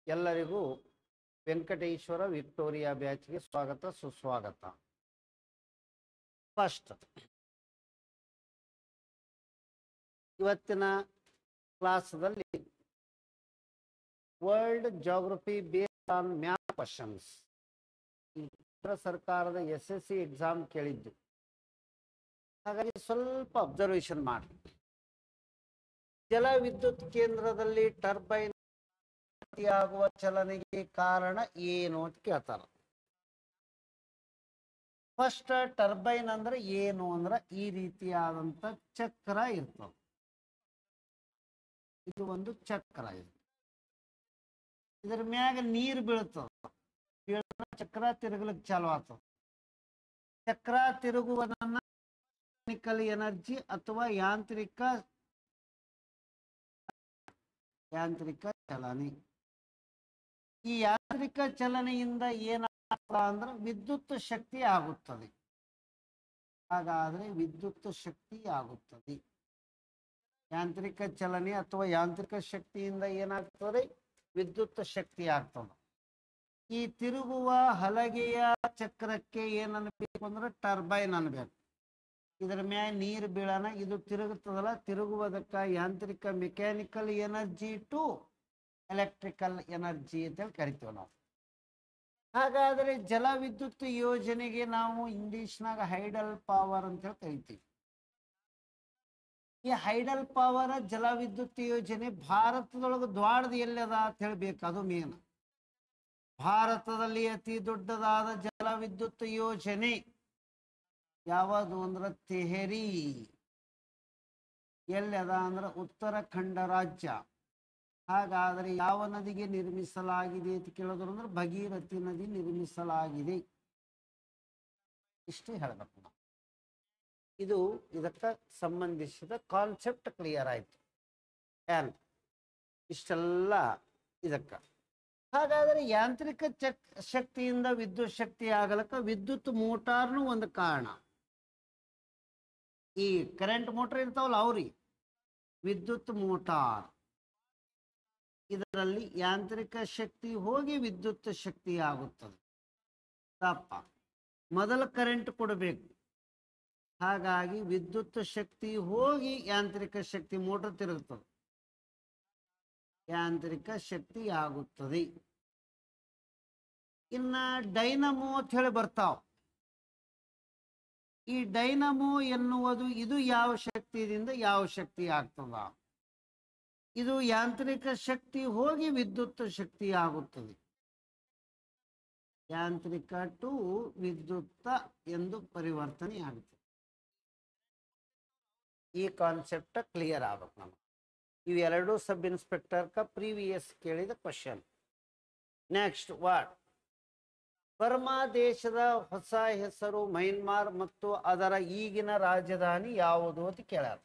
ಎಲ್ಲರಿಗೂ ವೆಂಕಟೇಶ್ವರ ವಿಕ್ಟೋರಿಯಾ ಬ್ಯಾಚ್ಗೆ ಸ್ವಾಗತ ಸುಸ್ವಾಗತ. ಫಸ್ಟ್ ಇವತ್ತಿನ ಕ್ಲಾಸ್ದಲ್ಲಿ world geography based on map questions. ಕೇಂದ್ರ ಸರ್ಕಾರದ SSC ಎಕ್ಸಾಮ್ ಕೇಳಿದ್ದು, ಹಾಗಾಗಿ ಸ್ವಲ್ಪ ಅಬ್ಸರ್ವೇಷನ್ ಮಾಡಿ. ಜಲ ವಿದ್ಯುತ್ ಕೇಂದ್ರದಲ್ಲಿ ಟರ್ಬೈನ್ ಆಗುವ ಚಲನೆಗೆ ಕಾರಣ ಏನು ಅಂತ ಕೇಳ್ತಾರ. ಫಸ್ಟ್ ಟರ್ಬೈನ್ ಅಂದ್ರೆ ಏನು ಅಂದ್ರೆ ಈ ರೀತಿಯಾದಂತ ಚಕ್ರ ಇರ್ತದೆ. ಇದು ಒಂದು ಚಕ್ರ ಇದೆ. ಇದ್ರ ಮ್ಯಾಗ ನೀರು ಬೀಳ್ತದ, ಚಕ್ರ ತಿರುಗಲಿಕ್ಕೆ ಚಾಲು ಆಗ್ತದ. ಚಕ್ರ ತಿರುಗುವುದನ್ನ ಮೆಕ್ಯಾನಿಕಲ್ ಎನರ್ಜಿ ಅಥವಾ ಯಾಂತ್ರಿಕ ಚಲನೆ. ಈ ಯಾಂತ್ರಿಕ ಚಲನೆಯಿಂದ ಏನಾಗ್ತದ ಅಂದ್ರೆ ವಿದ್ಯುತ್ ಶಕ್ತಿ ಆಗುತ್ತದೆ. ಹಾಗಾದ್ರೆ ವಿದ್ಯುತ್ ಶಕ್ತಿ ಆಗುತ್ತದೆ. ಯಾಂತ್ರಿಕ ಚಲನೆ ಅಥವಾ ಯಾಂತ್ರಿಕ ಶಕ್ತಿಯಿಂದ ಏನಾಗ್ತದೆ? ವಿದ್ಯುತ್ ಶಕ್ತಿ ಆಗ್ತದೆ. ಈ ತಿರುಗುವ ಹಲಗೆಯ ಚಕ್ರಕ್ಕೆ ಏನನ್ಬೇಕು ಅಂದ್ರೆ ಟರ್ಬೈನ್ ಅನ್ಬೇಕು. ಇದರ ಮ್ಯಾಲ ನೀರು ಬೀಳನ, ಇದು ತಿರುಗುತ್ತದಲ್ಲ, ತಿರುಗುವುದಕ್ಕ ಯಾಂತ್ರಿಕ mechanical energy to electrical energy ಅಂತೇಳಿ ಕರಿತೀವಿ ನಾವು. ಹಾಗಾದ್ರೆ ಜಲ ವಿದ್ಯುತ್ ಯೋಜನೆಗೆ ನಾವು ಇಂಗ್ಲಿಷ್ನಾಗ ಹೈಡಲ್ ಪವರ್ ಅಂತ ಹೇಳಿ ಕರಿತೀವಿ. ಈ ಹೈಡಲ್ ಪವರ್ ಜಲ ವಿದ್ಯುತ್ ಯೋಜನೆ ಭಾರತದೊಳಗೆ ದ್ವಾಡದ ಎಲ್ಲದ ಅಂತ ಹೇಳ್ಬೇಕು. ಅದು ಮೇನ್. ಭಾರತದಲ್ಲಿ ಅತಿ ದೊಡ್ಡದಾದ ಜಲ ವಿದ್ಯುತ್ ಯೋಜನೆ ಯಾವುದು ಅಂದ್ರೆ ತೆಹರಿ. ಎಲ್ಲದ ಅಂದ್ರೆ ಉತ್ತರಾಖಂಡ ರಾಜ್ಯ. ಹಾಗಾದರೆ ಯಾವ ನದಿಗೆ ನಿರ್ಮಿಸಲಾಗಿದೆ ಅಂತ ಕೇಳಿದ್ರು ಅಂದ್ರೆ ಭಗೀರಥಿ ನದಿ ನಿರ್ಮಿಸಲಾಗಿದೆ. ಇಷ್ಟೇ ಹೇಳಬೇಕು ನಾವು. ಇದು ಇದಕ್ಕೆ ಸಂಬಂಧಿಸಿದ ಕಾನ್ಸೆಪ್ಟ್ ಕ್ಲಿಯರ್ ಆಯ್ತು. ಏನ್ ಇಷ್ಟೆಲ್ಲ ಇದಕ್ಕ. ಹಾಗಾದರೆ ಯಾಂತ್ರಿಕ ಶಕ್ತಿಯಿಂದ ವಿದ್ಯುತ್ ಶಕ್ತಿ ಆಗಲಕ್ಕ ವಿದ್ಯುತ್ ಮೋಟಾರ್ನು ಒಂದು ಕಾರಣ. ಈ ಕರೆಂಟ್ ಮೋಟರ್ ಇರ್ತಾವಲ್ಲ ಅವ್ರಿ ವಿದ್ಯುತ್ ಮೋಟಾರ್. ಇದರಲ್ಲಿ ಯಾಂತ್ರಿಕ ಶಕ್ತಿ ಹೋಗಿ ವಿದ್ಯುತ್ ಶಕ್ತಿ ಆಗುತ್ತದೆ. ತಪ್ಪ, ಮೊದಲ ಕರೆಂಟ್ ಕೊಡಬೇಕು. ಹಾಗಾಗಿ ವಿದ್ಯುತ್ ಶಕ್ತಿ ಹೋಗಿ ಯಾಂತ್ರಿಕ ಶಕ್ತಿ, ಮೋಟರ್ ತಿರುಗುತ್ತದೆ, ಯಾಂತ್ರಿಕ ಶಕ್ತಿ ಆಗುತ್ತದೆ. ಇನ್ನ ಡೈನಮೋ ಅಂತ ಹೇಳಿ ಬರ್ತಾವ. ಈ ಡೈನಮೋ ಎನ್ನುವುದು ಇದು ಯಾವ ಶಕ್ತಿಯಿಂದ ಯಾವ ಶಕ್ತಿ ಆಗ್ತದ? ಇದು ಯಾಂತ್ರಿಕ ಶಕ್ತಿ ಹೋಗಿ ವಿದ್ಯುತ್ ಶಕ್ತಿ ಆಗುತ್ತದೆ. ಯಾಂತ್ರಿಕ ಟು ವಿದ್ಯುತ್ ಎಂದು ಪರಿವರ್ತನೆ ಆಗುತ್ತದೆ. ಈ ಕಾನ್ಸೆಪ್ಟ್ ಕ್ಲಿಯರ್ ಆಗ್ಬೇಕು ನಮಗೆ. ಇವೆರಡು ಸಬ್ ಇನ್ಸ್ಪೆಕ್ಟರ್ ಪ್ರೀವಿಯಸ್ ಕೇಳಿದ ಕ್ವಶನ್. Next word. ಬರ್ಮಾ ದೇಶದ ಹೊಸ ಹೆಸರು ಮಯನ್ಮಾರ್ ಮತ್ತು ಅದರ ಈಗಿನ ರಾಜಧಾನಿ ಯಾವುದು ಅಂತ ಕೇಳ್ಯಾರ.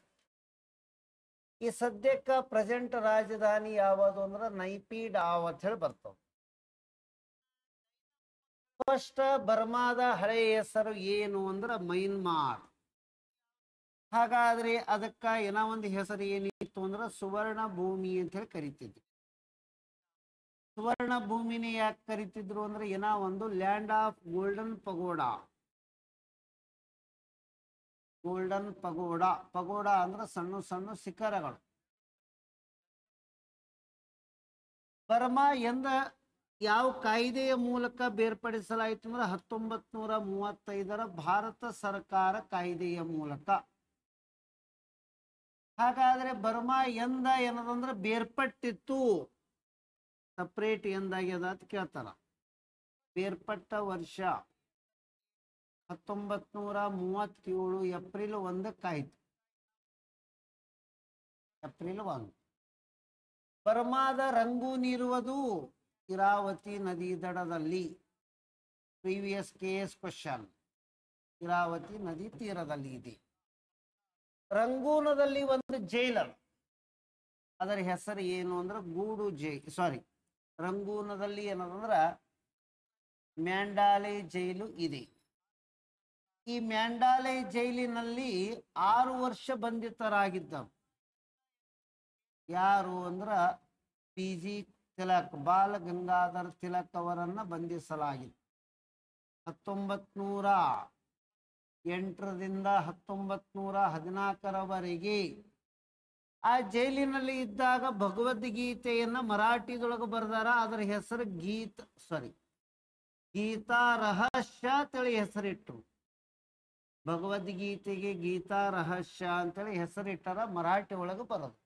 ಈ ಸದ್ಯಕ್ಕೆ ಪ್ರೆಸೆಂಟ್ ರಾಜಧಾನಿ ಯಾವುದು ಅಂದ್ರೆ ನೈಪಿಡಾವ್ ಅಂತ ಹೇಳಿ ಬರ್ತದೆ. ಫಸ್ಟ್ ಬರ್ಮಾದ ಹಳೆಯ ಹೆಸರು ಏನು ಅಂದ್ರೆ ಮಯನ್ಮಾರ್. ಹಾಗಾದ್ರೆ ಅದಕ್ಕ ಏನೋ ಒಂದು ಹೆಸರು ಏನಿತ್ತು ಅಂದ್ರೆ ಸುವರ್ಣ ಭೂಮಿ ಅಂತ ಹೇಳಿ ಕರಿತಿದ್ವಿ. ಸುವರ್ಣ ಭೂಮಿನೇ ಯಾಕೆ ಕರಿತಿದ್ರು ಅಂದ್ರೆ ಏನೋ ಒಂದು land of golden pagoda. Golden pagoda, pagoda ಅಂದ್ರೆ ಸಣ್ಣ ಸಣ್ಣ ಶಿಖರಗಳು. ಬರ್ಮಾ ಎಂದ ಯಾವ ಕಾಯ್ದೆಯ ಮೂಲಕ ಬೇರ್ಪಡಿಸಲಾಯಿತು ಅಂದ್ರೆ 1935 ಭಾರತ ಸರ್ಕಾರ ಕಾಯ್ದೆಯ ಮೂಲಕ. ಹಾಗಾದ್ರೆ ಬರ್ಮಾ ಎಂದ ಏನದಂದ್ರೆ ಬೇರ್ಪಟ್ಟಿತ್ತು. ಸಪ್ರೇಟ್ ಎಂದಾಗ್ಯದ ಅಂತ ಕೇಳ್ತಾರ. ಬೇರ್ಪಟ್ಟ ವರ್ಷ 1937 ಏಪ್ರಿಲ್ 1 ಏಪ್ರಿಲ್ 1. ಬರ್ಮಾದ ರಂಗೂನ್ ಇರುವುದು ಇರಾವತಿ ನದಿ ದಡದಲ್ಲಿ. Previous KS question. ಇರಾವತಿ ನದಿ ತೀರದಲ್ಲಿ ಇದೆ. ರಂಗೂನದಲ್ಲಿ ಒಂದು ಜೈಲರ್, ಅದರ ಹೆಸರು ಏನು ಅಂದ್ರೆ ಗೂಡು ಸಾರಿ, ರಂಗೂನದಲ್ಲಿ ಏನದಂದ್ರ ಮ್ಯಾಂಡಾಲೆ ಜೈಲು ಇದೆ. ಈ ಮ್ಯಾಂಡಾಲೆ ಜೈಲಿನಲ್ಲಿ 6 ವರ್ಷ ಬಂಧಿತರಾಗಿದ್ದರು. ಯಾರು ಅಂದ್ರ PG ತಿಲಕ್ ಬಾಲ ಗಂಗಾಧರ್ ತಿಲಕ್ ಅವರನ್ನ ಬಂಧಿಸಲಾಗಿತ್ತು. 1908ರಿಂದ 1914ರವರೆಗೆ ಆ ಜೈಲಿನಲ್ಲಿ ಇದ್ದಾಗ ಭಗವದ್ಗೀತೆಯನ್ನ ಮರಾಠಿದೊಳಗೆ ಬರೆದಾರ. ಅದರ ಹೆಸರು ಗೀತಾ ರಹಸ್ಯ ಅಂತೇಳಿ ಹೆಸರಿಟ್ರು. ಭಗವದ್ಗೀತೆಗೆ ಗೀತಾ ರಹಸ್ಯ ಅಂತೇಳಿ ಹೆಸರಿಟ್ಟಾರ, ಮರಾಠಿ ಒಳಗೆ ಬರೋದು.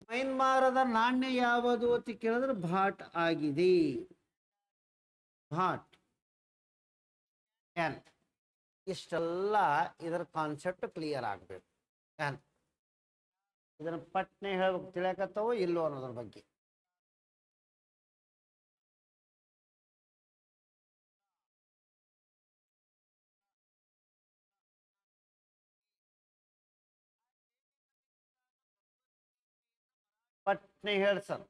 ಮೈನ್ಮಾರದ ನಾಣ್ಯ ಯಾವುದು ಅಂತ ಕೇಳಿದ್ರೆ ಭಾಟ್ ಆಗಿದೆ. ಭಾಟ್ ಇಷ್ಟೆಲ್ಲ ಇದರ ಕಾನ್ಸೆಪ್ಟ್ ಕ್ಲಿಯರ್ ಆಗ್ಬೇಕು. ಇದನ್ನ ಪಟ್ನೆ ಹೇಳ್ಬೇಕು, ತಿಳಿಯಕತ್ತವೋ ಇಲ್ಲೋ ಅನ್ನೋದ್ರ ಬಗ್ಗೆ. ಪಟ್ನೆ ಹೇಳ್ಸರ್.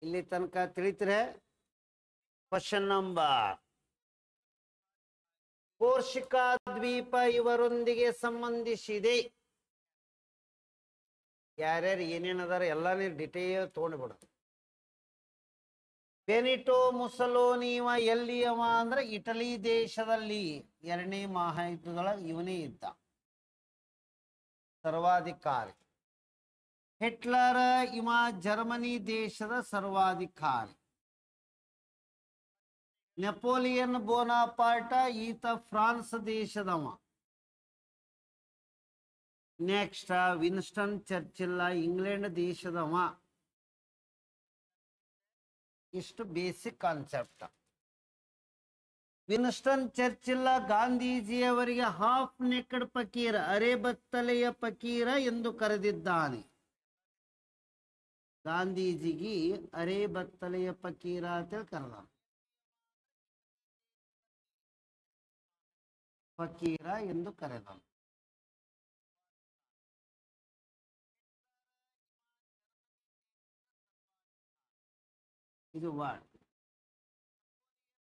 ಇಲ್ಲಿ ತನಕ ತಿಳಿದ್ರೆ ಕ್ವಶನ್ ನಂಬರ್. ಕೋರ್ಷಿಕಾ ದ್ವೀಪ ಇವರೊಂದಿಗೆ ಸಂಬಂಧಿಸಿದೆ. ಯಾರ್ಯಾರು ಏನೇನದಾರ ಎಲ್ಲಾನೇ ಡಿಟೇಲ್ ತಗೊಂಡ್ಬಿಡ. ಬೆನಿಟೋ ಮುಸಲೋನಿ ಇವ ಎಲ್ಲಿ ಅವ ಅಂದ್ರೆ ಇಟಲಿ ದೇಶದಲ್ಲಿ 2ನೇ ಮಹಾಯುದ್ಧದೊಳಗೆ ಇವನೇ ಇದ್ದ ಸರ್ವಾಧಿಕಾರಿ. ಹಿಟ್ಲರ್ ಇವ ಜರ್ಮನಿ ದೇಶದ ಸರ್ವಾಧಿಕಾರಿ. ನೆಪೋಲಿಯನ್ ಬೋನಾಪಾರ್ಟ ಈತ ಫ್ರಾನ್ಸ್ ದೇಶದವ. ನೆಕ್ಸ್ಟ್ ವಿನ್ಸ್ಟನ್ ಚರ್ಚಿಲ್ ಇಂಗ್ಲೆಂಡ್ ದೇಶದವ. ಇಷ್ಟು ಬೇಸಿಕ್ ಕಾನ್ಸೆಪ್ಟ್. ವಿನ್ಸ್ಟನ್ ಚರ್ಚಿಲ್ ಗಾಂಧೀಜಿಯವರಿಗೆ ಹಾಫ್ ನೆಕ್ಡ್ ಫಕೀರ್, ಅರೆಬತ್ತಲೆಯ ಫಕೀರ ಎಂದು ಕರೆದಿದ್ದಾನೆ. ಗಾಂಧೀಜಿಗೆ ಅರೆಬತ್ತಲೆಯ ಫಕೀರ ಅಂತೇಳಿ ಕರೆದ. ಫಕೀರ ಎಂದು ಕರೆದ. ಇದು ವಾರ್ಡ್.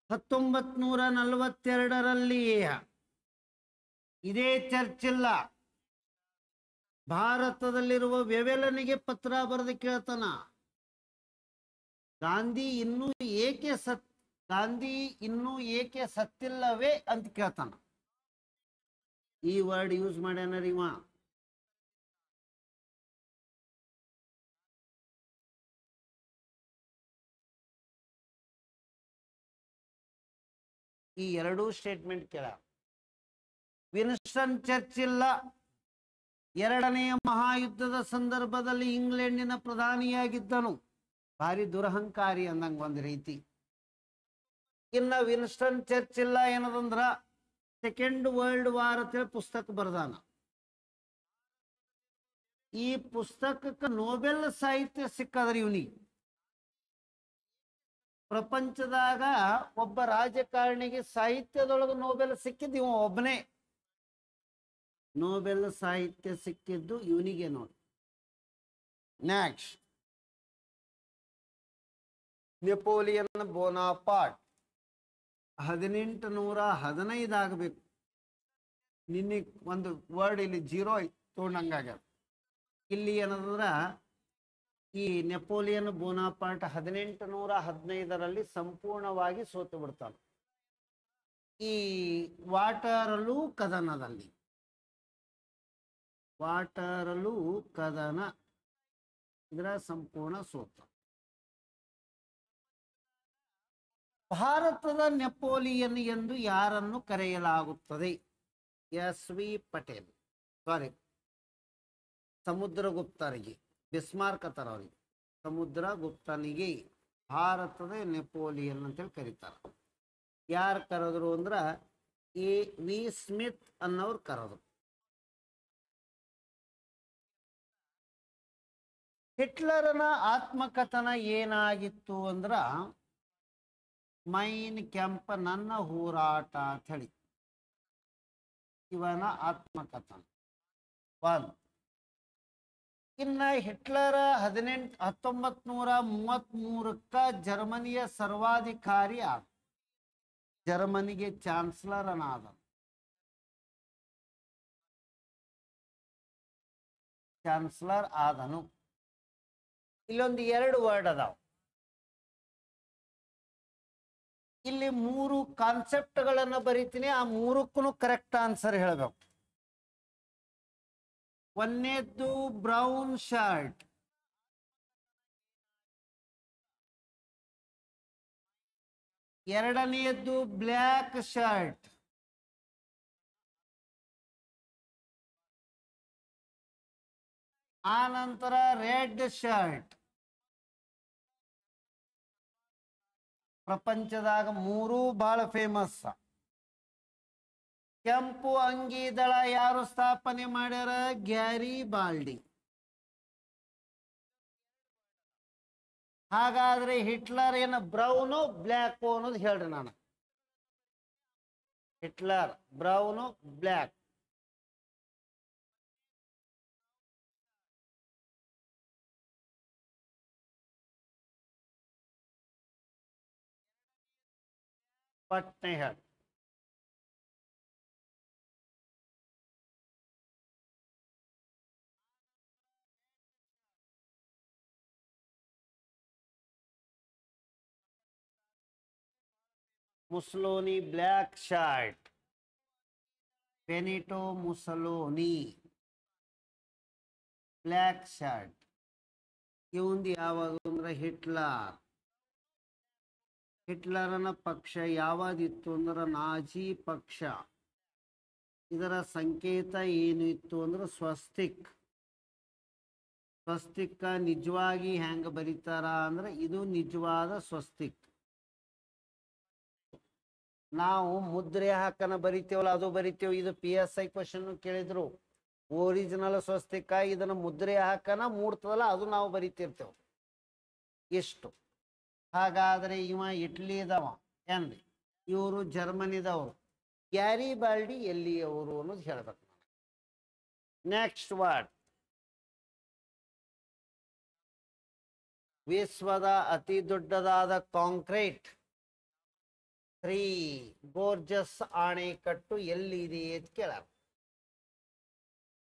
1942ರಲ್ಲಿ ಇದೇ ಚರ್ಚಿಲ್ಲ ಭಾರತದಲ್ಲಿರುವ ವೆವೆಲನಿಗೆ ಪತ್ರ ಬರೆದು ಕೇಳ್ತಾನ, ಗಾಂಧಿ ಇನ್ನೂ ಏಕೆ ಸತ್ತಿಲ್ಲವೇ ಅಂತ ಕೇಳ್ತಾನ. ಈ ವರ್ಡ್ ಯೂಸ್ ಮಾಡ್ಯಾನ ಇವ. ಈ ಎರಡೂ ಸ್ಟೇಟ್ಮೆಂಟ್ ಕೇಳ. ವಿನ್ಸ್ಟನ್ ಚರ್ಚಿಲ್ 2ನೇ ಮಹಾಯುದ್ಧದ ಸಂದರ್ಭದಲ್ಲಿ ಇಂಗ್ಲೆಂಡಿನ ಪ್ರಧಾನಿಯಾಗಿದ್ದನು. ಭಾರಿ ದುರಹಂಕಾರಿ ಅಂದಂಗ ಒಂದ್ ರೀತಿ. ಇನ್ನ ವಿನ್ಸ್ಟನ್ ಚರ್ಚಿಲ್ ಏನದಂದ್ರ ಸೆಕೆಂಡ್ ವರ್ಲ್ಡ್ ವಾರ್ ಅಂತೇಳಿ ಪುಸ್ತಕ ಬರೆದಾನ. ಈ ಪುಸ್ತಕಕ್ಕೆ ನೋಬೆಲ್ ಸಾಹಿತ್ಯ ಸಿಕ್ಕದ್ರಿ ಇವನಿಗೆ. ಪ್ರಪಂಚದಾಗ ಒಬ್ಬ ರಾಜಕಾರಣಿಗೆ ಸಾಹಿತ್ಯದೊಳಗೆ ನೋಬೆಲ್ ಸಿಕ್ಕಿದ್ದು ಇವ ಒಬ್ಬನೇ. ನೋಬೆಲ್ ಸಾಹಿತ್ಯ ಸಿಕ್ಕಿದ್ದು ಇವನಿಗೆ ನೋಡಿ. ನೆಕ್ಸ್ಟ್ ನೆಪೋಲಿಯನ್ ಬೋನಾಪಾರ್ಟ್ 1815 ಆಗಬೇಕು. ನಿನ್ನೆ ಒಂದು ವರ್ಡ್ ಇಲ್ಲಿ 0 ತೊಗೊಂಡಂಗಾಗ್ಯದ. ಇಲ್ಲಿ ಏನಂದ್ರ ಈ ನೆಪೋಲಿಯನ್ ಬೋನಾಪಾರ್ಟ್ 1815ರಲ್ಲಿ ಸಂಪೂರ್ಣವಾಗಿ ಸೋತು ಬಿಡ್ತಾನೆ. ಈ ವಾಟರಲೂ ಕದನ ಇದರ ಸಂಪೂರ್ಣ ಸೋತ. ಭಾರತದ ನೆಪೋಲಿಯನ್ ಎಂದು ಯಾರನ್ನು ಕರೆಯಲಾಗುತ್ತದೆ? ಎಸ್.ವಿ. ಪಟೇಲ್. ಸಾರಿ, ಸಮುದ್ರಗುಪ್ತರಿಗೆ, ಬಿಸ್ಮಾರ್ಕ್ ಅತ್ತಾರ ಅವ್ರಿಗೆ. ಸಮುದ್ರಗುಪ್ತನಿಗೆ ಭಾರತದ ನೆಪೋಲಿಯನ್ ಅಂತೇಳಿ ಕರೀತಾರ. ಯಾರು ಕರೆದ್ರು ಅಂದ್ರ ಎ.ವಿ. ಸ್ಮಿತ್ ಅನ್ನೋರು ಕರೆದ್ರು. ಹಿಟ್ಲರನ ಆತ್ಮಕಥನ ಏನಾಗಿತ್ತು ಅಂದ್ರ ಮೈನ್ ಕ್ಯಾಂಪ್, ನನ್ನ ಹೋರಾಟ ಅಂತ ಹೇಳಿ ಇವನ ಆತ್ಮಕಥನ. 1. ಇನ್ನ ಹಿಟ್ಲರ್ 1933ಕ್ಕ ಜರ್ಮನಿಯ ಸರ್ವಾಧಿಕಾರಿ ಆದ. ಜರ್ಮನಿಗೆ ಚಾನ್ಸಲರ್ ಅನಾದ. ಚಾನ್ಸಲರ್ ಆದನು. ಇಲ್ಲೊಂದು 2 ವರ್ಡ್ ಅದಾವ. ಇಲ್ಲಿ 3 ಕಾನ್ಸೆಪ್ಟ್ಗಳನ್ನು ಬರೀತೀನಿ, ಆ 3ಕ್ಕೂ ಕರೆಕ್ಟ್ ಆನ್ಸರ್ ಹೇಳಬೇಕು. ಒಂದನೇದ್ದು ಬ್ರೌನ್ ಶರ್ಟ್, ಎರಡನೆಯದ್ದು ಬ್ಲ್ಯಾಕ್ ಶರ್ಟ್, ಆ ನಂತರ ರೆಡ್ ಶರ್ಟ್. ಪ್ರಪಂಚದಾಗ 3 ಬಹಳ ಫೇಮಸ್. ಕೆಂಪು ಅಂಗಿ ದಳ ಯಾರು ಸ್ಥಾಪನೆ ಮಾಡ್ಯಾರ? ಗ್ಯಾರಿ ಬಾಲ್ಡಿ. ಹಾಗಾದ್ರೆ ಹಿಟ್ಲರ್ ಏನು ಬ್ರೌನು ಬ್ಲ್ಯಾಕು ಅನ್ನೋದು ಹೇಳ್ರಿ. ನಾನು ಹಿಟ್ಲರ್ ಬ್ರೌನು ಬ್ಲ್ಯಾಕ್. ಪಟ್ನೆ ಹೇಳಿ. Mussolini black shirt, Benito Mussolini black shirt. ಇವಂದು ಯಾವಾಗ ಅಂದ್ರೆ ಹಿಟ್ಲರ್. ಹಿಟ್ಲರನ ಪಕ್ಷ ಯಾವ್ದಿತ್ತು ಅಂದ್ರೆ ನಾಜಿ ಪಕ್ಷ. ಇದರ ಸಂಕೇತ ಏನು ಇತ್ತು ಅಂದ್ರೆ ಸ್ವಸ್ತಿಕ್. ಸ್ವಸ್ತಿಕ್ ನಿಜವಾಗಿ ಹೆಂಗ ಬರೀತಾರ ಅಂದ್ರೆ ಇದು ನಿಜವಾದ ಸ್ವಸ್ತಿಕ್. ನಾವು ಮುದ್ರೆ ಹಾಕನ ಬರಿತೇವಲ್ಲ ಅದು ಬರಿತೇವೆ. ಇದು PSI ಕ್ವಶನ್ ಕೇಳಿದ್ರು. ಒರಿಜಿನಲ್ ಸ್ವಸ್ತಿಕ ಇದನ್ನ ಮುದ್ರೆ ಹಾಕನ ಮೂಡ್ತದಲ್ಲ ಅದು ನಾವು ಬರಿತಿರ್ತೇವೆ. ಎಷ್ಟು. ಹಾಗಾದ್ರೆ ಇವ ಇಟ್ಲಿದವ ಏನ್ರಿ, ಇವರು ಜರ್ಮನಿದವರು. ಗ್ಯಾರಿ ಬಾಲ್ಡಿ ಎಲ್ಲಿಯವರು ಅನ್ನೋದು ಹೇಳ್ಬೇಕು. Next word. ವಿಶ್ವದ ಅತಿ ದೊಡ್ಡದಾದ ಕಾಂಕ್ರೀಟ್ 3 ಗೋರ್ಜಸ್ ಅಣೆಕಟ್ಟು ಎಲ್ಲಿದೆ ಅಂತ ಕೇಳ್ಯಾರ.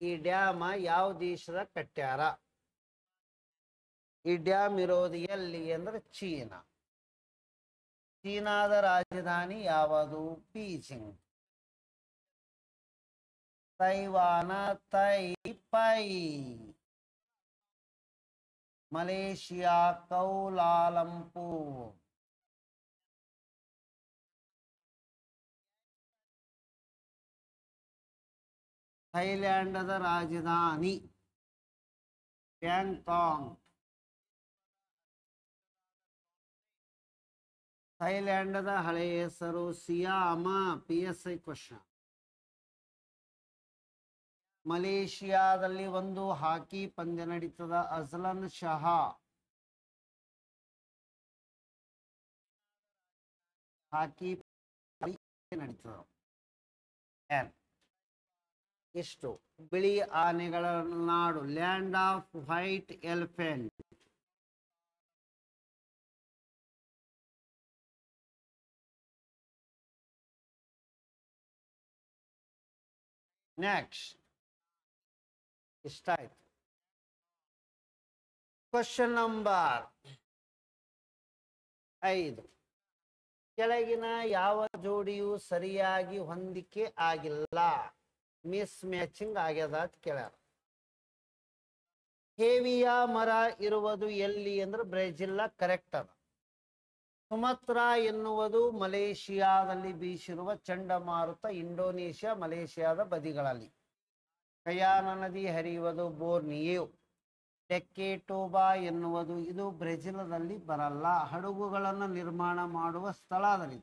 ಈ ಡ್ಯಾಮ್ ಯಾವ ದೇಶದ ಕಟ್ಟ್ಯಾರ? ಈ ಡ್ಯಾಮ್ ಇರೋದು ಎಲ್ಲಿ ಅಂದ್ರೆ ಚೀನಾ. ಚೀನಾದ ರಾಜಧಾನಿ ಯಾವುದು? Beijing. Taiwan Taipei. Malaysia Kuala Lumpur. ಥೈಲ್ಯಾಂಡದ ರಾಜಧಾನಿ ಬ್ಯಾಂಕಾಕ್. ಥೈಲ್ಯಾಂಡದ ಹಳೆಯ ಹೆಸರು ಸಿಯಾಮ. PSI question. ಮಲೇಷಿಯಾದಲ್ಲಿ ಒಂದು ಹಾಕಿ ಪಂದ್ಯ ನಡೀತದ, ಅಜ್ಲನ್ ಶಹಾ. ಹಾಕಿ ನಡೀತದ. ಇಷ್ಟು. ಬಿಳಿ ಆನೆಗಳ ನಾಡು, land of white elephant. Next. ಇಷ್ಟ ಆಯ್ತು. Question number 5. ಕೆಳಗಿನ ಯಾವ ಜೋಡಿಯು ಸರಿಯಾಗಿ ಹೊಂದಿಕೆ ಆಗಿಲ್ಲ? ಮಿಸ್ ಮ್ಯಾಚಿಂಗ್ ಆಗ್ಯದ ಅಂತ ಕೇಳ್ಯಾರ. ಹೇವಿಯ ಮರ ಇರುವುದು ಎಲ್ಲಿ ಅಂದ್ರೆ ಬ್ರೆಜಿಲ್. ಕರೆಕ್ಟ್ ಅದ. ಸುಮತ್ರಾ ಎನ್ನುವುದು ಮಲೇಷಿಯಾದಲ್ಲಿ ಬೀಸಿರುವ ಚಂಡಮಾರುತ. ಇಂಡೋನೇಷ್ಯಾ ಮಲೇಷಿಯಾದ ಬದಿಗಳಲ್ಲಿ. ಕಯಾನ ನದಿ ಹರಿಯುವುದು ಬೋರ್ನಿಯೋ. ಟೆಕ್ಕೆಟೋಬಾ ಎನ್ನುವುದು ಇದು ಬ್ರೆಜಿಲ್ದಲ್ಲಿ ಬರಲ್ಲ. ಹಡಗುಗಳನ್ನು ನಿರ್ಮಾಣ ಮಾಡುವ ಸ್ಥಳ ಅದರಲ್ಲಿ.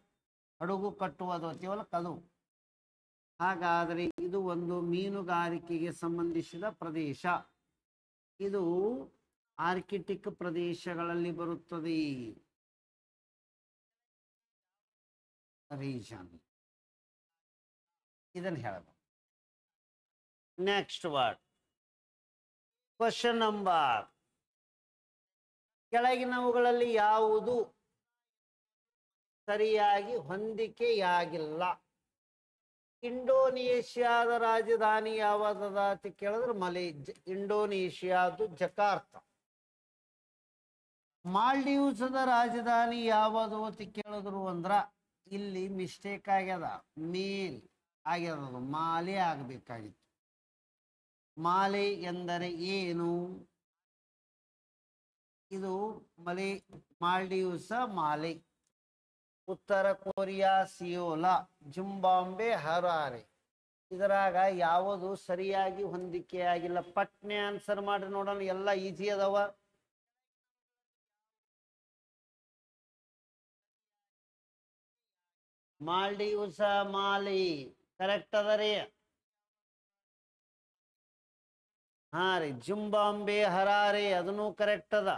ಹಡಗು ಕಟ್ಟುವುದು ಕೇವಲ ಕದು. ಹಾಗಾದರೆ ಇದು ಒಂದು ಮೀನುಗಾರಿಕೆಗೆ ಸಂಬಂಧಿಸಿದ ಪ್ರದೇಶ. ಇದು ಆರ್ಕಿಟಿಕ್ ಪ್ರದೇಶಗಳಲ್ಲಿ ಬರುತ್ತದೆ. ರೀಜನ್. ಇದನ್ನು ಹೇಳಬೇಕು. Next word. Question number. ಕೆಳಗಿನವುಗಳಲ್ಲಿ ಯಾವುದು ಸರಿಯಾಗಿ ಹೊಂದಿಕೆಯಾಗಿಲ್ಲ. ಇಂಡೋನೇಷ್ಯಾದ ರಾಜಧಾನಿ ಯಾವ್ದದ ಅಂತ ಕೇಳಿದ್ರೆ ಇಂಡೋನೇಷ್ಯಾದು ಜಕಾರ್ತ. ಮಾಲ್ಡೀವ್ಸದ ರಾಜಧಾನಿ ಯಾವುದು ಅಂತ ಕೇಳಿದ್ರು ಅಂದ್ರ ಇಲ್ಲಿ ಮಿಸ್ಟೇಕ್ ಆಗ್ಯದ, ಮೇಲ್ ಆಗ್ಯದ, ಮಾಲೆ ಆಗಬೇಕಾಗಿತ್ತು. ಮಾಲೆ ಎಂದರೆ ಏನು? ಇದು ಮಾಲ್ಡೀವ್ಸ ಮಾಲೆ. ಉತ್ತರ ಕೊರಿಯಾ ಸಿಯೋಲ, ಜಿಂಬಾಬ್ವೆ ಹರಾರೆ. ಇದರಾಗ ಯಾವುದು ಸರಿಯಾಗಿ ಹೊಂದಿಕೆ ಆಗಿಲ್ಲ? ಪಟ್ನೆ ಆನ್ಸರ್ ಮಾಡಿ ನೋಡೋಣ, ಎಲ್ಲ ಈಜಿ ಅದಾವ. ಮಾಲ್ಡೀವ್ಸ ಮಾಲಿ ಕರೆಕ್ಟ್ ಅದ ರೀ. ಹಾ ರೀ, ಜಿಂಬಾಬ್ವೆ ಹರಾರೆ ಅದನ್ನು ಕರೆಕ್ಟ್ ಅದ.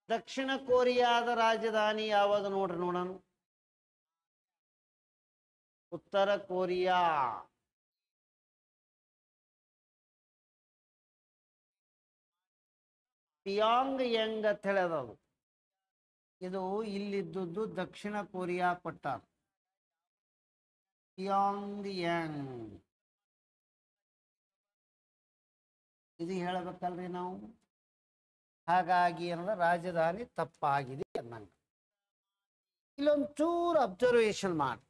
ದಕ್ಷಿಣ ಕೊರಿಯಾದ ರಾಜಧಾನಿ ಯಾವುದು ನೋಡ್ರಿ ನೋಡೋಣ. ಉತ್ತರ ಕೊರಿಯಾ. ಪಿಯಾಂಗ್ ಯಂಗ್ ಅಂತ ಹೇಳೋದು. ಇದು ಇಲ್ಲಿದ್ದು ದಕ್ಷಿಣ ಕೊರಿಯಾ ಕೊಟ್ಟಾರ. ಪಿಯಾಂಗ್ ಯಂಗ್ ಇದು ಹೇಳಬೇಕಲ್ರಿ ನಾವು. ಹಾಗಾಗಿ ಏನಂದ್ರೆ ರಾಜಧಾನಿ ತಪ್ಪಾಗಿದೆ ಅನ್ನಂಗ. ಇಲ್ಲೊಂದು ಚೂರು ಅಬ್ಸರ್ವೇಷನ್ ಮಾಡಿ.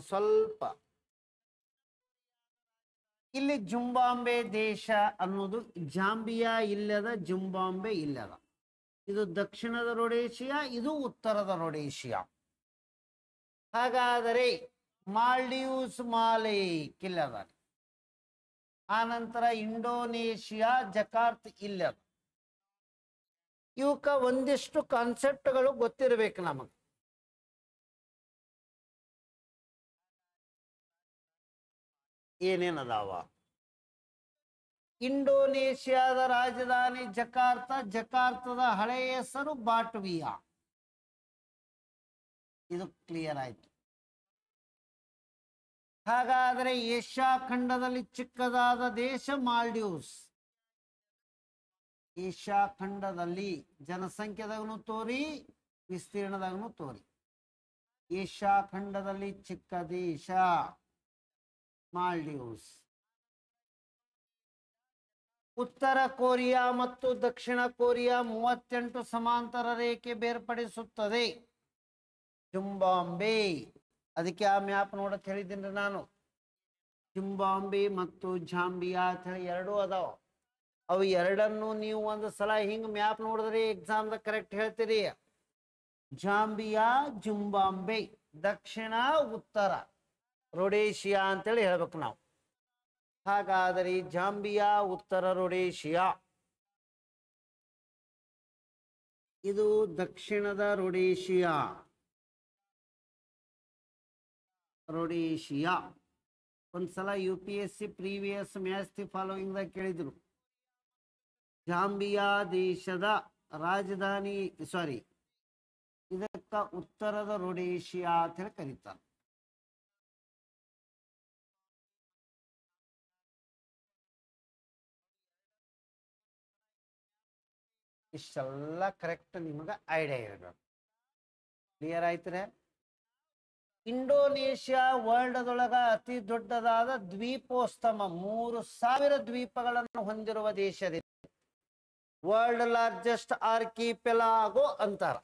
ಸ್ವಲ್ಪ ಇಲ್ಲಿ ಜಿಂಬಾಬ್ವೆ ದೇಶ ಅನ್ನೋದು ಜಾಂಬಿಯಾ ಇಲ್ಲದ, ಜಿಂಬಾಬ್ವೆ ಇಲ್ಲದ. ಇದು ದಕ್ಷಿಣದ ರೊಡೇಶಿಯಾ, ಇದು ಉತ್ತರದ ರೊಡೇಶಿಯಾ. ಹಾಗಾದರೆ ಮಾಲ್ಡೀವ್ಸ್ ಮಾಲೆ ಇಲ್ಲದ. ಆನಂತರ ಇಂಡೋನೇಷಿಯಾ ಜಕಾರ್ತ್ ಇಲ್ಲದ. ಇವಕ್ಕ ಒಂದಿಷ್ಟು ಕಾನ್ಸೆಪ್ಟ್ಗಳು ಗೊತ್ತಿರಬೇಕು ನಮಗೆ. ಏನೇನದಾವ? ಇಂಡೋನೇಷ್ಯಾದ ರಾಜಧಾನಿ ಜಕಾರ್ತ. ಜಕಾರ್ತದ ಹಳೆಯ ಹೆಸರು ಬಾಟ್ವಿಯಾ. ಇದು ಕ್ಲಿಯರ್ ಆಯ್ತು. ಹಾಗಾದರೆ ಏಷ್ಯಾ ಖಂಡದಲ್ಲಿ ಚಿಕ್ಕದಾದ ದೇಶ ಮಾಲ್ಡೀವ್ಸ್. ಏಷ್ಯಾ ಖಂಡದಲ್ಲಿ ಜನಸಂಖ್ಯೆದಾಗನು ತೋರಿ, ವಿಸ್ತೀರ್ಣದಾಗನು ತೋರಿ. ಏಷ್ಯಾ ಖಂಡದಲ್ಲಿ ಚಿಕ್ಕ ದೇಶ ಮಾಲ್ಡೀವ್ಸ್. ಉತ್ತರ ಕೊರಿಯಾ ಮತ್ತು ದಕ್ಷಿಣ ಕೊರಿಯಾ 38 ಸಮಾಂತರ ರೇಖೆ ಬೇರ್ಪಡಿಸುತ್ತದೆ. ಜಿಂಬಾಬ್ವೆ, ಅದಕ್ಕೆ ಆ ಮ್ಯಾಪ್ ನೋಡತ್ ಹೇಳಿದ್ದೀನಿ ನಾನು. ಜಿಂಬಾಬ್ವೆ ಮತ್ತು ಜಾಂಬಿಯಾ ಅಂತ ಹೇಳಿ ಎರಡೂ ಅದಾವ. ಅವು ಎರಡನ್ನು ನೀವು ಒಂದು ಸಲ ಹಿಂಗ್ ಮ್ಯಾಪ್ ನೋಡಿದ್ರಿ ಎಕ್ಸಾಮ್ದಾಗ ಕರೆಕ್ಟ್ ಹೇಳ್ತೀರಿ. ಜಾಂಬಿಯಾ, ಜಿಂಬಾಬ್ವೆ, ದಕ್ಷಿಣ ಉತ್ತರ ರೊಡೇಶಿಯಾ ಅಂತೇಳಿ ಹೇಳ್ಬೇಕು ನಾವು. ಹಾಗಾದರೆ ಜಾಂಬಿಯಾ ಉತ್ತರ ರೊಡೇಶಿಯಾ, ಇದು ದಕ್ಷಿಣದ ರೊಡೇಶಿಯಾ. ರೊಡೇಶಿಯಾ ಒಂದ್ಸಲ UPSC previous match the following ದಾಗ ಕೇಳಿದ್ರು. ಜಾಂಬಿಯಾ ದೇಶದ ರಾಜಧಾನಿ ಇದಕ್ಕ ಉತ್ತರದ ರೊಡೇಶಿಯಾ ಅಂತ ಹೇಳಿ ಕರೀತಾರೆ. ಇಷ್ಟೆಲ್ಲ ಕರೆಕ್ಟ್ ನಿಮಗೆ ಐಡಿಯಾ ಇರಬೇಕು. ಕ್ಲಿಯರ್ ಆಯ್ತಾರೆ? ಇಂಡೋನೇಷ್ಯಾ ವರ್ಲ್ಡ್ದೊಳಗ ಅತಿ ದೊಡ್ಡದಾದ ದ್ವೀಪೋಸ್ತಮ, 3000 ದ್ವೀಪಗಳನ್ನು ಹೊಂದಿರುವ ದೇಶದಿದೆ. ವರ್ಲ್ಡ್ ಲಾರ್ಜೆಸ್ಟ್ ಆರ್ಕಿಪೆಲಾಗೋ ಅಂತಾರ.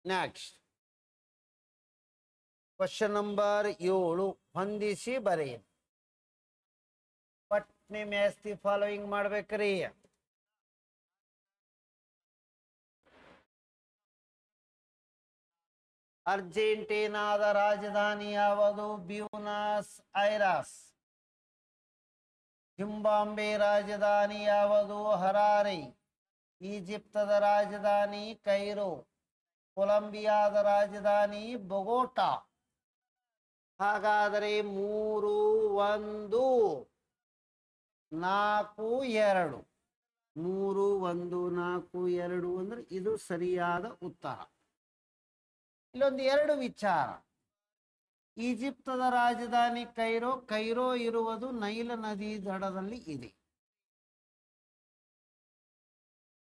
ನೆಕ್ಸ್ಟ್ ಕ್ವಶನ್ ನಂಬರ್ 7, ಹೊಂದಿಸಿ ಬರೆಯಿರಿ. ಪಟ್ನೆ ಮ್ಯಾಚ್ ದಿ ಫಾಲೋಯಿಂಗ್ ಮಾಡ್ಬೇಕ್ರಿ. ಅರ್ಜೆಂಟೀನಾದ ರಾಜಧಾನಿ ಯಾವುದು? ಬ್ಯೂನಸ್ ಐರಸ್. ಜಿಂಬಾಬ್ವೆ ರಾಜಧಾನಿ ಯಾವುದು? ಹರಾರೆ. ಈಜಿಪ್ತದ ರಾಜಧಾನಿ ಕೈರೋ. ಕೊಲಂಬಿಯಾದ ರಾಜಧಾನಿ ಬೊಗೋಟಾ. ಹಾಗಾದರೆ 3, 1, 4, 2. 3, 1, 4, 2 ಅಂದ್ರೆ ಇದು ಸರಿಯಾದ ಉತ್ತರ. ಇಲ್ಲೊಂದು 2 ವಿಚಾರ. ಈಜಿಪ್ತದ ರಾಜಧಾನಿ ಕೈರೋ. ಕೈರೋ ಇರುವುದು ನೈಲ್ ನದಿ ದಡದಲ್ಲಿ ಇದೆ.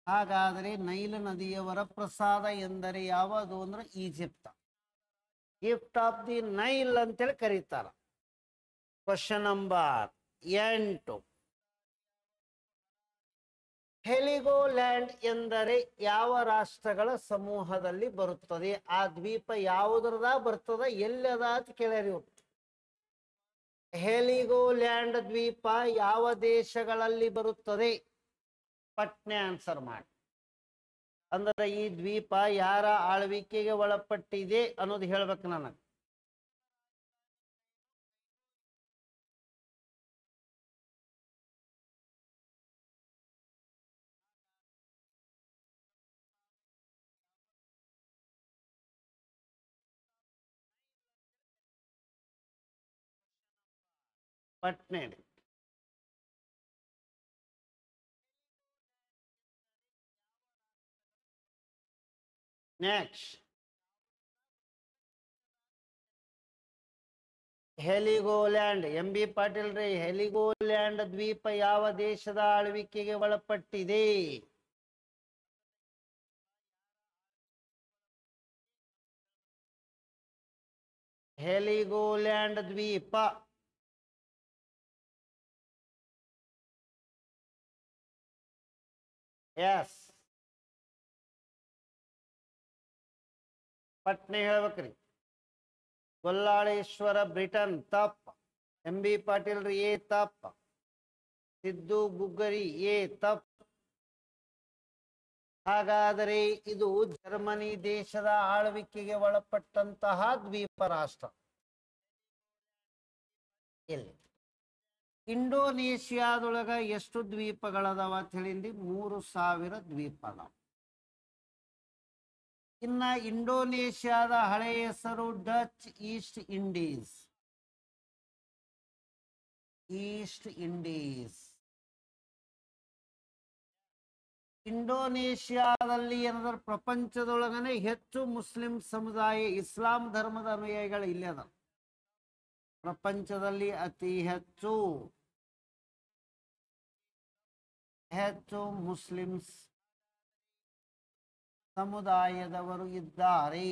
ಹಾಗಾದರೆ ನೈಲ್ ನದಿಯ ವರಪ್ರಸಾದ ಎಂದರೆ ಯಾವುದು ಅಂದ್ರೆ ಈಜಿಪ್ತ. ಗಿಫ್ಟ್ ಆಫ್ ದಿ ನೈಲ್ ಅಂತೇಳಿ ಕರೀತಾರ. Question number 8. ಹೆಲಿಗೋಲ್ಯಾಂಡ್ ಎಂದರೆ ಯಾವ ರಾಷ್ಟ್ರಗಳ ಸಮೂಹದಲ್ಲಿ ಬರುತ್ತದೆ? ಆ ದ್ವೀಪ ಯಾವುದರದ ಬರ್ತದ, ಎಲ್ಲದ ಅಂತ ಕೇಳ್ಯಾರಿ. ಹೆಲಿಗೋಲ್ಯಾಂಡ್ ದ್ವೀಪ ಯಾವ ದೇಶಗಳಲ್ಲಿ ಬರುತ್ತದೆ? ಪಟ್ನೆ ಆನ್ಸರ್ ಮಾಡಿ. ಅಂದ್ರೆ ಈ ದ್ವೀಪ ಯಾರ ಆಳ್ವಿಕೆಗೆ ಒಳಪಟ್ಟಿದೆ ಅನ್ನೋದು ಹೇಳ್ಬೇಕು ನನಗೆ. ಪಟ್ನೆ. ನೆಕ್ಸ್ಟ್, ಹೆಲಿಗೋಲ್ಯಾಂಡ್. MB ಪಾಟೀಲ್ ರೀ, ಹೆಲಿಗೋಲ್ಯಾಂಡ್ ದ್ವೀಪ ಯಾವ ದೇಶದ ಆಳ್ವಿಕೆಗೆ ಒಳಪಟ್ಟಿದೆ? ಹೆಲಿಗೋಲ್ಯಾಂಡ್ ದ್ವೀಪ ಎಸ್. ಪಟ್ನೆ ಹೇಳ್ಬೇಕ್ರಿ. ಗೊಲ್ಲಾಳೇಶ್ವರ ಬ್ರಿಟನ್ ತಪ್ಪ. MB ಪಾಟೀಲ್ ರೀ ಎ ತಪ್ಪ. ಸಿದ್ದು ಗುಗ್ಗರಿ ಎ ತಪ್ಪ. ಹಾಗಾದರೆ ಇದು ಜರ್ಮನಿ ದೇಶದ ಆಳ್ವಿಕೆಗೆ ಒಳಪಟ್ಟಂತಹ ದ್ವೀಪ ರಾಷ್ಟ್ರ. ಇಲ್ಲಿ ಇಂಡೋನೇಷ್ಯಾದೊಳಗ ಎಷ್ಟು ದ್ವೀಪಗಳದಾವ ಅಂತ ಹೇಳಿಂದಿ? 3000 ದ್ವೀಪ ಅದಾವ. ಇನ್ನ ಇಂಡೋನೇಷ್ಯಾದ ಹಳೆಯ ಹೆಸರು Dutch East Indies. East Indies. ಇಂಡೋನೇಷ್ಯಾದಲ್ಲಿ ಏನಾದ್ರು ಪ್ರಪಂಚದೊಳಗನೆ ಹೆಚ್ಚು ಮುಸ್ಲಿಂ ಸಮುದಾಯ, ಇಸ್ಲಾಂ ಧರ್ಮದ ಅನುಯಾಯಿಗಳು ಇಲ್ಲೇ ಅದ. ಪ್ರಪಂಚದಲ್ಲಿ ಅತಿ ಹೆಚ್ಚು ಮುಸ್ಲಿಮ್ಸ್ ಸಮುದಾಯದವರು ಇದ್ದಾರೆ.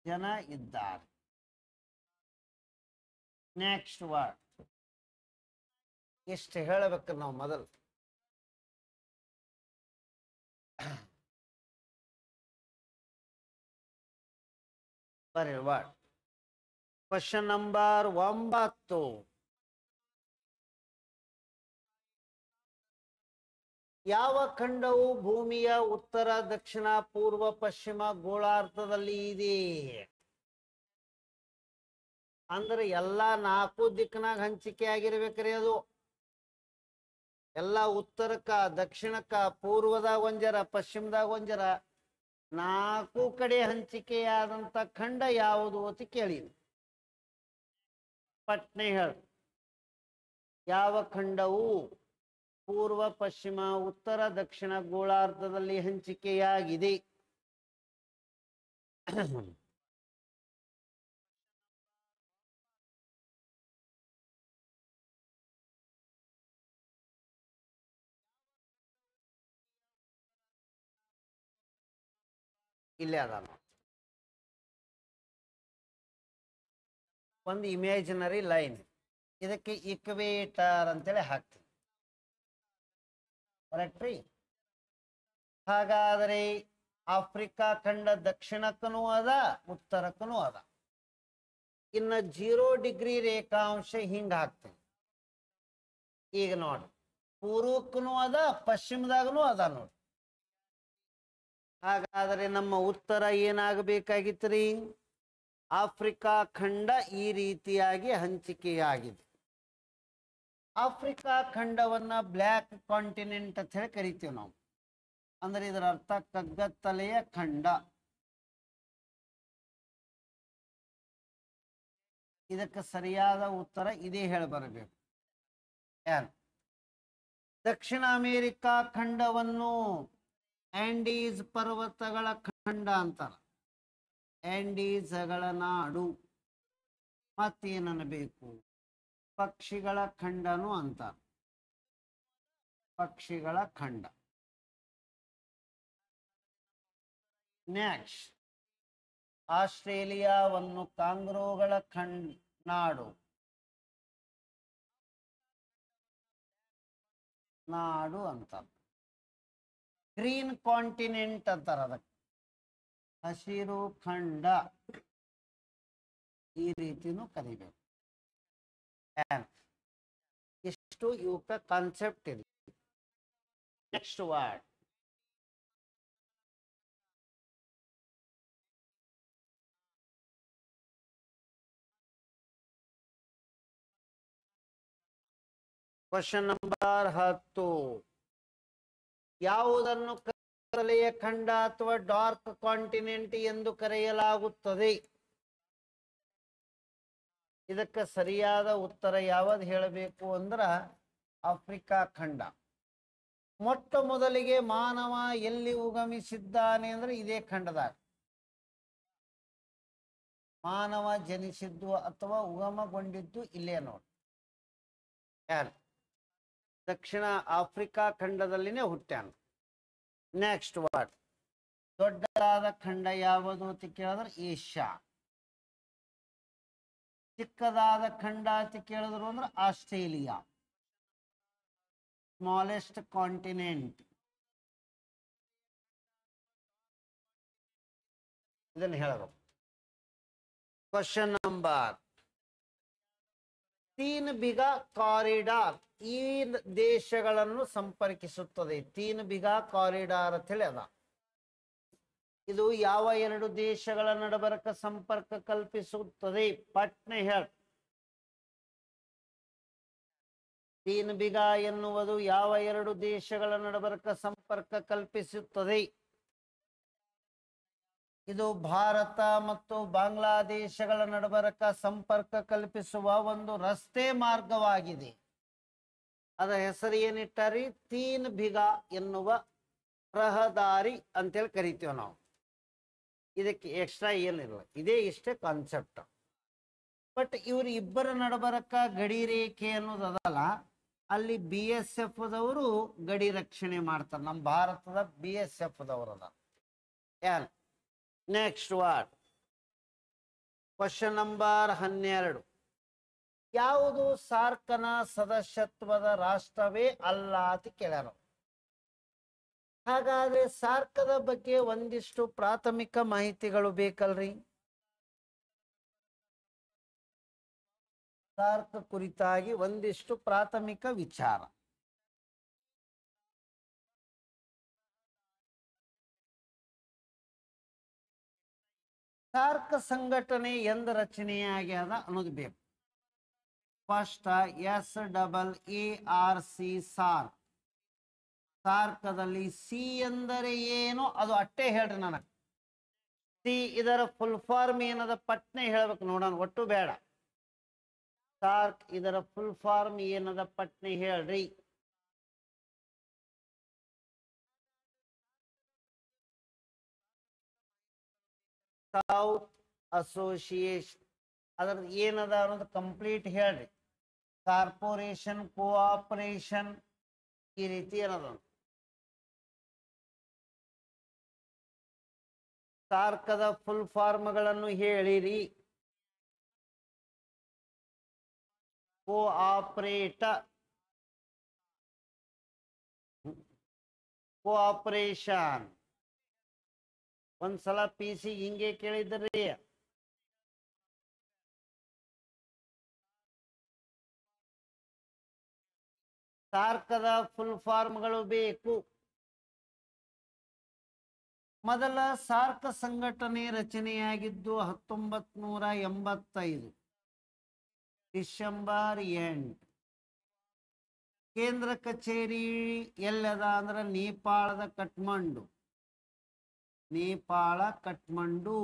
ಜನ ಇದ್ದಾರೆ. Next word. ಎಷ್ಟು ಹೇಳಬೇಕು ನಾವು ಮೊದಲು? ಬರೀ ವರ್ಡ್. Question number 9. ಯಾವ ಖಂಡವು ಭೂಮಿಯ ಉತ್ತರ, ದಕ್ಷಿಣ, ಪೂರ್ವ, ಪಶ್ಚಿಮ ಗೋಳಾರ್ಧದಲ್ಲಿ ಇದೆ? ಅಂದ್ರೆ ಎಲ್ಲಾ 4 ದಿಕ್ಕಿನಾಗ ಹಂಚಿಕೆ ಆಗಿರ್ಬೇಕ್ರಿ. ಅದು ಎಲ್ಲ ಉತ್ತರಕ್ಕ, ದಕ್ಷಿಣಕ್ಕ, ಪೂರ್ವದಾಗ ಒಂಜರ, ಪಶ್ಚಿಮದಾಗ ಒಂಜರ, 4 ಕಡೆ ಹಂಚಿಕೆಯಾದಂತ ಖಂಡ ಯಾವುದು ಅಂತ ಕೇಳಿ. ಪಟ್ನೆ ಹೇಳಿ. ಯಾವ ಖಂಡವು ಪೂರ್ವ, ಪಶ್ಚಿಮ, ಉತ್ತರ, ದಕ್ಷಿಣ ಗೋಳಾರ್ಧದಲ್ಲಿ ಹಂಚಿಕೆಯಾಗಿದೆ? ಇಲ್ಲೇ ಅದ. ಒಂದು ಇಮ್ಯಾಜಿನರಿ ಲೈನ್, ಇದಕ್ಕೆ ಇಕ್ವೇಟರ್ ಅಂತೇಳಿ ಹಾಕ್ತೀವಿ. ಕರೆಕ್ಟ್ ರೀ? ಹಾಗಾದರೆ ಆಫ್ರಿಕಾ ಖಂಡ ದಕ್ಷಿಣಕ್ಕೂ ಅದ, ಉತ್ತರಕ್ಕೂ ಅದ. ಇನ್ನು 0 ಡಿಗ್ರಿ ರೇಖಾಂಶ ಹಿಂಗ ಹಾಕ್ತೀವಿ. ಈಗ ನೋಡಿ, ಪೂರ್ವಕ್ಕೂ ಅದ, ಪಶ್ಚಿಮದಾಗನು ಅದ ನೋಡಿ. ಹಾಗಾದರೆ ನಮ್ಮ ಉತ್ತರ ಏನಾಗಬೇಕಾಗಿತ್ರಿ? ಆಫ್ರಿಕಾ ಖಂಡ ಈ ರೀತಿಯಾಗಿ ಹಂಚಿಕೆಯಾಗಿದೆ. ಆಫ್ರಿಕಾ ಖಂಡವನ್ನ ಬ್ಲ್ಯಾಕ್ ಕಾಂಟಿನೆಂಟ್ ಅಂತ ಹೇಳಿ ಕರಿತೀವಿ ನಾವು. ಅಂದ್ರೆ ಇದರ ಅರ್ಥ ಕಗ್ಗತ್ತಲೆಯ ಖಂಡ. ಇದಕ್ಕೆ ಸರಿಯಾದ ಉತ್ತರ ಇದೇ ಹೇಳಿ ಬರಬೇಕು. ದಕ್ಷಿಣ ಅಮೇರಿಕಾ ಖಂಡವನ್ನು ಆಂಡೀಸ್ ಪರ್ವತಗಳ ಖಂಡ ಅಂತಾರ, ಆಂಡೀಸ್ಗಳ ನಾಡು. ಮತ್ತೇನಬೇಕು, ಪಕ್ಷಿಗಳ ಖಂಡನು ಅಂತಾರ, ಪಕ್ಷಿಗಳ ಖಂಡ. ನೆಕ್ಸ್ಟ್, ಆಸ್ಟ್ರೇಲಿಯಾವನ್ನು ಕಾಂಗ್ರೋಗಳ ನಾಡು ನಾಡು ಅಂತಾರ. ಗ್ರೀನ್ ಕಾಂಟಿನೆಂಟ್ ಅಂತಾರ ಅದಕ್ಕೆ, ಹಸಿರು ಖಂಡ, ಈ ರೀತಿನೂ ಕರಿಬೇಕು. ಎಷ್ಟು ಇವಕ್ಕ ಕಾನ್ಸೆಪ್ಟ್ ಇದೆ. Next word, question number 10. ಯಾವುದನ್ನು ಕತ್ತಲೆಯ ಖಂಡ ಅಥವಾ ಡಾರ್ಕ್ ಕಾಂಟಿನೆಂಟ್ ಎಂದು ಕರೆಯಲಾಗುತ್ತದೆ? ಇದಕ್ಕೆ ಸರಿಯಾದ ಉತ್ತರ ಯಾವುದು ಹೇಳಬೇಕು ಅಂದ್ರ ಆಫ್ರಿಕಾ ಖಂಡ. ಮೊಟ್ಟ ಮೊದಲಿಗೆ ಮಾನವ ಎಲ್ಲಿ ಉಗಮಿಸಿದ್ದಾನೆ ಅಂದ್ರೆ ಇದೇ ಖಂಡದಾಗ ಮಾನವ ಜನಿಸಿದ್ದು ಅಥವಾ ಉಗಮಗೊಂಡಿದ್ದು ಇಲ್ಲೇ ನೋಡಿ. ಯಾರು? ದಕ್ಷಿಣ ಆಫ್ರಿಕಾ ಖಂಡದಲ್ಲಿನೇ ಹುಟ್ಟ್ಯಾನ. ನೆಕ್ಸ್ಟ್ ವರ್ಡ್, ದೊಡ್ಡದಾದ ಖಂಡ ಯಾವುದು ಅಂತ ಕೇಳಿದ್ರೆ ಏಷ್ಯಾ. ಚಿಕ್ಕದಾದ ಖಂಡ ಅಂತ ಕೇಳಿದ್ರು ಅಂದ್ರೆ ಆಸ್ಟ್ರೇಲಿಯಾ. ಸ್ಮಾಲೆಸ್ಟ್ ಕಾಂಟಿನೆಂಟ್, ಇದನ್ನು ಹೇಳಬೇಕು. ಕ್ವಶನ್ ನಂಬರ್, ತೀನ್ ಬಿಗಾ ಕಾರಿಡಾರ್ ಈ ದೇಶಗಳನ್ನು ಸಂಪರ್ಕಿಸುತ್ತದೆ. ತೀನ್ ಬಿಗಾ ಕಾರಿಡಾರ್ ಅಂತ ಹೇಳಿ ಅದ. ಇದು ಯಾವ ಎರಡು ದೇಶಗಳ ನಡುಬರಕ ಸಂಪರ್ಕ ಕಲ್ಪಿಸುತ್ತದೆ? ಪಟ್ನೆ ಹೇಳ. ತೀನ್ ಬಿಗಾ ಎನ್ನುವುದು ಯಾವ ಎರಡು ದೇಶಗಳ ನಡುಬರಕ ಸಂಪರ್ಕ ಕಲ್ಪಿಸುತ್ತದೆ? ಇದು ಭಾರತ ಮತ್ತು ಬಾಂಗ್ಲಾದೇಶಗಳ ನಡುಬರಕ ಸಂಪರ್ಕ ಕಲ್ಪಿಸುವ ಒಂದು ರಸ್ತೆ ಮಾರ್ಗವಾಗಿದೆ. ಅದರ ಹೆಸರು ಏನಿಟ್ಟಾರಿ? ತೀನ್ ಬಿಗಾ ಎನ್ನುವ ರಹದಾರಿ ಅಂತೇಳಿ ಕರಿತೀವಿ ನಾವು. ಇದಕ್ಕೆ ಎಕ್ಸ್ಟ್ರಾ ಏನಿಲ್ಲ, ಇದೇ ಇಷ್ಟೇ ಕಾನ್ಸೆಪ್ಟ್. ಬಟ್ ಇವ್ರ ಇಬ್ಬರ ನಡುಬರಕ ಗಡಿ ರೇಖೆ ಅನ್ನೋದು ಅದಲ್ಲ, ಅಲ್ಲಿ BSF ದವರು ಗಡಿ ರಕ್ಷಣೆ ಮಾಡ್ತಾರೆ. ನಮ್ಮ ಭಾರತದ BSF ದವರು ಅದ. ಏನ್ ನೆಕ್ಸ್ಟ್ ವರ್ಡ್, ಕ್ವಶನ್ ನಂಬರ್ 12. ಯಾವುದು ಸಾರ್ಕನ ಸದಸ್ಯತ್ವದ ರಾಷ್ಟ್ರವೇ ಅಲ್ಲ ಅಂತ ಕೇಳ್ಯಾರ. ಹಾಗಾದ್ರೆ ಸಾರ್ಕದ ಬಗ್ಗೆ ಒಂದಿಷ್ಟು ಪ್ರಾಥಮಿಕ ಮಾಹಿತಿಗಳು ಬೇಕಲ್ರಿ. ಸಾರ್ಕ್ ಕುರಿತಾಗಿ ಒಂದಿಷ್ಟು ಪ್ರಾಥಮಿಕ ವಿಚಾರ. ಸಾರ್ಕ್ ಸಂಘಟನೆ ಎಂದು ರಚನೆಯಾಗ್ಯದ ಅನ್ನೋದು ಬೇಕು. First SAARC SAARC. ಸಾರ್ಕದಲ್ಲಿ ಸಿ ಎಂದರೆ ಏನು ಅದು ಅಟ್ಟೆ ಹೇಳ್ರಿ ನನಗೆ. ಸಿ ಇದರ ಫುಲ್ ಫಾರ್ಮ್ ಏನದ ಪಟ್ನೆ ಹೇಳ್ಬೇಕು ನೋಡೋಣ, ಒಟ್ಟು ಬೇಡ. ಸಾರ್ಕ್ ಇದರ ಫುಲ್ ಫಾರ್ಮ್ ಏನದ ಪಟ್ನೆ ಹೇಳ್ರಿ. South association. ಅದ್ರದ್ದು ಏನದ ಅನ್ನೋದು ಕಂಪ್ಲೀಟ್ ಹೇಳ್ರಿ. ಕಾರ್ಪೊರೇಷನ್, ಕೋಆಪರೇಷನ್, ಈ ರೀತಿ ಏನದ. ಸಾರ್ಕದ ಫುಲ್ ಫಾರ್ಮ್ಗಳನ್ನು ಹೇಳಿರಿ. ಕೋಆಪರೇಷನ್. ಒಂದ್ಸಲ PC ಹಿಂಗೆ ಕೇಳಿದ್ರಿ. ಸಾರ್ಕದ ಫುಲ್ ಫಾರ್ಮ್ಗಳು ಬೇಕು. ಮೊದಲ ಸಾರ್ಕ್ ಸಂಘಟನೆ ರಚನೆಯಾಗಿದ್ದು 1985 ಡಿಸೆಂಬರ್ 8. ಕೇಂದ್ರ ಕಚೇರಿ ಎಲ್ಲದ ಅಂದ್ರೆ ನೇಪಾಳದ ಕಠ್ಮಂಡು. ನೇಪಾಳ ಕಠ್ಮಂಡು.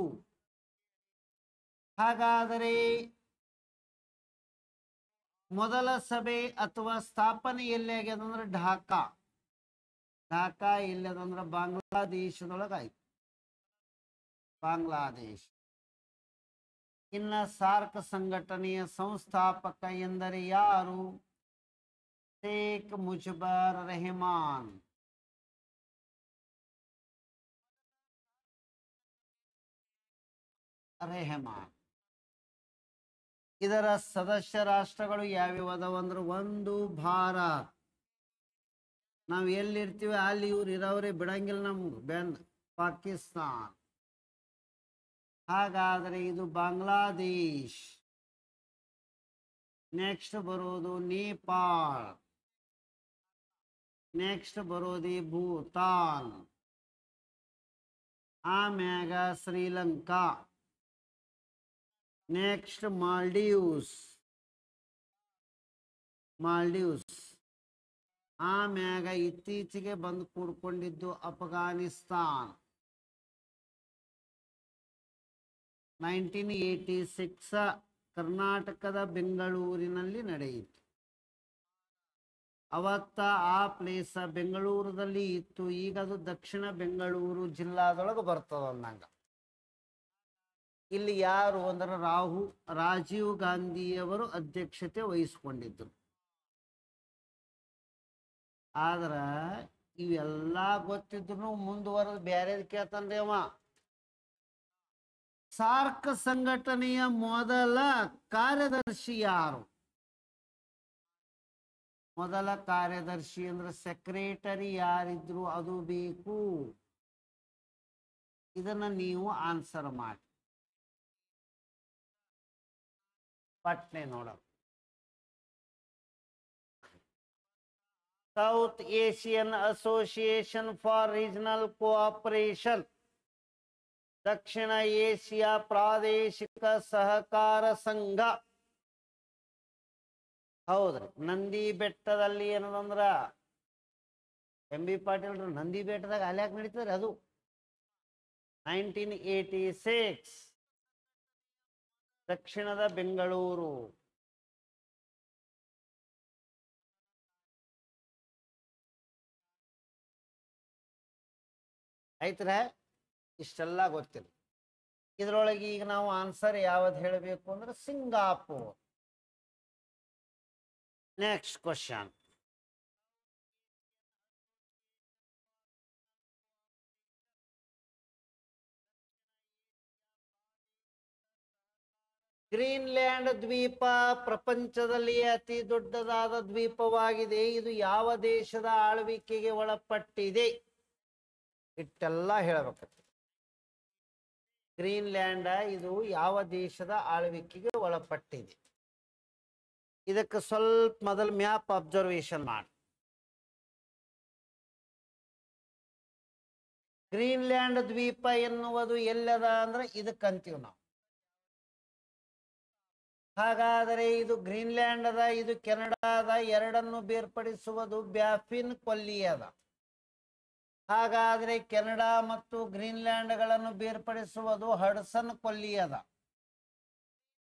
ಹಾಗಾದರೆ ಮೊದಲ ಸಭೆ ಅಥವಾ ಸ್ಥಾಪನೆ ಎಲ್ಲಿ ಆಗ್ಯದ ಅಂದ್ರೆ ಢಾಕಾ. ಢಾಕಾ ಇಲ್ಲದಂದ್ರೆ ಬಾಂಗ್ಲಾದೇಶದೊಳಗಾಯ್ತು, ಬಾಂಗ್ಲಾದೇಶ. ಇನ್ನ ಸಾರ್ಕ್ ಸಂಘಟನೆಯ ಸಂಸ್ಥಾಪಕ ಎಂದರೆ ಯಾರು? ಶೇಖ್ ಮುಜಿಬುರ್ ರೆಹಮಾನ್. ರೆಹಮಾನ್. ಇದರ ಸದಸ್ಯ ರಾಷ್ಟ್ರಗಳು ಯಾವ್ಯಾವ ಅದಾವಂದ್ರೆ, ಒಂದು ಭಾರತ್, ನಾವು ಎಲ್ಲಿರ್ತೀವಿ ಅಲ್ಲಿ ಇವ್ರು ಇರೋವ್ರೆ, ಬಿಡಂಗಿಲ್ಲ ನಮ್ಗೆ ಬೆನ್. ಪಾಕಿಸ್ತಾನ್. ಹಾಗಾದ್ರೆ ಇದು ಬಾಂಗ್ಲಾದೇಶ್. ನೆಕ್ಸ್ಟ್ ಬರೋದು ನೇಪಾಳ್. ನೆಕ್ಸ್ಟ್ ಬರೋದು ಭೂತಾನ್. ಆಮ್ಯಾಗ ಶ್ರೀಲಂಕಾ. ನೆಕ್ಸ್ಟ್ ಮಾಲ್ಡೀವ್ಸ್. ಆಮ್ಯಾಗ ಇತ್ತೀಚೆಗೆ ಬಂದು ಕೂಡ್ಕೊಂಡಿದ್ದು ಅಫ್ಘಾನಿಸ್ತಾನ್. 1986 ಕರ್ನಾಟಕದ ಬೆಂಗಳೂರಿನಲ್ಲಿ ನಡೆಯಿತು. ಅವತ್ತ ಆ ಪ್ಲೇಸ್ ಬೆಂಗಳೂರದಲ್ಲಿ ಇತ್ತು, ಈಗ ಅದು ದಕ್ಷಿಣ ಬೆಂಗಳೂರು ಜಿಲ್ಲಾದೊಳಗೆ ಬರ್ತದ ಅಂದಂಗ. ಇಲ್ಲಿ ಯಾರು ಅಂದ್ರೆ ರಾಜೀವ್ ಗಾಂಧಿಯವರು ಅಧ್ಯಕ್ಷತೆ ವಹಿಸ್ಕೊಂಡಿದ್ರು. ಆದ್ರ ಇವೆಲ್ಲ ಗೊತ್ತಿದ್ರು ಮುಂದುವರೆದು ಬೇರೆದ್ ಕೇಳ್ತಾನ್ರಿ ಅವ. ಸಾರ್ಕ್ ಸಂಘಟನೆಯ ಮೊದಲ ಕಾರ್ಯದರ್ಶಿ ಯಾರು? ಮೊದಲ ಕಾರ್ಯದರ್ಶಿ ಅಂದ್ರೆ ಸೆಕ್ರೆಟರಿ ಯಾರಿದ್ರು ಅದು ಬೇಕು. ಇದನ್ನ ನೀವು ಆನ್ಸರ್ ಮಾಡಿ. ಪಟ್ನೆ ನೋಡ. South Asian association for regional cooperation, Dakshina Asia ಪ್ರಾದೇಶಿಕ ಸಹಕಾರ ಸಂಘ. ಹೌದ್ರಿ. ನಂದಿ ಬೆಟ್ಟದಲ್ಲಿ ಏನದಂದ್ರ MB ಪಾಟೀಲ್ ನಂದಿ ಬೆಟ್ಟದಾಗ ಅಲ್ಯಾಕ್ ನಡೀತದ್ರಿ ಅದು. 1986 ದಕ್ಷಿಣದ ಬೆಂಗಳೂರು. ಆಯ್ತರ, ಇಷ್ಟೆಲ್ಲ ಗೊತ್ತಿಲ್ಲ. ಇದ್ರೊಳಗೆ ಈಗ ನಾವು ಆನ್ಸರ್ ಯಾವ್ದು ಹೇಳಬೇಕು ಅಂದ್ರೆ ಸಿಂಗಾಪುರ್. Next question. ಗ್ರೀನ್ಲ್ಯಾಂಡ್ ದ್ವೀಪ ಪ್ರಪಂಚದಲ್ಲಿ ಅತಿ ದೊಡ್ಡದಾದ ದ್ವೀಪವಾಗಿದೆ. ಇದು ಯಾವ ದೇಶದ ಆಳ್ವಿಕೆಗೆ ಒಳಪಟ್ಟಿದೆ? ಇಷ್ಟೆಲ್ಲ ಹೇಳಬೇಕು. ಗ್ರೀನ್ಲ್ಯಾಂಡ್ ಇದು ಯಾವ ದೇಶದ ಆಳ್ವಿಕೆಗೆ ಒಳಪಟ್ಟಿದೆ? ಇದಕ್ಕೆ ಸ್ವಲ್ಪ ಮೊದಲು ಮ್ಯಾಪ್ ಅಬ್ಸರ್ವೇಷನ್ ಮಾಡಿ. ಗ್ರೀನ್ಲ್ಯಾಂಡ್ ದ್ವೀಪ ಎನ್ನುವುದು ಎಲ್ಲದ ಅಂದ್ರೆ ಇದಕ್ಕಂತೀವಿ ನಾವು. ಹಾಗಾದರೆ ಇದು ಗ್ರೀನ್ಲ್ಯಾಂಡ್ ಅದ, ಇದು ಕೆನಡಾ ಅದ, ಎರಡನ್ನು ಬೇರ್ಪಡಿಸುವುದು ಬ್ಯಾಫಿನ್ ಕೊಲ್ಲಿ ಅದ. ಹಾಗಾದರೆ ಕೆನಡಾ ಮತ್ತು ಗ್ರೀನ್ಲ್ಯಾಂಡ್ಗಳನ್ನು ಬೇರ್ಪಡಿಸುವುದು ಹಡ್ಸನ್ ಕೊಲ್ಲಿ ಅದ.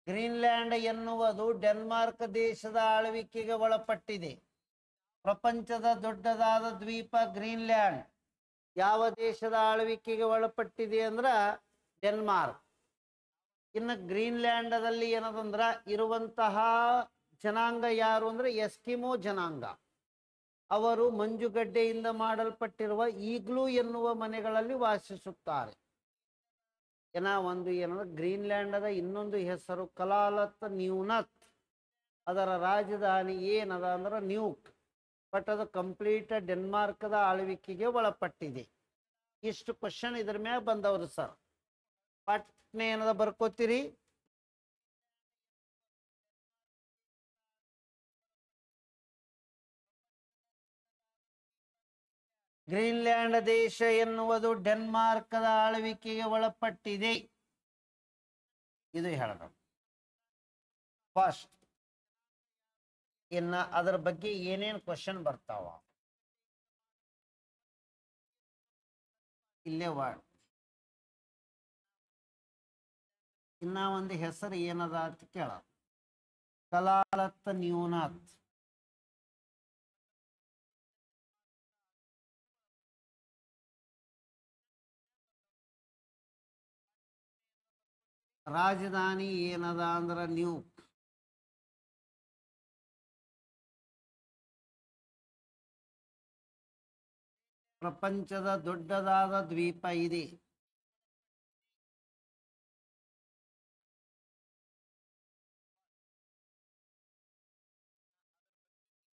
ಗ್ರೀನ್ಲ್ಯಾಂಡ್ ಎನ್ನುವುದು ಡೆನ್ಮಾರ್ಕ್ ದೇಶದ ಆಳ್ವಿಕೆಗೆ ಒಳಪಟ್ಟಿದೆ. ಪ್ರಪಂಚದ ದೊಡ್ಡದಾದ ದ್ವೀಪ ಗ್ರೀನ್ಲ್ಯಾಂಡ್ ಯಾವ ದೇಶದ ಆಳ್ವಿಕೆಗೆ ಒಳಪಟ್ಟಿದೆ ಅಂದ್ರ ಡೆನ್ಮಾರ್ಕ್. ಇನ್ನು ಗ್ರೀನ್ಲ್ಯಾಂಡದಲ್ಲಿ ಏನದಂದ್ರ ಇರುವಂತಹ ಜನಾಂಗ ಯಾರು ಅಂದ್ರೆ ಎಸ್ಕಿಮೋ ಜನಾಂಗ. ಅವರು ಮಂಜುಗಡ್ಡೆಯಿಂದ ಮಾಡಲ್ಪಟ್ಟಿರುವ ಈಗ್ಲೂ ಎನ್ನುವ ಮನೆಗಳಲ್ಲಿ ವಾಸಿಸುತ್ತಾರೆ. ಒಂದು ಏನಂದ್ರೆ ಗ್ರೀನ್ಲ್ಯಾಂಡದ ಇನ್ನೊಂದು ಹೆಸರು ಕಲಾಲತ್ ನ್ಯೂನತ್. ಅದರ ರಾಜಧಾನಿ ಏನದ ಅಂದ್ರೆ ನ್ಯೂಕ್. ಬಟ್ ಅದು ಕಂಪ್ಲೀಟ್ ಡೆನ್ಮಾರ್ಕ್ದ ಆಳ್ವಿಕೆಗೆ ಒಳಪಟ್ಟಿದೆ. ಇಷ್ಟು ಕ್ವಶನ್ ಇದ್ರ ಮ್ಯಾಗ ಬಂದವರು ಸರ್. ಪಟ್ನೆ ಏನದ ಬರ್ಕೋತೀರಿ. ಗ್ರೀನ್ಲ್ಯಾಂಡ್ ದೇಶ ಎನ್ನುವುದು ಡೆನ್ಮಾರ್ಕ್ದ ಆಳ್ವಿಕೆಗೆ ಒಳಪಟ್ಟಿದೆ. ಇದು ಹೇಳಬೇಕು ಫಸ್ಟ್. ಇನ್ನ ಅದರ ಬಗ್ಗೆ ಏನೇನು ಕ್ವಶನ್ ಬರ್ತಾವ ಇಲ್ಲೇ ವರ್ಡ್. ಇನ್ನ ಒಂದು ಹೆಸರು ಏನದ ಅಂತ ಕೇಳ. ಕಲಾಲತ್ ನ್ಯೂನತ್. ರಾಜಧಾನಿ ಏನದ ಅಂದ್ರ ನ್ಯೂಕ್. ಪ್ರಪಂಚದ ದೊಡ್ಡದಾದ ದ್ವೀಪ ಇದೆ.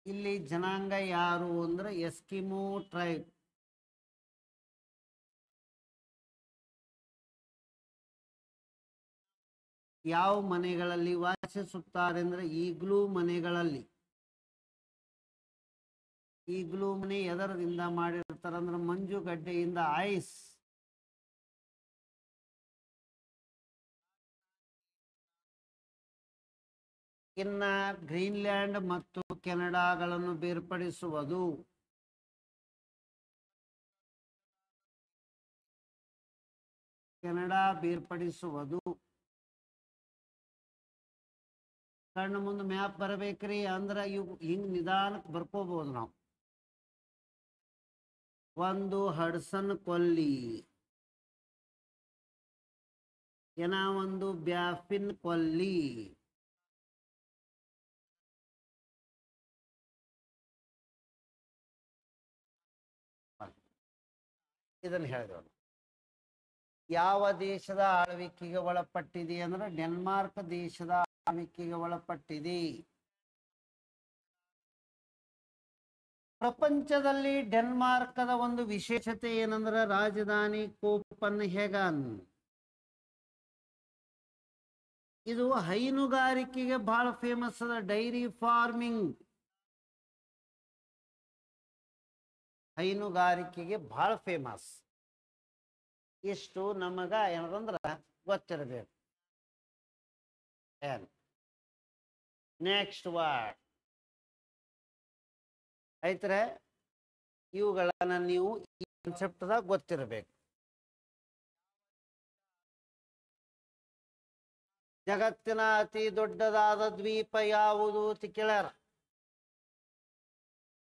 ಇಲ್ಲಿ ಜನಾಂಗ ಯಾರು ಅಂದ್ರೆ ಎಸ್ಕಿಮೋ ಟ್ರೈಬ್. ಯಾವ ಮನೆಗಳಲ್ಲಿ ವಾಸಿಸುತ್ತಾರೆ ಅಂದ್ರೆ ಈಗ್ಲೂ ಮನೆಗಳಲ್ಲಿ. ಈಗ್ಲೂ ಮನೆ ಎದರದಿಂದ ಮಾಡಿರ್ತಾರ ಅಂದ್ರೆ ಮಂಜುಗಡ್ಡೆಯಿಂದ, ಐಸ್. ಇನ್ನ ಗ್ರೀನ್ಲ್ಯಾಂಡ್ ಮತ್ತು ಕೆನಡಾಗಳನ್ನು ಬೇರ್ಪಡಿಸುವುದು. ಕೆನಡಾ ಬೇರ್ಪಡಿಸುವುದು. ಕಣ್ಣು ಮುಂದೆ ಮ್ಯಾಪ್ ಬರಬೇಕ್ರಿ ಅಂದ್ರ ಇವು ಹಿಂಗ್ ನಿಧಾನಕ್ಕೆ ಬರ್ಕೋಬಹುದು ನಾವು. ಒಂದು ಹಡ್ಸನ್ ಕೊಲ್ಲಿ, ಒಂದು ಬ್ಯಾಫಿನ್ ಕೊಲ್ಲಿ. ಇದನ್ನು ಹೇಳಿದವರು. ಯಾವ ದೇಶದ ಆಳ್ವಿಕೆಗೆ ಒಳಪಟ್ಟಿದೆ ಅಂದ್ರೆ ಡೆನ್ಮಾರ್ಕ್ ದೇಶದ ಆಳ್ವಿಕೆಗೆ ಒಳಪಟ್ಟಿದೆ. ಪ್ರಪಂಚದಲ್ಲಿ ಡೆನ್ಮಾರ್ಕದ ಒಂದು ವಿಶೇಷತೆ ಏನಂದ್ರೆ ರಾಜಧಾನಿ ಕೋಪನ್ ಹೆಗನ್. ಇದು ಹೈನುಗಾರಿಕೆಗೆ ಬಹಳ ಫೇಮಸ್ ಅದ, ಡೈರಿ ಫಾರ್ಮಿಂಗ್. ಹೈನುಗಾರಿಕೆಗೆ ಬಹಳ ಫೇಮಸ್. ಇಷ್ಟು ನಮಗ ಏನದಂದ್ರ ಗೊತ್ತಿರಬೇಕು. ನೆಕ್ಸ್ಟ್ ವರ್ಡ್ ಐತ್ರೆ. ಇವುಗಳನ್ನ ನೀವು ಈ ಕಾನ್ಸೆಪ್ಟ್ದಾಗ ಗೊತ್ತಿರಬೇಕು. ಜಗತ್ತಿನ ಅತಿ ದೊಡ್ಡದಾದ ದ್ವೀಪ ಯಾವುದು ಅಂತ ಕೇಳ್ಯಾರ.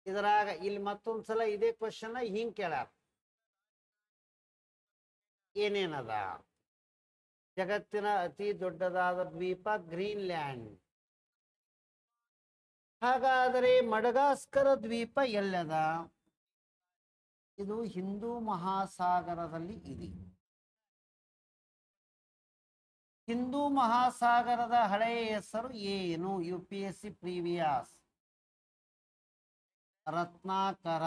ಇದರಾಗ ಇಲ್ಲಿ ಮತ್ತೊಂದ್ಸಲ ಇದೇ ಕ್ವಶನ್ ಹಿಂಗ್ ಕೇಳ್ಯಾರ, ಏನೇನದ? ಜಗತ್ತಿನ ಅತಿ ದೊಡ್ಡದಾದ ದ್ವೀಪ ಗ್ರೀನ್ಲ್ಯಾಂಡ್. ಹಾಗಾದರೆ ಮಡಗಾಸ್ಕರ ದ್ವೀಪ ಎಲ್ಲದ? ಇದು ಹಿಂದೂ ಮಹಾಸಾಗರದಲ್ಲಿ ಇದೆ. ಹಿಂದೂ ಮಹಾಸಾಗರದ ಹಳೆಯ ಹೆಸರು ಏನು? UPSC previous. ರತ್ನಾಕರ.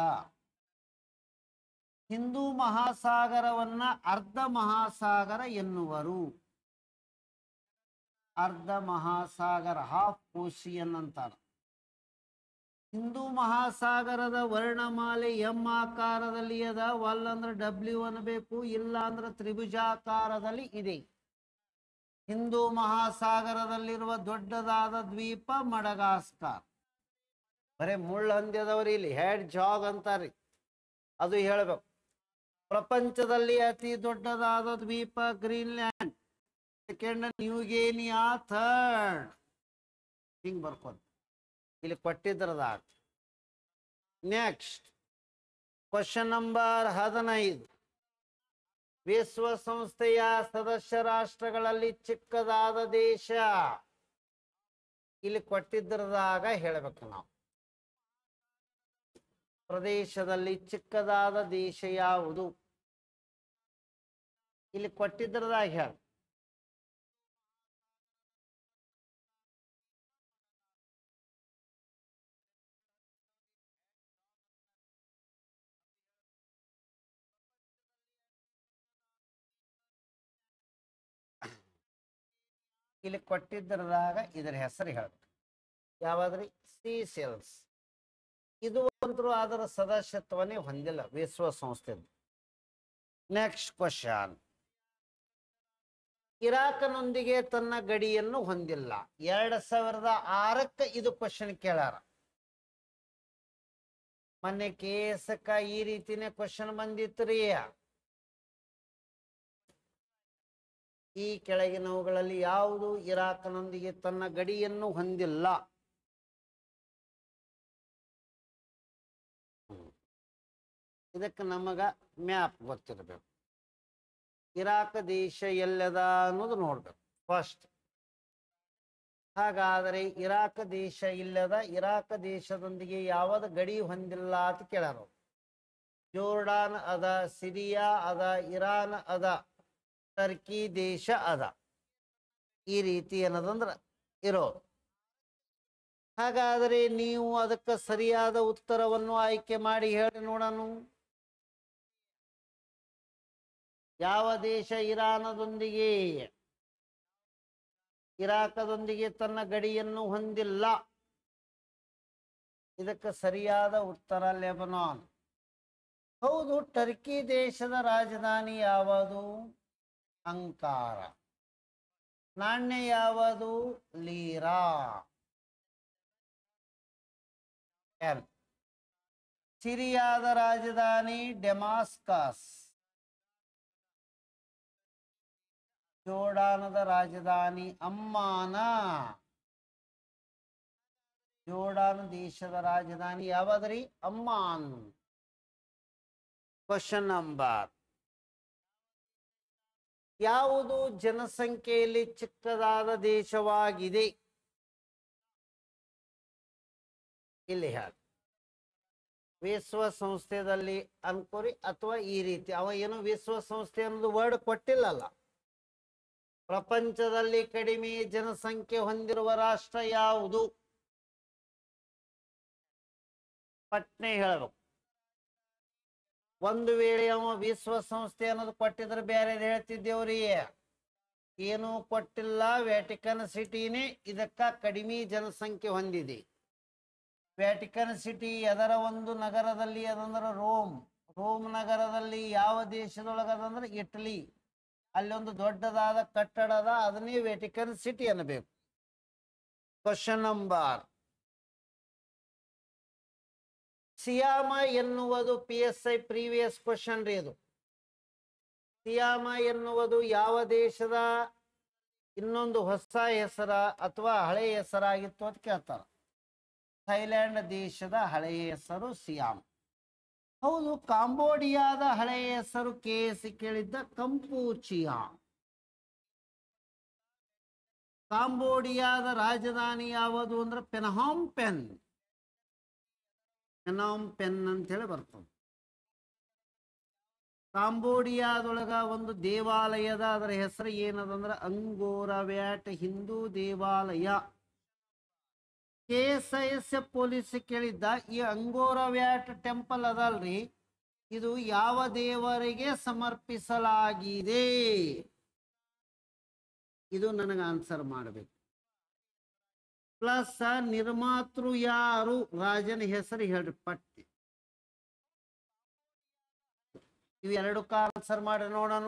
ಹಿಂದೂ ಮಹಾಸಾಗರವನ್ನ ಅರ್ಧ ಮಹಾಸಾಗರ ಎನ್ನುವರು. ಅರ್ಧ ಮಹಾಸಾಗರ, ಹಾಫ್ ಓಷಿಯನ್ ಅಂತಾರ. ಹಿಂದೂ ಮಹಾಸಾಗರದ ವರ್ಣಮಾಲೆ ಎಂ ಆಕಾರದಲ್ಲಿ ಅದ. ವಲ್ಲಂದ್ರೆ W ಅನ್ಬೇಕು, ಇಲ್ಲ ಅಂದ್ರೆ ತ್ರಿಭುಜಾಕಾರದಲ್ಲಿ ಇದೆ. ಹಿಂದೂ ಮಹಾಸಾಗರದಲ್ಲಿರುವ ದೊಡ್ಡದಾದ ದ್ವೀಪ ಮಡಗಾಸ್ಕರ್. ಬರೇ ಮುಳ್ಳು ಹಂದ್ಯದವ್ರಿ ಇಲ್ಲಿ ಹೆಡ್ ಜಾಗ್ ಅಂತಾರ್ರಿ, ಅದು ಹೇಳ್ಬೇಕು. ಪ್ರಪಂಚದಲ್ಲಿ ಅತಿ ದೊಡ್ಡದಾದ ದ್ವೀಪ ಗ್ರೀನ್ಲ್ಯಾಂಡ್. Second New Guinea, third. ಹಿಂಗ್ ಬರ್ಕೊಂಡು ಇಲ್ಲಿ ಕೊಟ್ಟಿದ್ರದಾಗ. Next question number 15. ವಿಶ್ವಸಂಸ್ಥೆಯ ಸದಸ್ಯ ರಾಷ್ಟ್ರಗಳಲ್ಲಿ ಚಿಕ್ಕದಾದ ದೇಶ. ಇಲ್ಲಿ ಕೊಟ್ಟಿದ್ರದಾಗ ಹೇಳ್ಬೇಕು ನಾವು. ಪ್ರದೇಶದಲ್ಲಿ ಚಿಕ್ಕದಾದ ದೇಶ ಯಾವುದು? ಇಲ್ಲಿ ಕೊಟ್ಟಿದ್ರದಾಗ ಹೇಳ. ಇಲ್ಲಿ ಕೊಟ್ಟಿದ್ರದಾಗ ಇದರ ಹೆಸರು ಹೇಳ್ಬೇಕು. ಯಾವಾದ್ರಿ? ಸೀಸೆಲ್ಸ್. ಇದು ಅಂತೂ ಅದರ ಸದಸ್ಯತ್ವನೇ ಹೊಂದಿಲ್ಲ ವಿಶ್ವಸಂಸ್ಥೆ. Next question. ಇರಾಕ್ನೊಂದಿಗೆ ತನ್ನ ಗಡಿಯನ್ನು ಹೊಂದಿಲ್ಲ. 2006ಕ್ಕೆ ಇದು ಕ್ವಶನ್ ಕೇಳಾರ. ಮೊನ್ನೆ KSK ಈ ರೀತಿನೇ ಕ್ವಶನ್ ಬಂದಿತ್ರಿ. ಈ ಕೆಳಗಿನವುಗಳಲ್ಲಿ ಯಾವುದು ಇರಾಕ್ನೊಂದಿಗೆ ತನ್ನ ಗಡಿಯನ್ನು ಹೊಂದಿಲ್ಲ? ಇದಕ್ಕೆ ನಮಗ ಮ್ಯಾಪ್ ಗೊತ್ತಿರಬೇಕು. ಇರಾಕ್ ದೇಶ ಎಲ್ಲದ ಅನ್ನೋದು ನೋಡ್ಬೇಕು ಫಸ್ಟ್. ಹಾಗಾದರೆ ಇರಾಕ್ ದೇಶ ಇಲ್ಲದ ಇರಾಕ್ ದೇಶದೊಂದಿಗೆ ಯಾವದ ಗಡಿ ಹೊಂದಿಲ್ಲ ಅಂತ ಕೇಳಾರ. ಜೋರ್ಡಾನ್ ಅದ, ಸಿರಿಯಾ ಅದ, ಇರಾನ್ ಅದ, ಟರ್ಕಿ ದೇಶ ಅದ. ಈ ರೀತಿ ಏನದಂದ್ರ ಇರೋದು. ಹಾಗಾದರೆ ನೀವು ಅದಕ್ಕೆ ಸರಿಯಾದ ಉತ್ತರವನ್ನು ಆಯ್ಕೆ ಮಾಡಿ ಹೇಳಿ ನೋಡೋಣ. ಯಾವ ದೇಶ ಇರಾನದೊಂದಿಗೆ ಇರಾಕದೊಂದಿಗೆ ತನ್ನ ಗಡಿಯನ್ನು ಹೊಂದಿಲ್ಲ? ಇದಕ್ಕೆ ಸರಿಯಾದ ಉತ್ತರ ಲೆಬನಾನ್. ಹೌದು. ಟರ್ಕಿ ದೇಶದ ರಾಜಧಾನಿ ಯಾವುದು? ಅಂಕಾರ. ನಾಣ್ಯ ಯಾವುದು? ಲೀರಾ. ಸಿರಿಯಾದ ರಾಜಧಾನಿ ಡೆಮಾಸ್ಕಸ್. ಜೋರ್ಡಾನದ ರಾಜಧಾನಿ ಅಮ್ಮಾನ. ಜೋರ್ಡಾನ್ ದೇಶದ ರಾಜಧಾನಿ ಯಾವದ್ರಿ? ಅಮ್ಮಾನ್. ಕ್ವಶನ್ ನಂಬರ್, ಯಾವುದು ಜನಸಂಖ್ಯೆಯಲ್ಲಿ ಚಿಕ್ಕದಾದ ದೇಶವಾಗಿದೆ? ಇಲ್ಲಿ ಹೇಳಿ. ವಿಶ್ವಸಂಸ್ಥೆಯಲ್ಲಿ ಅನ್ಕೋರಿ, ಅಥವಾ ಈ ರೀತಿ. ಅವ ಏನು ವಿಶ್ವಸಂಸ್ಥೆ ಅನ್ನೋದು ವರ್ಡ್ ಕೊಟ್ಟಿಲ್ಲಲ್ಲ. ಪ್ರಪಂಚದಲ್ಲಿ ಕಡಿಮೆ ಜನಸಂಖ್ಯೆ ಹೊಂದಿರುವ ರಾಷ್ಟ್ರ ಯಾವುದು? ಪಟ್ನೆ ಹೇಳಬೇಕು. ಒಂದು ವೇಳೆ ಅವ ವಿಶ್ವಸಂಸ್ಥೆ ಅನ್ನೋದು ಕೊಟ್ಟಿದ್ರೆ ಬೇರೆ ಹೇಳ್ತಿದ್ದೇವ್ರಿ. ಏನೂ ಕೊಟ್ಟಿಲ್ಲ. ವ್ಯಾಟಿಕನ್ ಸಿಟಿನೇ ಇದಕ್ಕ ಕಡಿಮೆ ಜನಸಂಖ್ಯೆ ಹೊಂದಿದೆ. ವ್ಯಾಟಿಕನ್ ಸಿಟಿ ಅದರ ಒಂದು ನಗರದಲ್ಲಿ ಅದಂದ್ರೆ ರೋಮ್. ರೋಮ್ ನಗರದಲ್ಲಿ ಯಾವ ದೇಶದೊಳಗದಂದ್ರೆ ಇಟಲಿ. ಅಲ್ಲೊಂದು ದೊಡ್ಡದಾದ ಕಟ್ಟಡದ, ಅದನ್ನೇ ವ್ಯಾಟಿಕನ್ ಸಿಟಿ ಅನ್ನಬೇಕು. ಕ್ವಶನ್ ನಂಬರ್, ಸಿಯಾಮ ಎನ್ನುವುದು PSI ಪ್ರೀವಿಯಸ್ ಕ್ವಶನ್ ರೀ ಇದು. ಸಿಯಾಮ ಎನ್ನುವುದು ಯಾವ ದೇಶದ ಇನ್ನೊಂದು ಹೊಸ ಹೆಸರ ಅಥವಾ ಹಳೆಯ ಹೆಸರಾಗಿತ್ತು ಅಂತ ಕೇಳ್ತಾರ. ಥೈಲ್ಯಾಂಡ್ ದೇಶದ ಹಳೆಯ ಹೆಸರು ಸಿಯಾಮ್. ಹೌದು. ಕಾಂಬೋಡಿಯಾದ ಹಳೆಯ ಹೆಸರು KS ಕೇಳಿದ್ದ ಕಂಪೂಚಿಯಾ. ಕಾಂಬೋಡಿಯಾದ ರಾಜಧಾನಿ ಯಾವುದು ಅಂದ್ರೆ ಪೆನ್ಹಾಮ್ ಪೆನ್. ಪೆನಾಮ್ ಪೆನ್ ಅಂತ ಹೇಳಿ ಬರ್ತದೆ. ಕಾಂಬೋಡಿಯಾದೊಳಗ ಒಂದು ದೇವಾಲಯದ ಅದರ ಹೆಸರು ಏನದಂದ್ರೆ ಅಂಗೋರ ವ್ಯಾಟ್ ಹಿಂದೂ ದೇವಾಲಯ. KSIS ಪೊಲೀಸ್ ಕೇಳಿದ್ದ ಈ ಅಂಗೋರ ವ್ಯಾಟ್ ಟೆಂಪಲ್ ಅದಲ್ರಿ, ಇದು ಯಾವ ದೇವರಿಗೆ ಸಮರ್ಪಿಸಲಾಗಿದೆ? ಇದು ನನಗೆ ಆನ್ಸರ್ ಮಾಡಬೇಕು. ಪ್ಲಸ್ ನಿರ್ಮಾತೃ ಯಾರು? ರಾಜನ ಹೆಸರು ಹೇಳ್ರಿ ಪಟ್ಟಿ. ಇವೆರಡಕ್ಕ ಆನ್ಸರ್ ಮಾಡಿ ನೋಡೋಣ.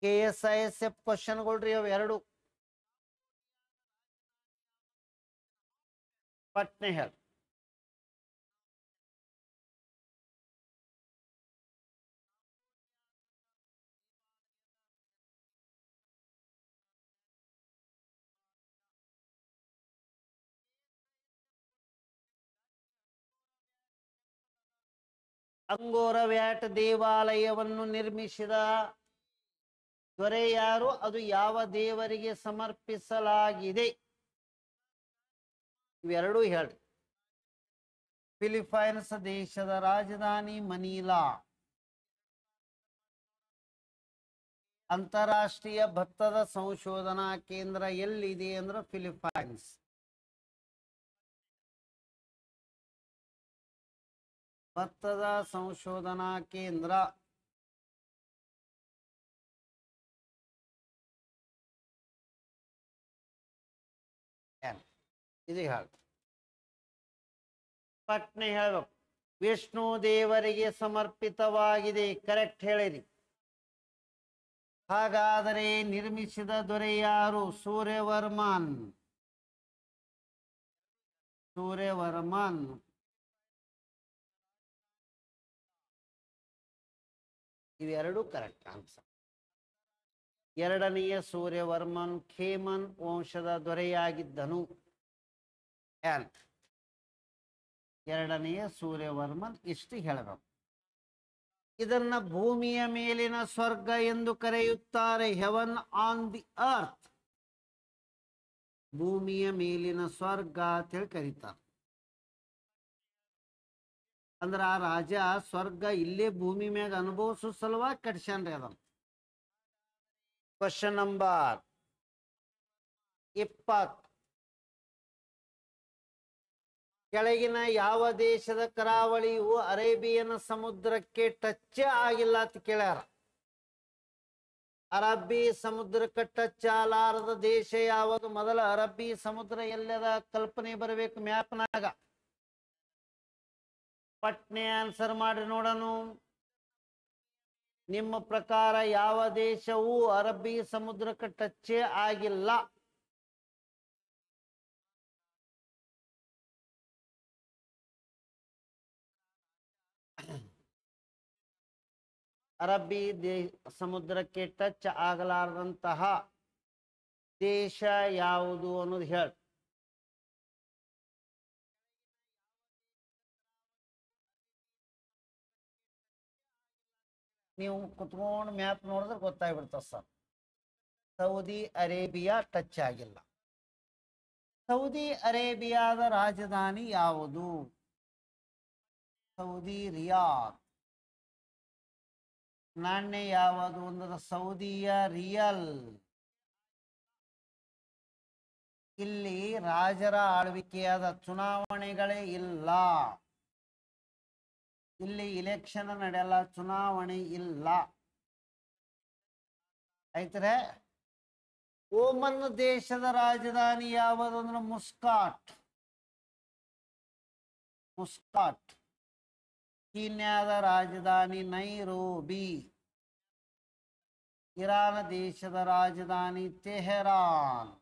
KSISF ಕ್ವಶನ್ಗಳ್ರಿ ಅವು ಎರಡು. ಪಟ್ನೆ ಹೇಳಿ. ಅಂಗೋರ ವ್ಯಾಟ್ ದೇವಾಲಯವನ್ನು ನಿರ್ಮಿಸಿದ ದೊರೆ ಯಾರು? ಅದು ಯಾವ ದೇವರಿಗೆ ಸಮರ್ಪಿಸಲಾಗಿದೆ? ಇವೆರಡೂ ಹೇಳ್ರಿ. ಫಿಲಿಪೈನ್ಸ್ ದೇಶದ ರಾಜಧಾನಿ ಮನೀಲಾ. ಅಂತಾರಾಷ್ಟ್ರೀಯ ಭತ್ತದ ಸಂಶೋಧನಾ ಕೇಂದ್ರ ಎಲ್ಲಿದೆ ಅಂದ್ರೆ ಫಿಲಿಪೈನ್ಸ್. ಭತ್ತದ ಸಂಶೋಧನಾ ಕೇಂದ್ರ ಇದು ಹೇಳ. ಪಟ್ನೆ ಹೇಳ್ಬೇಕು. ವಿಷ್ಣು ದೇವರಿಗೆ ಸಮರ್ಪಿತವಾಗಿದೆ. ಕರೆಕ್ಟ್ ಹೇಳಿರಿ. ಹಾಗಾದರೆ ನಿರ್ಮಿಸಿದ ದೊರೆ ಯಾರು? ಸೂರ್ಯವರ್ಮನ್. ಸೂರ್ಯವರ್ಮನ್. ಇವೆರಡು ಕರೆಕ್ಟ್ ಆನ್ಸರ್. ಎರಡನೆಯ ಸೂರ್ಯವರ್ಮನ್ ಖೇಮನ್ ವಂಶದ ದೊರೆಯಾಗಿದ್ದನು. ಎರಡನೆಯ ಸೂರ್ಯವರ್ಮನ್. ಇಷ್ಟು ಹೇಳಬೇಕು. ಇದನ್ನ ಭೂಮಿಯ ಮೇಲಿನ ಸ್ವರ್ಗ ಎಂದು ಕರೆಯುತ್ತಾರೆ. Heaven on the earth. ಭೂಮಿಯ ಮೇಲಿನ ಸ್ವರ್ಗ ಅಂತೇಳಿ ಕರೀತಾರೆ. ಅಂದ್ರ ಆ ರಾಜ ಸ್ವರ್ಗ ಇಲ್ಲೇ ಭೂಮಿ ಮ್ಯಾಗ ಅನುಭವಿಸೋ ಸಲುವಾಗಿ ಕಟ್ಸ್ಯಾನ್ರಿ ಅದನ್ನು. Question number 20. ಕೆಳಗಿನ ಯಾವ ದೇಶದ ಕರಾವಳಿಯು ಅರೇಬಿಯನ್ ಸಮುದ್ರಕ್ಕೆ ಟಚ್ ಆಗಿಲ್ಲ ಅಂತ ಕೇಳ್ಯಾರ. ಅರಬ್ಬಿ ಸಮುದ್ರಕ್ಕೆ ಟಚ್ ಆಗಲಾರದ ದೇಶ ಯಾವುದು? ಮೊದಲ ಅರಬ್ಬಿ ಸಮುದ್ರ ಎಲ್ಲದ ಕಲ್ಪನೆ ಬರಬೇಕು ಮ್ಯಾಪ್ನಾಗ. ಪಟ್ನೆ ಆನ್ಸರ್ ಮಾಡಿ ನೋಡೋಣ. ನಿಮ್ಮ ಪ್ರಕಾರ ಯಾವ ದೇಶವು ಅರಬ್ಬಿ ಸಮುದ್ರಕ್ಕೆ ಟಚ್ ಆಗಿಲ್ಲ? ಅರಬ್ಬಿ ಸಮುದ್ರಕ್ಕೆ ಟಚ್ ಆಗಲಾರದಂತಹ ದೇಶ ಯಾವುದು ಅನ್ನೋದು ಹೇಳಿ. ನೀವು ಕುತ್ಕೊಂಡು ಮ್ಯಾಪ್ ನೋಡಿದ್ರೆ ಗೊತ್ತಾಗ್ಬಿಡ್ತದೆ ಸರ್. ಸೌದಿ ಅರೇಬಿಯಾ ಟಚ್ ಆಗಿಲ್ಲ. ಸೌದಿ ಅರೇಬಿಯಾದ ರಾಜಧಾನಿ ಯಾವುದು? ಸೌದಿ ರಿಯಾದ್. ನಾಣ್ಯ ಯಾವುದು ಅಂದ್ರೆ ಸೌದಿಯ ರಿಯಲ್. ಇಲ್ಲಿ ರಾಜರ ಆಳ್ವಿಕೆಯಾದ ಚುನಾವಣೆಗಳೇ ಇಲ್ಲ. ಇಲ್ಲಿ ಇಲೆಕ್ಷನ್ ನಡೆಯಲ್ಲ, ಚುನಾವಣೆ ಇಲ್ಲ. ಆಯ್ತರೆ. ಓಮನ್ ದೇಶದ ರಾಜಧಾನಿ ಯಾವುದು ಅಂದ್ರೆ ಮುಸ್ಕಾಟ್. ಮುಸ್ಕಾಟ್. ಕೀನ್ಯಾದ ರಾಜಧಾನಿ ನೈರೋಬಿ. ಇರಾನ್ ದೇಶದ ರಾಜಧಾನಿ ತೆಹರಾನ್.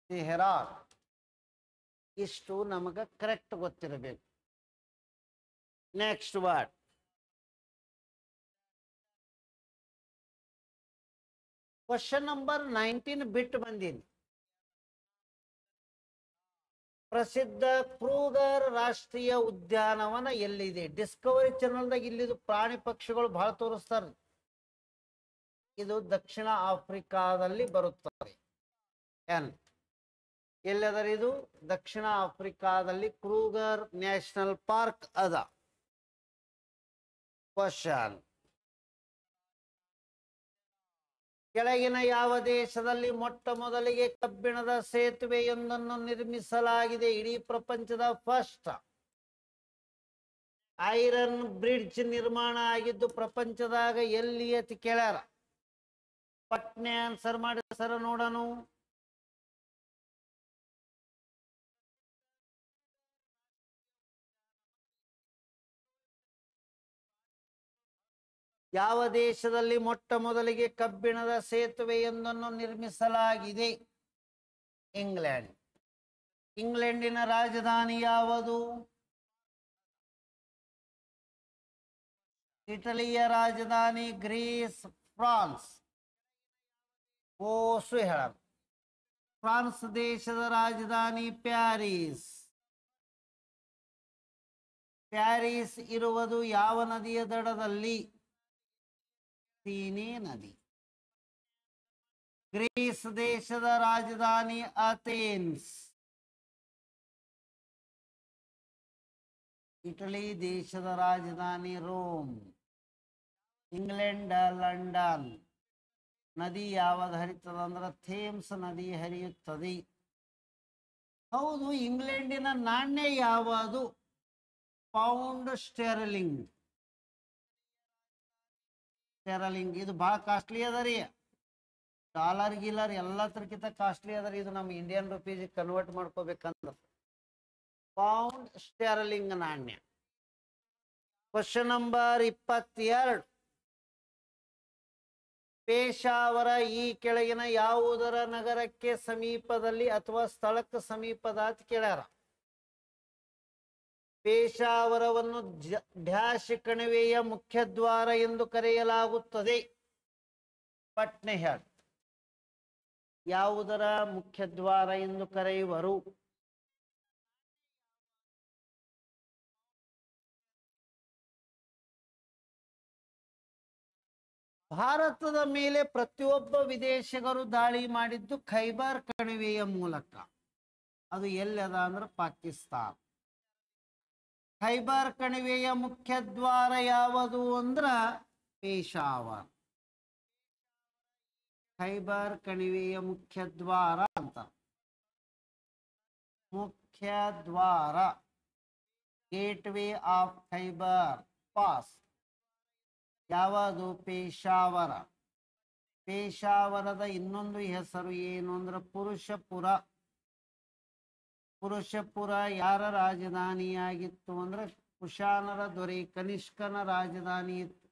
ತೆಹರಾನ್. ಇಷ್ಟು ನಮಗ ಕರೆಕ್ಟ್ ಗೊತ್ತಿರಬೇಕು. Next word. ಕ್ವಶನ್ ನಂಬರ್ 19 ಬಿಟ್ಟು ಬಂದೀನಿ. ಪ್ರಸಿದ್ಧ ಕ್ರೂಗರ್ ರಾಷ್ಟ್ರೀಯ ಉದ್ಯಾನವನ ಎಲ್ಲಿದೆ? ಡಿಸ್ಕವರಿ ಚಾನಲ್ದಾಗ ಇಲ್ಲಿದು ಪ್ರಾಣಿ ಪಕ್ಷಿಗಳು ಬಹಳ ತೋರಿಸ್ತಾರೆ. ಇದು ದಕ್ಷಿಣ ಆಫ್ರಿಕಾದಲ್ಲಿ ಬರುತ್ತದೆ. ಎಲ್ಲದರ ಇದು? ದಕ್ಷಿಣ ಆಫ್ರಿಕಾದಲ್ಲಿ ಕ್ರೂಗರ್ ನ್ಯಾಷನಲ್ ಪಾರ್ಕ್ ಅದ. ಕ್ವಶನ್. ಕೆಳಗಿನ ಯಾವ ದೇಶದಲ್ಲಿ ಮೊಟ್ಟ ಮೊದಲಿಗೆ ಕಬ್ಬಿಣದ ಸೇತುವೆಯೊಂದನ್ನು ನಿರ್ಮಿಸಲಾಗಿದೆ? ಇಡೀ ಪ್ರಪಂಚದ ಫಸ್ಟ್ ಐರನ್ ಬ್ರಿಡ್ಜ್ ನಿರ್ಮಾಣ ಆಗಿದ್ದು ಪ್ರಪಂಚದಾಗ ಎಲ್ಲಿ ಅಂತ ಕೇಳ್ಯಾರ. ಪಟ್ನೆ ಆನ್ಸರ್ ಮಾಡಿ ಸರ ನೋಡೋಣ. ಯಾವ ದೇಶದಲ್ಲಿ ಮೊಟ್ಟ ಮೊದಲಿಗೆ ಕಬ್ಬಿಣದ ಸೇತುವೆಯೊಂದನ್ನು ನಿರ್ಮಿಸಲಾಗಿದೆ? ಇಂಗ್ಲೆಂಡ್. ಇಂಗ್ಲೆಂಡಿನ ರಾಜಧಾನಿ ಯಾವುದು? ಇಟಲಿಯ ರಾಜಧಾನಿ ಗ್ರೀಸ್. ಫ್ರಾನ್ಸ್. ಓಸು ಹೇಳ. ಫ್ರಾನ್ಸ್ ದೇಶದ ರಾಜಧಾನಿ ಪ್ಯಾರಿಸ್. ಪ್ಯಾರಿಸ್ ಇರುವುದು ಯಾವ ನದಿಯ ದಡದಲ್ಲಿ? ಸೀನೇ ನದಿ. ಗ್ರೀಸ್ ದೇಶದ ರಾಜಧಾನಿ ಅಥೆನ್ಸ್. ಇಟಲಿ ದೇಶದ ರಾಜಧಾನಿ ರೋಮ್. England London. ನದಿ ಯಾವುದು ಹರಿತದ ಅಂದ್ರೆ ಥೇಮ್ಸ್ ನದಿ ಹರಿಯುತ್ತದೆ. ಹೌದು. ಇಂಗ್ಲೆಂಡಿನ ನಾಣ್ಯ ಯಾವುದು? Pound Sterling. ಸ್ಟೆರ್ಲಿಂಗ್ ಇದು ಬಹಳ ಕಾಸ್ಟ್ಲಿ ಅದ ರೀ. ಡಾಲರ್ ಗಿಲರ್ ಎಲ್ಲ ತರಕಿಂತ ಕಾಸ್ಟ್ಲಿ ಅದ ರೀ. ಇದು ನಮ್ಮ Indian rupees convert ಮಾಡ್ಕೋಬೇಕಂದ್ರೆ pound Sterling ನಾಣ್ಯ. Question number 22. ಪೇಶಾವರ ಈ ಕೆಳಗಿನ ಯಾವುದರ ನಗರಕ್ಕೆ ಸಮೀಪದಲ್ಲಿ ಅಥವಾ ಸ್ಥಳಕ್ಕೆ ಸಮೀಪದ ಅಂತ ಕೇಳ್ಯಾರ. ಪೇಶಾವರವನ್ನು ಡ್ಯಾಶ್ ಕಣಿವೆಯ ಮುಖ್ಯದ್ವಾರ ಎಂದು ಕರೆಯಲಾಗುತ್ತದೆ. ಪಟ್ನೆ ಹೇಳಿ. ಯಾವುದರ ಮುಖ್ಯದ್ವಾರ ಎಂದು ಕರೆಯುವರು? ಭಾರತದ ಮೇಲೆ ಪ್ರತಿಯೊಬ್ಬ ವಿದೇಶಿಗರು ದಾಳಿ ಮಾಡಿದ್ದು ಖೈಬರ್ ಕಣಿವೆಯ ಮೂಲಕ. ಅದು ಎಲ್ಲದ ಅಂದ್ರೆ ಪಾಕಿಸ್ತಾನ. ಖೈಬರ್ ಕಣಿವೆಯ ಮುಖ್ಯ ದ್ವಾರ ಯಾವುದು ಅಂದ್ರ ಪೇಶಾವರ್. ಖೈಬರ್ ಕಣಿವೆಯ ಮುಖ್ಯ ದ್ವಾರ ಅಂತ, ಮುಖ್ಯ ದ್ವಾರ, ಗೇಟ್ವೇ ಆಫ್ ಖೈಬರ್ ಪಾಸ್ ಯಾವುದು? ಪೇಶಾವರ. ಪೇಶಾವರದ ಇನ್ನೊಂದು ಹೆಸರು ಏನು ಅಂದ್ರೆ ಪುರುಷಪುರ. ಪುರುಷಪುರ ಯಾರ ರಾಜಧಾನಿಯಾಗಿತ್ತು ಅಂದ್ರೆ ಕುಶಾನರ ದೊರೆ ಕನಿಷ್ಕನ ರಾಜಧಾನಿ ಇತ್ತು.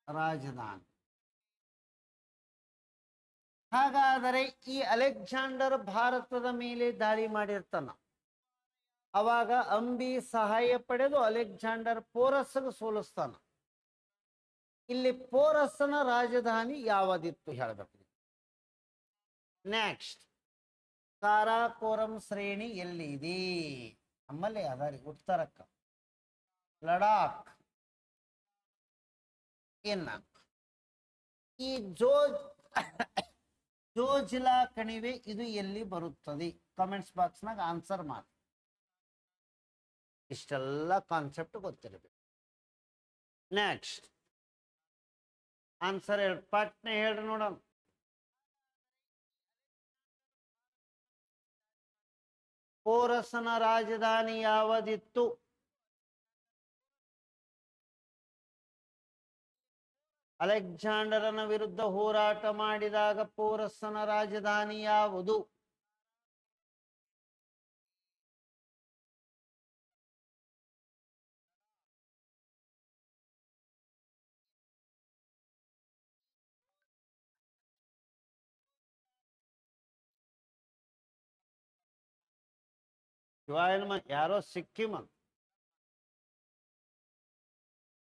ರಾಜಧಾನಿ. ಹಾಗಾದರೆ ಈ ಅಲೆಕ್ಸಾಂಡರ್ ಭಾರತದ ಮೇಲೆ ದಾಳಿ ಮಾಡಿರ್ತಾನ. ಅವಾಗ ಅಂಬಿ ಸಹಾಯ ಪಡೆದು ಅಲೆಕ್ಸಾಂಡರ್ ಪೋರಸ್ಗೆ ಸೋಲಿಸ್ತಾನ. ಇಲ್ಲಿ ಪೋರಸ್ನ ರಾಜಧಾನಿ ಯಾವದಿತ್ತು ಹೇಳಬೇಕು. ನೆಕ್ಸ್ಟ್, ಕಾರಾಕೋರಂ ಶ್ರೇಣಿ ಎಲ್ಲಿದೆ? ನಮ್ಮಲ್ಲಿ ಅದರಿ ಉತ್ತರಕ್ಕ ಲಡಾಖ್. ಇನ್ನ ಈ ಜೋಜಿಲಾ ಕಣಿವೆ ಇದು ಎಲ್ಲಿ ಬರುತ್ತದೆ? ಕಾಮೆಂಟ್ಸ್ ಬಾಕ್ಸ್ನಾಗ ಆನ್ಸರ್ ಮಾಡಿ. ಇಷ್ಟೆಲ್ಲ ಕಾನ್ಸೆಪ್ಟ್ ಗೊತ್ತಿರಬೇಕು. ನೆಕ್ಸ್ಟ್ ಆನ್ಸರ್ ಹೇಳಿ, ಪಟ್ನೆ ಹೇಳ್ರಿ ನೋಡೋಣ. ಪೋರಸನ ರಾಜಧಾನಿ ಯಾವದಿತ್ತು? ಅಲೆಕ್ಸಾಂಡರನ ವಿರುದ್ಧ ಹೋರಾಟ ಮಾಡಿದಾಗ ಪೋರಸನ ರಾಜಧಾನಿ ಯಾವುದು? ಯಾರೋ ಸಿಕ್ಕಿಮ.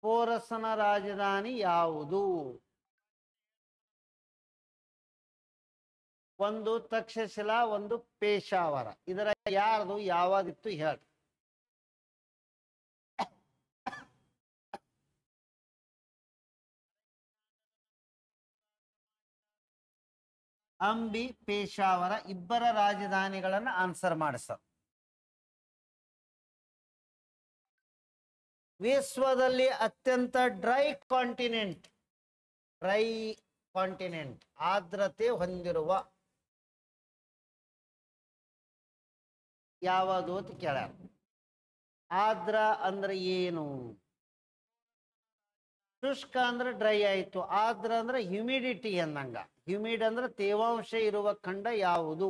ಪೋರಸನ ರಾಜಧಾನಿ ಯಾವುದು? ಒಂದು ತಕ್ಷಶಿಲಾ, ಒಂದು ಪೇಶಾವರ. ಇದರ ಯಾರ್ದು ಯಾವದಿತ್ತು ಹೇಳಿ. ಅಂಬಿ, ಪೇಶಾವರ ಇಬ್ಬರ ರಾಜಧಾನಿಗಳನ್ನ ಆನ್ಸರ್ ಮಾಡಿಸ. ವಿಶ್ವದಲ್ಲಿ ಅತ್ಯಂತ ಡ್ರೈ ಕಾಂಟಿನೆಂಟ್, ಆರ್ದ್ರತೆ ಹೊಂದಿರುವ ಯಾವುದು ಅಂತ ಕೇಳ್ಯಾರ. ಆರ್ದ್ರ ಅಂದ್ರೆ ಏನು? ಶುಷ್ಕ ಅಂದ್ರೆ ಡ್ರೈ ಆಯ್ತು, ಆರ್ದ್ರ ಅಂದ್ರೆ ಹ್ಯುಮಿಡಿಟಿ ಅನ್ನಂಗ. ಹ್ಯುಮಿಡ್ ಅಂದ್ರೆ ತೇವಾಂಶ ಇರುವ ಖಂಡ ಯಾವುದು?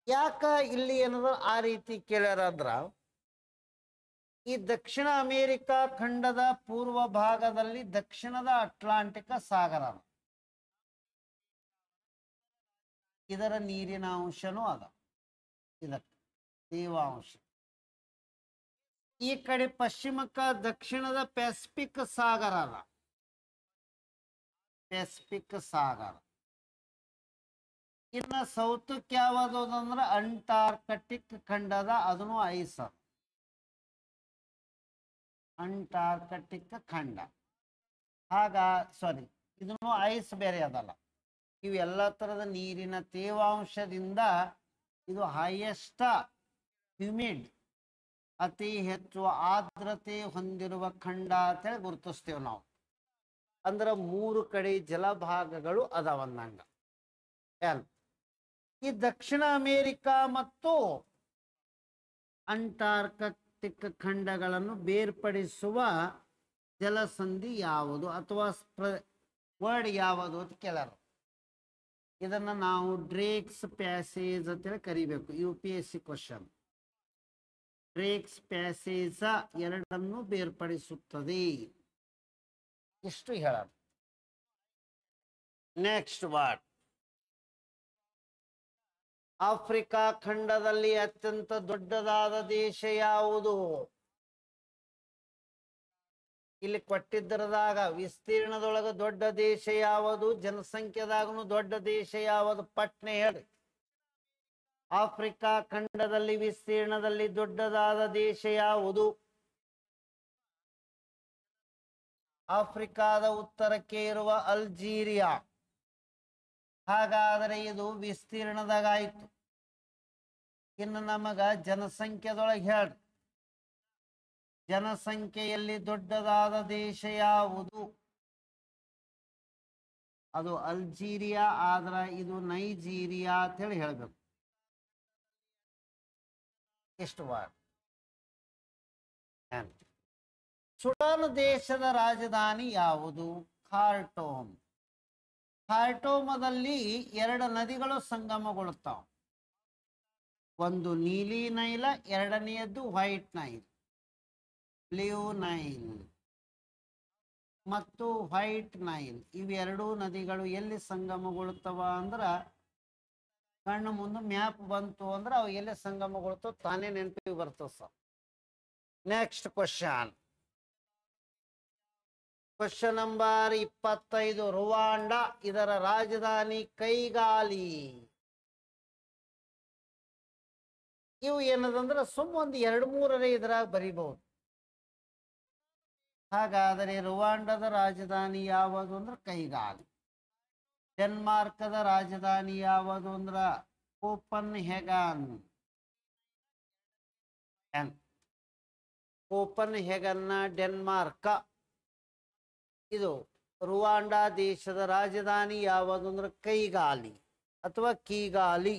ಯಾಕ ಇಲ್ಲಿ ಏನದ ಆ ರೀತಿ ಕೇಳ್ಯಾರ ಅಂದ್ರ, ಈ ದಕ್ಷಿಣ ಅಮೇರಿಕಾ ಖಂಡದ ಪೂರ್ವ ಭಾಗದಲ್ಲಿ ದಕ್ಷಿಣದ ಅಟ್ಲಾಂಟಿಕ್ ಸಾಗರ, ಇದರ ನೀರಿನ ಅಂಶನೂ ಅದ, ಇದಕ್ಕೆ ತೇವಾಂಶ. ಈ ಕಡೆ ಪಶ್ಚಿಮಕ್ಕ ದಕ್ಷಿಣದ ಪೆಸಿಫಿಕ್ ಸಾಗರ ಅದ, ಪೆಸಿಫಿಕ್ ಸಾಗರ. ಇನ್ನ ಸೌತಕ್ಕೆ ಯಾವುದು ಅಂದ್ರೆ ಅಂಟಾರ್ಕಟಿಕ್ ಖಂಡದ, ಅದನ್ನು ಐಸ್, ಅಂಟಾರ್ಕಟಿಕ್ ಖಂಡ. ಇದನ್ನು ಐಸ್ ಬೇರೆ ಅದಲ್ಲ. ಇವೆಲ್ಲ ತರದ ನೀರಿನ ತೇವಾಂಶದಿಂದ ಇದು ಹೈಯೆಸ್ಟ್ ಹ್ಯೂಮಿಡ್, ಅತಿ ಹೆಚ್ಚು ಆರ್ದ್ರತೆ ಹೊಂದಿರುವ ಖಂಡ ಅಂತೇಳಿ ಗುರುತಿಸ್ತೇವೆ ನಾವು. ಅಂದ್ರೆ 3 ಕಡೆ ಜಲಭಾಗಗಳು ಅದಾವಂದಂಗ. ಈ ದಕ್ಷಿಣ ಅಮೇರಿಕಾ ಮತ್ತು ಅಂಟಾರ್ಕಟಿಕ್ ಖಂಡಗಳನ್ನು ಬೇರ್ಪಡಿಸುವ ಜಲಸಂಧಿ ಯಾವುದು ಅಥವಾ ವರ್ಡ್ ಯಾವುದು ಅಂತ ಕೇಳಾರ. ಇದನ್ನ ನಾವು ಡ್ರೇಕ್ಸ್ ಪ್ಯಾಸೇಜ್ ಅಂತೇಳಿ ಕರಿಬೇಕು. UPSC question. ಡ್ರೇಕ್ಸ್ ಪ್ಯಾಸೇಜ್ ಎರಡನ್ನು ಬೇರ್ಪಡಿಸುತ್ತದೆ, ಇಷ್ಟು ಹೇಳ. ನೆಕ್ಸ್ಟ್ ವರ್ಡ್, ಆಫ್ರಿಕಾ ಖಂಡದಲ್ಲಿ ಅತ್ಯಂತ ದೊಡ್ಡದಾದ ದೇಶ ಯಾವುದು? ಇಲ್ಲಿ ಕೊಟ್ಟಿದ್ದರದಾಗ ವಿಸ್ತೀರ್ಣದೊಳಗ ದೊಡ್ಡ ದೇಶ ಯಾವುದು, ಜನಸಂಖ್ಯೆದಾಗನು ದೊಡ್ಡ ದೇಶ ಯಾವುದು? ಪಟ್ನೆ ಹೇಳಿ. ಆಫ್ರಿಕಾ ಖಂಡದಲ್ಲಿ ವಿಸ್ತೀರ್ಣದಲ್ಲಿ ದೊಡ್ಡದಾದ ದೇಶ ಯಾವುದು? ಆಫ್ರಿಕಾದ ಉತ್ತರಕ್ಕೆ ಇರುವ ಅಲ್ಜೀರಿಯಾ. ಹಾಗಾದರೆ ಇದು ವಿಸ್ತೀರ್ಣದಾಗಾಯ್ತು. ಇನ್ನು ನಮಗ ಜನಸಂಖ್ಯೆದೊಳಗೆ ಹೇಳ್ರಿ, ಜನಸಂಖ್ಯೆಯಲ್ಲಿ ದೊಡ್ಡದಾದ ದೇಶ ಯಾವುದು? ಅದು ಅಲ್ಜೀರಿಯಾ ಆದ್ರ ಇದು ನೈಜೀರಿಯಾ ಅಂತ ಹೇಳಿ ಹೇಳ್ಬೇಕು. ಎಷ್ಟು ವಾರ? ಸುಡಾನ್ ದೇಶದ ರಾಜಧಾನಿ ಯಾವುದು? ಖಾರ್ಟೂಮ್. ಖಾರ್ಟೂಮದಲ್ಲಿ 2 ನದಿಗಳು ಸಂಗಮಗೊಳ್ಳುತ್ತಾವ. ಒಂದು ನೀಲಿ ನೈಲ, ಎರಡನೆಯದ್ದು ವೈಟ್ ನೈಲ್. ಬ್ಲೂ ನೈಲ್ ಮತ್ತು ವೈಟ್ ನೈಲ್ ಇವೆರಡೂ ನದಿಗಳು ಎಲ್ಲಿ ಸಂಗಮಗೊಳ್ಳುತ್ತವ ಅಂದ್ರ ಕಣ್ಣು ಮುಂದೆ ಮ್ಯಾಪ್ ಬಂತು ಅಂದ್ರೆ ಅವು ಎಲ್ಲಿ ಸಂಗಮಗೊಳ್ತಾವ ತಾನೇ ನೆನಪಿಗೆ ಬರ್ತವ sir. Next question number 25. Rwanda, ಇದರ ರಾಜಧಾನಿ ಕೈಗಾಲಿ. ಇವು ಏನದಂದ್ರೆ ಒಂದು 2-3 ಇದ್ರಾಗ ಬರಿಬಹುದು. ಹಾಗಾದರೆ ರುವಾಂಡದ ರಾಜಧಾನಿ ಯಾವುದು ಅಂದ್ರೆ ಕೈಗಾಲಿ. ಡೆನ್ಮಾರ್ಕದ ರಾಜಧಾನಿ ಯಾವುದು ಅಂದ್ರ ಕೋಪನ್ ಹೆಗನ್. ಕೋಪನ್ ಹೆಗನ್ನ ಡೆನ್ಮಾರ್ಕ. ಇದು ರುವಾಂಡಾ ದೇಶದ ರಾಜಧಾನಿ ಯಾವುದು ಅಂದ್ರೆ ಕೈಗಾಲಿ ಅಥವಾ ಕೀಗಾಲಿ.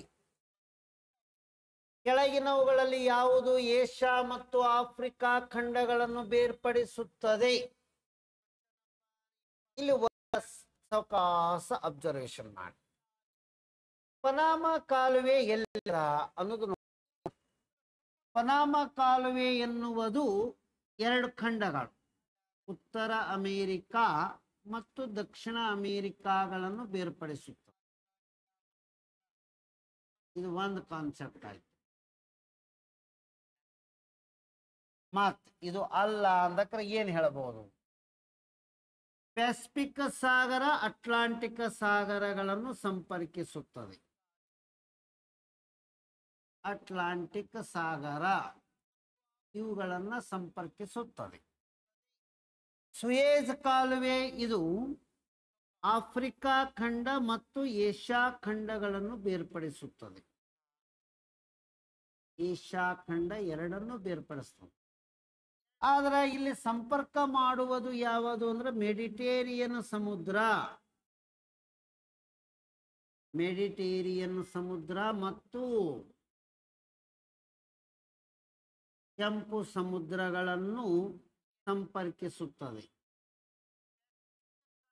ಕೆಳಗಿನವುಗಳಲ್ಲಿ ಯಾವುದು ಏಷ್ಯಾ ಮತ್ತು ಆಫ್ರಿಕಾ ಖಂಡಗಳನ್ನು ಬೇರ್ಪಡಿಸುತ್ತದೆ? ಇಲ್ಲಿ ಸಾವಕಾಶ ಅಬ್ಸರ್ವೇಷನ್ ಮಾಡಿ. ಪನಾಮ ಕಾಲುವೆ ಎಲ್ಲ ಅನ್ನೋದು. ಪನಾಮ ಕಾಲುವೆ ಎನ್ನುವುದು 2 ಖಂಡಗಳು, ಉತ್ತರ ಅಮೇರಿಕಾ ಮತ್ತು ದಕ್ಷಿಣ ಅಮೇರಿಕಾಗಳನ್ನು ಬೇರ್ಪಡಿಸುತ್ತದೆ. ಇದು ಒಂದು ಕಾನ್ಸೆಪ್ಟ್ ಆಯ್ತು. ಮತ್ ಇದು ಅಲ್ಲ ಅಂದಕ್ರೆ ಏನ್ ಹೇಳಬಹುದು? ಪೆಸಿಫಿಕ್ ಸಾಗರ, ಅಟ್ಲಾಂಟಿಕ್ ಸಾಗರಗಳನ್ನು ಸಂಪರ್ಕಿಸುತ್ತದೆ. ಅಟ್ಲಾಂಟಿಕ್ ಸಾಗರ ಇವುಗಳನ್ನ ಸಂಪರ್ಕಿಸುತ್ತದೆ. ಸುಯೇಜ್ ಕಾಲುವೆ ಇದು ಆಫ್ರಿಕಾ ಖಂಡ ಮತ್ತು ಏಷ್ಯಾ ಖಂಡಗಳನ್ನು ಬೇರ್ಪಡಿಸುತ್ತದೆ. ಏಷ್ಯಾ ಖಂಡ ಎರಡನ್ನು ಬೇರ್ಪಡಿಸ್ತದೆ. ಆದ್ರೆ ಇಲ್ಲಿ ಸಂಪರ್ಕ ಮಾಡುವುದು ಯಾವುದು ಅಂದ್ರೆ ಮೆಡಿಟೇರಿಯನ್ ಸಮುದ್ರ. ಮೆಡಿಟೇರಿಯನ್ ಸಮುದ್ರ ಮತ್ತು ಕೆಂಪು ಸಮುದ್ರಗಳನ್ನು ಸಂಪರ್ಕಿಸುತ್ತದೆ.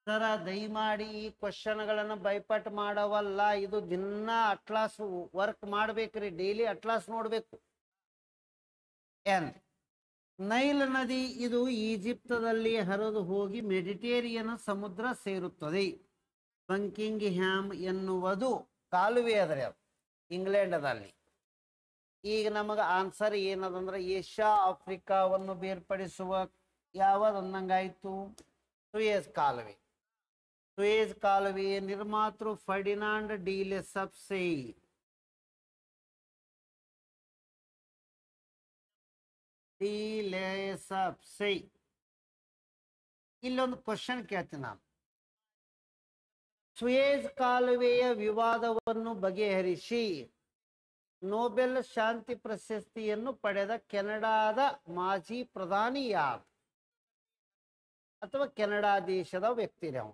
ಸರ ದಯಮಾಡಿ ಈ ಕ್ವಶನ್ಗಳನ್ನು ಬೈಪಾಟ್ ಮಾಡವಲ್ಲ. ಇದು ದಿನ ಅಟ್ಲಾಸ್ ವರ್ಕ್ ಮಾಡ್ಬೇಕ್ರಿ, ಡೈಲಿ ಅಟ್ಲಾಸ್ ನೋಡ್ಬೇಕು. ನೈಲ್ ನದಿ ಇದು ಈಜಿಪ್ತದಲ್ಲಿ ಹರಿದು ಹೋಗಿ ಮೆಡಿಟೇರಿಯನ್ ಸಮುದ್ರ ಸೇರುತ್ತದೆ. ಬಂಕಿಂಗ್ ಹ್ಯಾಮ್ ಎನ್ನುವುದು ಕಾಲುವೆ ಅದರ ಇಂಗ್ಲೆಂಡದಲ್ಲಿ. ಈಗ ನಮಗೆ ಆನ್ಸರ್ ಏನದಂದ್ರೆ ಏಷ್ಯಾ ಆಫ್ರಿಕಾವನ್ನು ಬೇರ್ಪಡಿಸುವ ಯಾವ್ದಂದಂಗಾಯ್ತು? ಸುಯೇಜ್ ಕಾಲುವೆ. ಸುಯೇಜ್ ಕಾಲುವೆಯ ನಿರ್ಮಾತೃ ಫರ್ಡಿನಾಂಡ್ ಡಿ ಲೆಸೆಪ್ಸ್. ಇಲ್ಲೊಂದು ಕ್ವಶನ್ ಕೇಳ್ತೀನಿ ನಾನು. ಸುಯೇಜ್ ಕಾಲುವೆಯ ವಿವಾದವನ್ನು ಬಗೆಹರಿಸಿ ನೊಬೆಲ್ ಶಾಂತಿ ಪ್ರಶಸ್ತಿಯನ್ನು ಪಡೆದ ಕೆನಡಾದ ಮಾಜಿ ಪ್ರಧಾನಿ ಯಾರು? ಅಥವಾ ಕೆನಡಾ ದೇಶದ ವ್ಯಕ್ತಿ ನಾವು.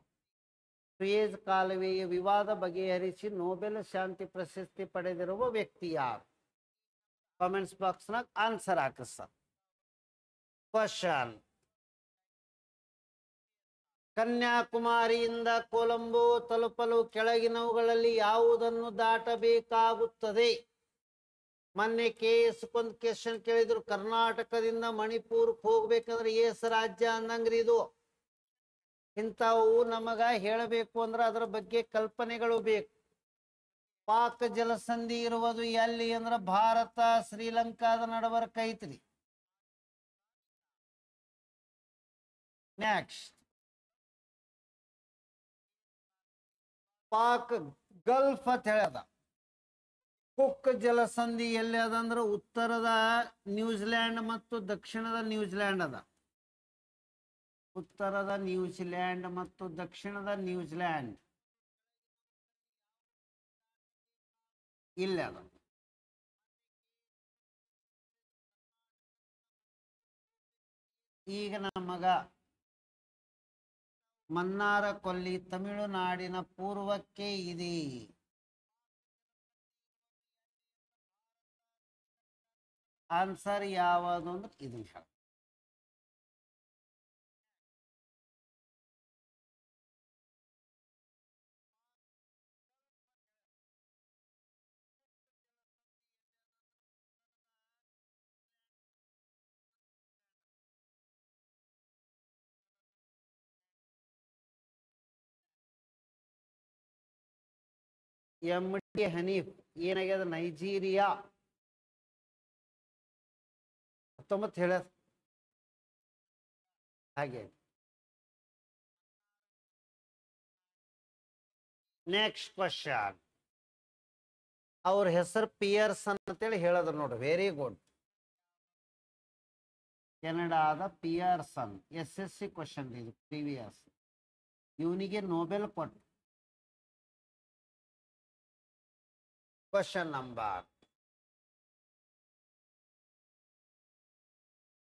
ಸುಯೇಜ್ ಕಾಲುವೆಯ ವಿವಾದ ಬಗೆಹರಿಸಿ ನೊಬೆಲ್ ಶಾಂತಿ ಪ್ರಶಸ್ತಿ ಪಡೆದಿರುವ ವ್ಯಕ್ತಿ ಯಾರು? ಕಾಮೆಂಟ್ಸ್ ಬಾಕ್ಸ್ನಾಗ ಆನ್ಸರ್ ಹಾಕಿ ಸರ್. ಕ್ವಶನ್: ಕನ್ಯಾಕುಮಾರಿಯಿಂದ ಕೊಲಂಬೋ ತಲುಪಲು ಕೆಳಗಿನವುಗಳಲ್ಲಿ ಯಾವುದನ್ನು ದಾಟಬೇಕಾಗುತ್ತದೆ? ಮೊನ್ನೆ KS ಒಂದು ಕ್ವೆಶ್ಚನ್ ಕೇಳಿದ್ರು, ಕರ್ನಾಟಕದಿಂದ ಮಣಿಪುರಕ್ಕೆ ಹೋಗ್ಬೇಕಂದ್ರೆ ಎಸ್ ರಾಜ್ಯ ಅಂದಂಗ್ರಿ. ಇದು ಇಂಥವು ನಮಗ ಹೇಳಬೇಕು ಅಂದ್ರೆ ಅದರ ಬಗ್ಗೆ ಕಲ್ಪನೆಗಳು ಬೇಕು. ಪಾಕ್ ಜಲಸಂಧಿ ಇರುವುದು ಎಲ್ಲಿ ಅಂದ್ರೆ ಭಾರತ ಶ್ರೀಲಂಕಾದ ನಡಬರ್ಕ ಐತ್ರಿ. ನೆಕ್ಸ್ಟ್ ಪಾಕ್ ಗಲ್ಫ್ ಅಂತ ಹೇಳ್ಯದ. ಕುಕ್ ಜಲಸಂಧಿ ಎಲ್ಲಿ ಅದ ಅಂದ್ರೆ ಉತ್ತರದ ನ್ಯೂಜಿಲ್ಯಾಂಡ್ ಮತ್ತು ದಕ್ಷಿಣದ ನ್ಯೂಜಿಲ್ಯಾಂಡ್ ಅದ. ಉತ್ತರದ ನ್ಯೂಜಿಲ್ಯಾಂಡ್ ಮತ್ತು ದಕ್ಷಿಣದ ನ್ಯೂಜಿಲ್ಯಾಂಡ್ ಇಲ್ಲಿ ಅದ. ಈಗ ನಮಗ ಮನ್ನಾರ ಕೊಲ್ಲಿ ತಮಿಳುನಾಡಿನ ಪೂರ್ವಕ್ಕೆ ಇದೆ. ಆನ್ಸರ್ ಯಾವುದು ಅಂದ್ರೆ ಇದು ಹೇಳ. MD ಹನೀಫ್ ಏನಾಗ್ಯದ ನೈಜೀರಿಯಾ 19 ಹೇಳ ಹಾಗೆ. Next question. ಅವ್ರ ಹೆಸರು ಪಿಯರ್ಸನ್ ಅಂತೇಳಿ ಹೇಳದ್ರು ನೋಡ್ರಿ. Very good. ಕೆನಡಾದ ಪಿಯರ್ಸನ್. SSC ಕ್ವಶನ್ ಇದು ಪ್ರೀವಿಯಸ್. ಇವನಿಗೆ ನೊಬೆಲ್ ಕೊಟ್ಟು. Question number.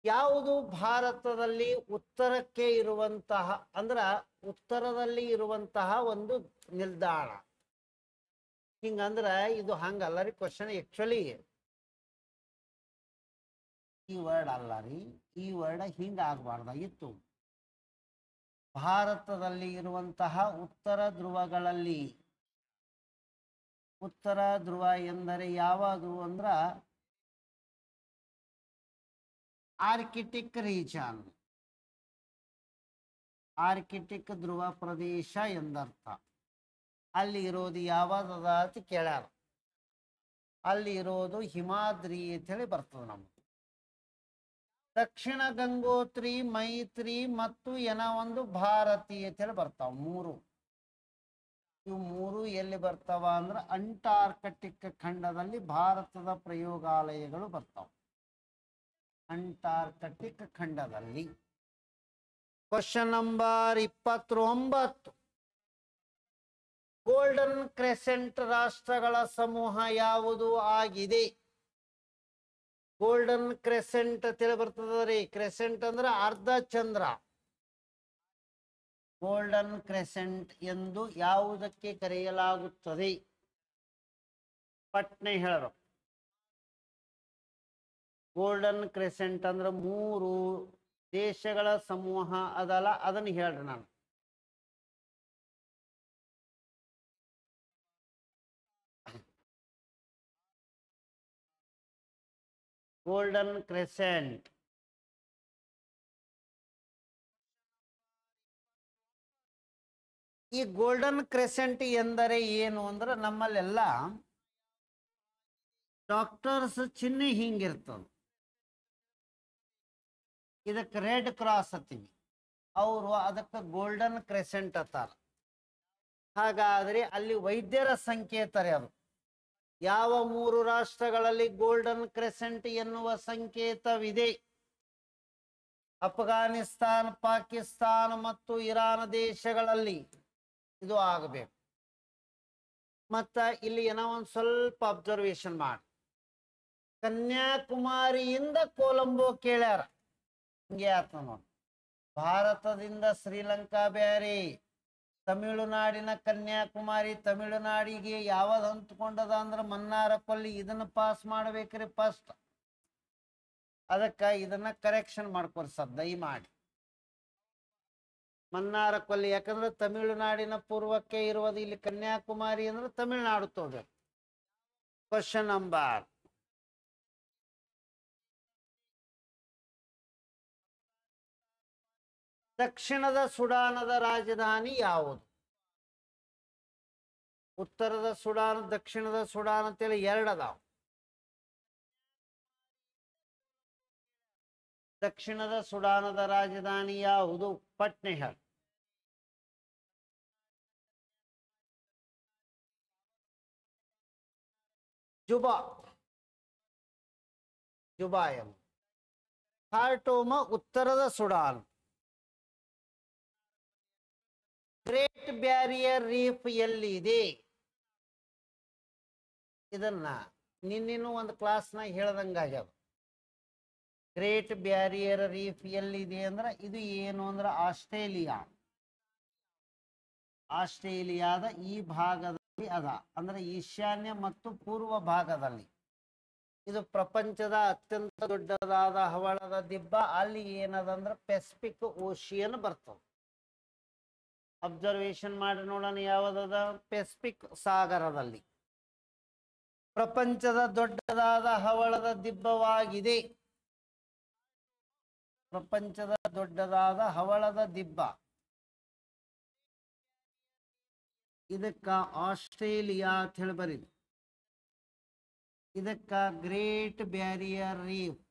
ಯಾವುದು ಭಾರತದಲ್ಲಿ ಉತ್ತರಕ್ಕೆ ಇರುವಂತಹ ಅಂದ್ರ ಉತ್ತರದಲ್ಲಿ ಇರುವಂತಹ ಒಂದು ನಿಲ್ದಾಣ? ಹಿಂಗಂದ್ರ ಇದು ಹಂಗಲ್ಲ ರೀ ಕ್ವಶನ್. ಆಕ್ಚುಲಿ ಈ ವರ್ಡ್ ಅಲ್ಲ ರೀ, ಈ ವರ್ಡ್ ಹಿಂಗ ಆಗ್ಬಾರ್ದಾಗಿತ್ತು. ಭಾರತದಲ್ಲಿ ಇರುವಂತಹ ಉತ್ತರ ಧ್ರುವಗಳಲ್ಲಿ, ಉತ್ತರ ಧ್ರುವ ಎಂದರೆ ಯಾವುದು ಅಂದ್ರ ಆರ್ಕಿಟಿಕ್ ರೀಜನ್. ಆರ್ಕಿಟಿಕ್ ಧ್ರುವ ಪ್ರದೇಶ ಎಂದರ್ಥ. ಅಲ್ಲಿ ಇರೋದು ಯಾವ್ದದ ಅಂತ ಕೇಳ್ಯಾರ. ಅಲ್ಲಿ ಇರೋದು ಹಿಮಾದ್ರಿ ಅಂತ ಹೇಳಿ ಬರ್ತದೆ ನಮ್ಗೆ. ದಕ್ಷಿಣ ಗಂಗೋತ್ರಿ, ಮೈತ್ರಿ ಮತ್ತು ಒಂದು ಭಾರತಿ ಅಂತ ಹೇಳಿ ಬರ್ತಾವ. ಮೂರು. ಇವು ಮೂರು ಎಲ್ಲಿ ಬರ್ತಾವ ಅಂದ್ರೆ ಅಂಟಾರ್ಕಟಿಕ್ ಖಂಡದಲ್ಲಿ ಭಾರತದ ಪ್ರಯೋಗಾಲಯಗಳು ಬರ್ತಾವ. ಅಂಟಾರ್ಕಟಿಕ್ ಖಂಡದಲ್ಲಿ. Question number 29. ಗೋಲ್ಡನ್ ಕ್ರೆಸೆಂಟ್ ರಾಷ್ಟ್ರಗಳ ಸಮೂಹ ಯಾವುದು ಆಗಿದೆ? ಗೋಲ್ಡನ್ ಕ್ರೆಸೆಂಟ್ ತಿಳಿ ಬರ್ತದ್ರಿ. ಕ್ರೆಸೆಂಟ್ ಅಂದ್ರೆ ಅರ್ಧ ಚಂದ್ರ. ಗೋಲ್ಡನ್ ಕ್ರೆಸೆಂಟ್ ಎಂದು ಯಾವುದಕ್ಕೆ ಕರೆಯಲಾಗುತ್ತದೆ? ಪಟ್ನೆ ಹೇಳಬೇಕು. ಗೋಲ್ಡನ್ ಕ್ರೆಸೆಂಟ್ ಅಂದ್ರೆ ಮೂರು ದೇಶಗಳ ಸಮೂಹ ಅದಲ್ಲ, ಅದನ್ನು ಹೇಳ್ರಿ ನಾನು. Golden Crescent. ಈ ಗೋಲ್ಡನ್ ಕ್ರೆಸೆಂಟ್ ಎಂದರೆ ಏನು ಅಂದ್ರೆ ನಮ್ಮಲ್ಲೆಲ್ಲ ಡಾಕ್ಟರ್ಸ್ ಚಿಹ್ನೆ ಹಿಂಗಿರ್ತದ. ಇದಕ್ಕೆ ರೆಡ್ ಕ್ರಾಸ್ ಹತ್ತೀವಿ, ಅವರು ಅದಕ್ಕೆ ಗೋಲ್ಡನ್ ಕ್ರೆಸೆಂಟ್ ಅತ್ತಾರ. ಹಾಗಾದ್ರೆ ಅಲ್ಲಿ ವೈದ್ಯರ ಸಂಕೇತರೇ ಅದು. ಯಾವ ಮೂರು ರಾಷ್ಟ್ರಗಳಲ್ಲಿ ಗೋಲ್ಡನ್ ಕ್ರೆಸೆಂಟ್ ಎನ್ನುವ ಸಂಕೇತವಿದೆ? ಅಫ್ಘಾನಿಸ್ತಾನ್, ಪಾಕಿಸ್ತಾನ ಮತ್ತು ಇರಾನ್ ದೇಶಗಳಲ್ಲಿ ಇದು ಆಗಬೇಕು. ಮತ್ತ ಇಲ್ಲಿ ಏನೋ ಒಂದು ಸ್ವಲ್ಪ ಅಬ್ಸರ್ವೇಷನ್ ಮಾಡಿ. ಕನ್ಯಾಕುಮಾರಿಯಿಂದ ಕೊಲಂಬೋ ಕೇಳ್ಯಾರ. ಹಿಂಗೆ ಆತ ನೋಡಿ. ಭಾರತದಿಂದ ಶ್ರೀಲಂಕಾ ಬ್ಯಾರೆ, ತಮಿಳುನಾಡಿನ ಕನ್ಯಾಕುಮಾರಿ ತಮಿಳುನಾಡಿಗೆ ಯಾವ್ದು ಹಂಚ್ಕೊಂಡದ ಅಂದ್ರೆ ಮನ್ನಾರ ಕೊಲ್ಲಿ. ಇದನ್ನ ಪಾಸ್ ಮಾಡ್ಬೇಕ್ರಿ ಫಸ್ಟ್. ಅದಕ್ಕೆ ಇದನ್ನ ಕರೆಕ್ಷನ್ ಮಾಡ್ಕೊರಿ ಸರ್ ದಯಮಾಡಿ. ಮನ್ನಾರ ಕೊಲ್ಲಿ ಯಾಕಂದ್ರೆ ತಮಿಳುನಾಡಿನ ಪೂರ್ವಕ್ಕೆ ಇರುವುದು. ಇಲ್ಲಿ ಕನ್ಯಾಕುಮಾರಿ ಅಂದ್ರೆ ತಮಿಳುನಾಡು ತಗೋಬೇಕು. Question number. ದಕ್ಷಿಣದ ಸುಡಾನದ ರಾಜಧಾನಿ ಯಾವುದು? ಉತ್ತರದ ಸುಡಾನ್, ದಕ್ಷಿಣದ ಸುಡಾನ್ ಅಂತೇಳಿ ಎರಡು ಅದಾವ. ದಕ್ಷಿಣದ ಸುಡಾನದ ರಾಜಧಾನಿ ಯಾವುದು? ಪಟ್ನೆ ಹೇಳಿ. ಜುಬಾ ಜುಬಾ ಎಂಬ. ಖಾರ್ಟೂಮ್ ಉತ್ತರದ ಸುಡಾನ್. ಗ್ರೇಟ್ ಬ್ಯಾರಿಯರ್ ರೀಫ್ ಎಲ್ಲಿದೆ? ಇದನ್ನ ನಿನ್ನೇನು ಒಂದು ಕ್ಲಾಸ್ನಾಗ ಹೇಳ್ದಂಗಾಗ್ಯದ. ಗ್ರೇಟ್ ಬ್ಯಾರಿಯರ್ ರೀಫ್ ಎಲ್ಲಿದೆ ಅಂದ್ರೆ ಇದು ಏನು ಅಂದ್ರೆ ಆಸ್ಟ್ರೇಲಿಯಾ. ಆಸ್ಟ್ರೇಲಿಯಾದ ಈ ಭಾಗದಲ್ಲಿ ಅದ, ಅಂದ್ರೆ ಈಶಾನ್ಯ ಮತ್ತು ಪೂರ್ವ ಭಾಗದಲ್ಲಿ. ಇದು ಪ್ರಪಂಚದ ಅತ್ಯಂತ ದೊಡ್ಡದಾದ ಹವಳದ ದಿಬ್ಬ. ಅಲ್ಲಿ ಏನದಂದ್ರೆ ಪೆಸಿಫಿಕ್ ಓಷಿಯನ್ ಬರ್ತದೆ. ಅಬ್ಸರ್ವೇಷನ್ ಮಾಡಿ ನೋಡೋಣ ಯಾವ್ದದ. ಪೆಸಿಫಿಕ್ ಸಾಗರದಲ್ಲಿ ಪ್ರಪಂಚದ ದೊಡ್ಡದಾದ ಹವಳದ ದಿಬ್ಬವಾಗಿದೆ. ಪ್ರಪಂಚದ ದೊಡ್ಡದಾದ ಹವಳದ ದಿಬ್ಬ. ಇದಕ್ಕ ಆಸ್ಟ್ರೇಲಿಯಾ ಅಂತ ಹೇಳಿ ಬರೀರಿ. ಇದಕ್ಕ ಗ್ರೇಟ್ ಬ್ಯಾರಿಯರ್ ರೀಫ್.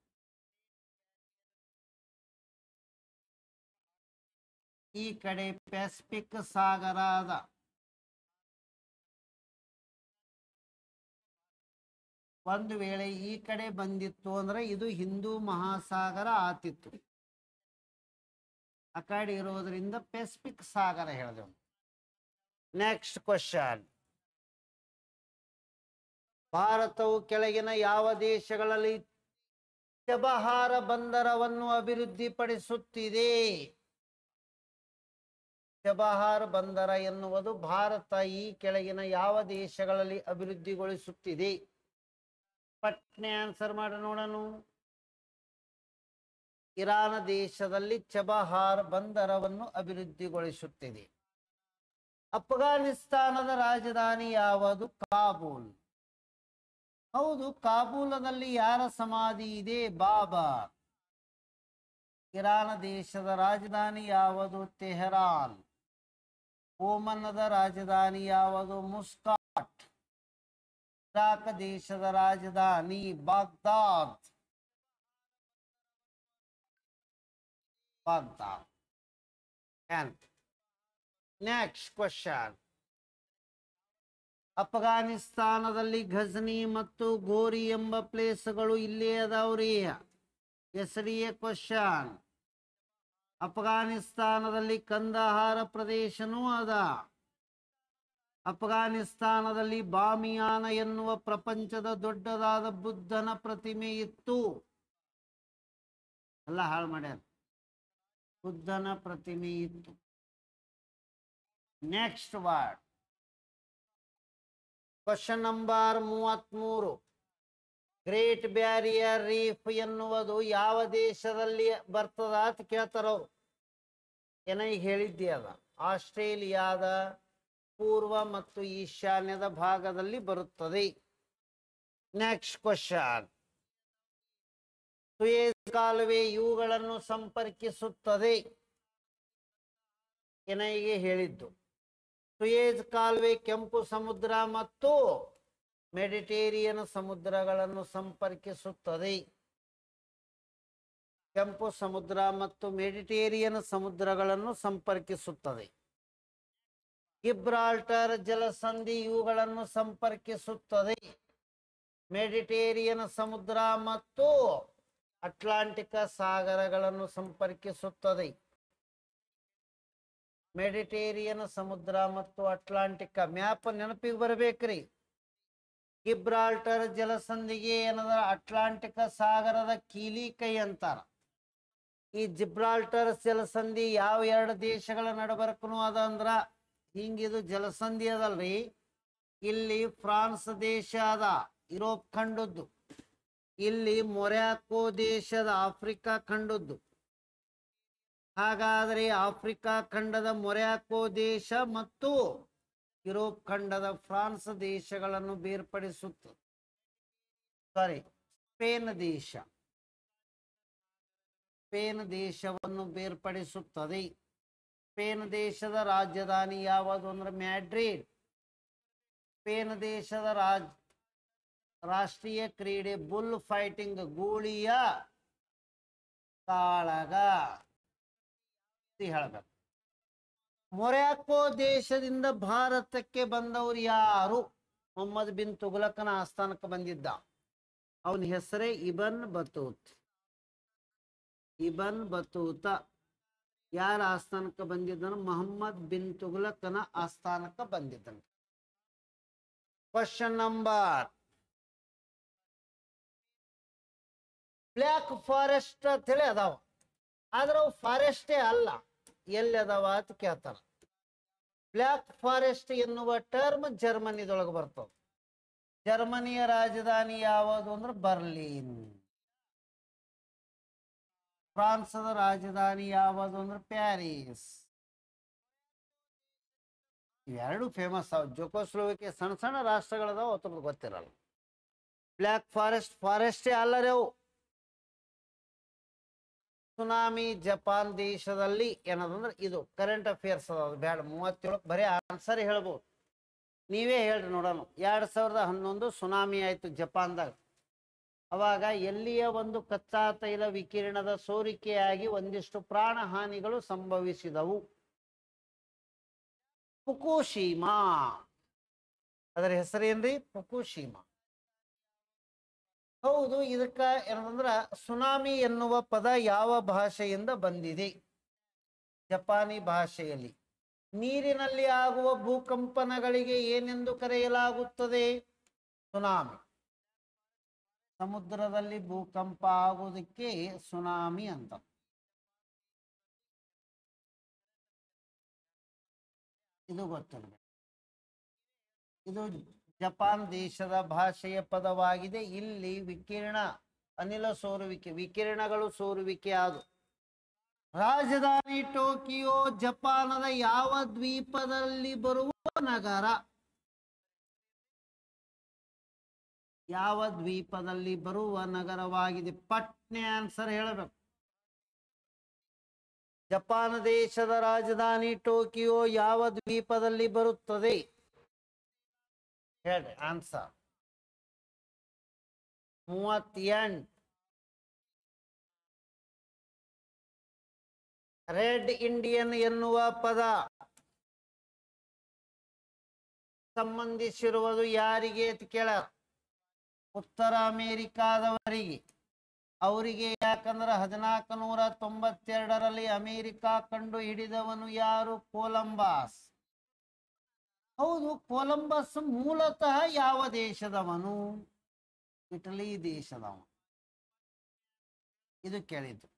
ಈ ಕಡೆ ಪೆಸಿಫಿಕ್ ಸಾಗರ ಅದ. ಒಂದು ವೇಳೆ ಈ ಕಡೆ ಬಂದಿತ್ತು ಅಂದ್ರೆ ಇದು ಹಿಂದೂ ಮಹಾಸಾಗರ ಆತಿತ್ತು. ಆ ಕಡೆ ಇರೋದ್ರಿಂದ ಪೆಸಿಫಿಕ್ ಸಾಗರ ಹೇಳಿದೆವು. Next question. ಭಾರತವು ಕೆಳಗಿನ ಯಾವ ದೇಶಗಳಲ್ಲಿ ಚಬಹಾರ ಬಂದರವನ್ನು ಅಭಿವೃದ್ಧಿಪಡಿಸುತ್ತಿದೆ? ಚಬಹಾರ್ ಬಂದರ ಎನ್ನುವುದು ಭಾರತ ಈ ಕೆಳಗಿನ ಯಾವ ದೇಶಗಳಲ್ಲಿ ಅಭಿವೃದ್ಧಿಗೊಳಿಸುತ್ತಿದೆ? ಪಟ್ನೆ ಆನ್ಸರ್ ಮಾಡಿ ನೋಡೋಣ. ಇರಾನ್ ದೇಶದಲ್ಲಿ ಚಬಹಾರ್ ಬಂದರವನ್ನು ಅಭಿವೃದ್ಧಿಗೊಳಿಸುತ್ತಿದೆ. ಅಫ್ಘಾನಿಸ್ತಾನದ ರಾಜಧಾನಿ ಯಾವುದು? ಕಾಬೂಲ್. ಹೌದು, ಕಾಬೂಲದಲ್ಲಿ ಯಾರ ಸಮಾಧಿ ಇದೆ? ಬಾಬಾ. ಇರಾನ್ ದೇಶದ ರಾಜಧಾನಿ ಯಾವುದು? ತೆಹರಾನ್. ಓಮನ್ನದ ರಾಜಧಾನಿ ಯಾವುದು? ಮುಸ್ಕಾಟ್. ಇರಾಕ್ ದೇಶದ ರಾಜಧಾನಿ ಬಾಗ್ದಾದ್. ಬಾಗ್ದಾದ್. Next question. ಅಫ್ಘಾನಿಸ್ತಾನದಲ್ಲಿ ಘಜ್ನಿ ಮತ್ತು ಗೋರಿ ಎಂಬ ಪ್ಲೇಸ್ಗಳು ಇಲ್ಲೇ ಅದಾವ್ರಿ. SDA question. ಅಫ್ಘಾನಿಸ್ತಾನದಲ್ಲಿ ಕಂದಹಾರ ಪ್ರದೇಶನೂ ಅದ. ಅಫ್ಘಾನಿಸ್ತಾನದಲ್ಲಿ ಬಾಮಿಯಾನ ಎನ್ನುವ ಪ್ರಪಂಚದ ದೊಡ್ಡದಾದ ಬುದ್ಧನ ಪ್ರತಿಮೆ ಇತ್ತು. ಎಲ್ಲ ಹಾಳು ಮಾಡ್ಯಾರ. ಬುದ್ಧನ ಪ್ರತಿಮೆ ಇತ್ತು. Next word. Question number 33. Great barrier reef ಎನ್ನುವುದು ಯಾವ ದೇಶದಲ್ಲಿ ಬರ್ತದ ಅಂತ ಕೇಳ್ತಾರ ಅವ್ರು. ಏನ ಈಗ ಹೇಳಿದ್ದೆ ಅದ. ಆಸ್ಟ್ರೇಲಿಯಾದ ಪೂರ್ವ ಮತ್ತು ಈಶಾನ್ಯದ ಭಾಗದಲ್ಲಿ ಬರುತ್ತದೆ. Next question. ಸುಯೇಜ್ ಕಾಲುವೆ ಇವುಗಳನ್ನು ಸಂಪರ್ಕಿಸುತ್ತದೆ. ಏನ ಈಗ ಹೇಳಿದ್ದು. ಸುಯೇಜ್ ಕಾಲುವೆ ಕೆಂಪು ಸಮುದ್ರ ಮತ್ತು ಮೆಡಿಟೇರಿಯನ್ ಸಮುದ್ರಗಳನ್ನು ಸಂಪರ್ಕಿಸುತ್ತದೆ. ಕೆಂಪು ಸಮುದ್ರ ಮತ್ತು ಮೆಡಿಟೇರಿಯನ್ ಸಮುದ್ರಗಳನ್ನು ಸಂಪರ್ಕಿಸುತ್ತದೆ. ಗಿಬ್ರಾಲ್ಟರ್ ಜಲಸಂಧಿ ಇವುಗಳನ್ನು ಸಂಪರ್ಕಿಸುತ್ತದೆ. ಮೆಡಿಟೇರಿಯನ್ ಸಮುದ್ರ ಮತ್ತು ಅಟ್ಲಾಂಟಿಕ್ ಸಾಗರಗಳನ್ನು ಸಂಪರ್ಕಿಸುತ್ತದೆ. ಮೆಡಿಟೇರಿಯನ್ ಸಮುದ್ರ ಮತ್ತು ಅಟ್ಲಾಂಟಿಕ್ ಮ್ಯಾಪ್ ನೆನಪಿಗೆ ಬರಬೇಕ್ರಿ. ಗಿಬ್ರಾಲ್ಟರ್ ಜಲಸಂಧಿಗೆ ಏನದ? ಅಟ್ಲಾಂಟಿಕ್ ಸಾಗರದ ಕೀಲಿ ಕೈ ಅಂತಾರ. ಈ ಜಿಬ್ರಾಲ್ಟರ್ ಜಲಸಂಧಿ ಯಾವ ಎರಡು ದೇಶಗಳ ನಡಬರ್ಕನು ಅದ ಅಂದ್ರ ಹಿಂಗಿದು ಜಲಸಂಧಿ ಅದಲ್ರಿ. ಇಲ್ಲಿ ಫ್ರಾನ್ಸ್ ದೇಶ ಅದ, ಯುರೋಪ್ ಖಂಡದ್ದು. ಇಲ್ಲಿ ಮೊರ್ಯಾಕೋ ದೇಶದ, ಆಫ್ರಿಕಾ ಖಂಡದ್ದು. ಹಾಗಾದರೆ ಆಫ್ರಿಕಾ ಖಂಡದ ಮೊರ್ಯಾಕೋ ದೇಶ ಮತ್ತು ಯುರೋಪ್ ಖಂಡದ ಫ್ರಾನ್ಸ್ ದೇಶಗಳನ್ನು ಬೇರ್ಪಡಿಸುತ್ತದೆ. ಸ್ಪೇನ್ ದೇಶ, ಸ್ಪೇನ್ ದೇಶವನ್ನು ಬೇರ್ಪಡಿಸುತ್ತದೆ. ಸ್ಪೇನ್ ದೇಶದ ರಾಜಧಾನಿ ಯಾವುದು ಅಂದ್ರೆ ಮ್ಯಾಡ್ರಿಡ್. ಸ್ಪೇನ್ ದೇಶದ ರಾಷ್ಟ್ರೀಯ ಕ್ರೀಡೆ ಬುಲ್ ಫೈಟಿಂಗ್, ಗೂಳಿಯ ಕಾಳಗ ಹೇಳಬೇಕು. ಮೊರ್ಯಾಕೋ ದೇಶದಿಂದ ಭಾರತಕ್ಕೆ ಬಂದವರು ಯಾರು? ಮೊಹಮ್ಮದ್ ಬಿನ್ ತುಘಲಕನ ಆಸ್ಥಾನಕ್ಕೆ ಬಂದಿದ್ದ. ಅವನ ಹೆಸರೇ ಇಬನ್ ಬತೂತ್. ಇಬನ್ ಬತೂತ ಯಾರ ಆಸ್ಥಾನಕ್ಕೆ ಬಂದಿದ್ದನು? ಮೊಹಮ್ಮದ್ ಬಿನ್ ತುಘಲಕನ ಆಸ್ಥಾನಕ್ಕೆ ಬಂದಿದ್ದನು. ಕ್ವಶನ್ ನಂಬರ್, ಬ್ಲ್ಯಾಕ್ ಫಾರೆಸ್ಟ್ ಅಂತ ಹೇಳಿ ಅದಾವ, ಆದ್ರೆ ಅವು ಫಾರೆಸ್ಟೇ ಅಲ್ಲ. ಎಲ್ಲಿ ಅದಾವ ಅಂತ ಕೇಳ್ತಾರ. ಬ್ಲ್ಯಾಕ್ ಫಾರೆಸ್ಟ್ ಎನ್ನುವ ಟರ್ಮ್ ಜರ್ಮನಿದೊಳಗೆ ಬರ್ತದೆ. ಜರ್ಮನಿಯ ರಾಜಧಾನಿ ಯಾವುದು ಅಂದ್ರೆ ಬರ್ಲಿನ್. ಫ್ರಾನ್ಸದ ರಾಜಧಾನಿ ಯಾವುದು ಅಂದ್ರೆ ಪ್ಯಾರಿಸ್. ಇವೆರಡು ಫೇಮಸ್ ಅವ. ಜೊಕೋಸ್ಲೋವಿಕೆ ಸಣ್ಣ ಸಣ್ಣ ರಾಷ್ಟ್ರಗಳದಾವ, ಅದ್ರ ಗೊತ್ತಿರಲ್ಲ. ಬ್ಲ್ಯಾಕ್ ಫಾರೆಸ್ಟೇ ಅಲ್ಲರೇ ಅವು. ಸುನಾಮಿ ಜಪಾನ್ ದೇಶದಲ್ಲಿ ಏನದಂದ್ರೆ, ಇದು ಕರೆಂಟ್ ಅಫೇರ್ಸ್ ಅದ, ಬೇಡ 37 ಬರೀ ಆನ್ಸರ್ ಹೇಳ್ಬೋದು. ನೀವೇ ಹೇಳ್ರಿ ನೋಡೋಣ. 2011 ಸುನಾಮಿ ಆಯ್ತು ಜಪಾನ್ದಾಗ. ಅವಾಗ ಎಲ್ಲಿಯ ಒಂದು ಕಚ್ಚಾ ತೈಲ ವಿಕಿರಣದ ಸೋರಿಕೆಯಾಗಿ ಒಂದಿಷ್ಟು ಪ್ರಾಣ ಹಾನಿಗಳು ಸಂಭವಿಸಿದವು. ಫುಕುಶಿಮಾ, ಅದರ ಹೆಸರೇನ್ರಿ? ಫುಕುಶಿಮಾ. ಹೌದು. ಇದಕ್ಕ ಏನಂದ್ರ ಸುನಾಮಿ ಎನ್ನುವ ಪದ ಯಾವ ಭಾಷೆಯಿಂದ ಬಂದಿದೆ? ಜಪಾನಿ ಭಾಷೆಯಲ್ಲಿ. ನೀರಿನಲ್ಲಿ ಆಗುವ ಭೂಕಂಪನಗಳಿಗೆ ಏನೆಂದು ಕರೆಯಲಾಗುತ್ತದೆ? ಸುನಾಮಿ. ಸಮುದ್ರದಲ್ಲಿ ಭೂಕಂಪ ಆಗುವುದಕ್ಕೆ ಸುನಾಮಿ ಅಂತ. ಇದು ಗೊತ್ತಿರಬೇಕು. ಇದು ಜಪಾನ್ ದೇಶದ ಭಾಷೆಯ ಪದವಾಗಿದೆ. ಇಲ್ಲಿ ವಿಕಿರಣ, ಅನಿಲ ಸೋರುವಿಕೆ, ವಿಕಿರಣಗಳು ಸೋರುವಿಕೆ ಆದು. ರಾಜಧಾನಿ ಟೋಕಿಯೋ ಜಪಾನದ ಯಾವ ದ್ವೀಪದಲ್ಲಿ ಬರುವ ನಗರ? ಯಾವ ದ್ವೀಪದಲ್ಲಿ ಬರುವ ನಗರವಾಗಿದೆ? ಪಟ್ನೆ ಆನ್ಸರ್ ಹೇಳಬೇಕು. ಜಪಾನ್ ದೇಶದ ರಾಜಧಾನಿ ಟೋಕಿಯೋ ಯಾವ ದ್ವೀಪದಲ್ಲಿ ಬರುತ್ತದೆ? ಹೇಳ್ರಿ ಆನ್ಸರ್. 38. ರೆಡ್ ಇಂಡಿಯನ್ ಎನ್ನುವ ಪದ ಸಂಬಂಧಿಸಿರುವುದು ಯಾರಿಗೆ ಅಂತ ಕೇಳ? ಉತ್ತರ ಅಮೇರಿಕಾದವರಿಗೆ. ಅವರಿಗೆ ಯಾಕಂದ್ರೆ 1492ರಲ್ಲಿ ಅಮೇರಿಕಾ ಕಂಡು ಹಿಡಿದವನು ಯಾರು? ಕೊಲಂಬಸ್. ಹೌದು. ಕೊಲಂಬಸ್ ಮೂಲತಃ ಯಾವ ದೇಶದವನು? ಇಟಲಿ ದೇಶದವನು. ಇದು ಕೇಳಿದ್ದು.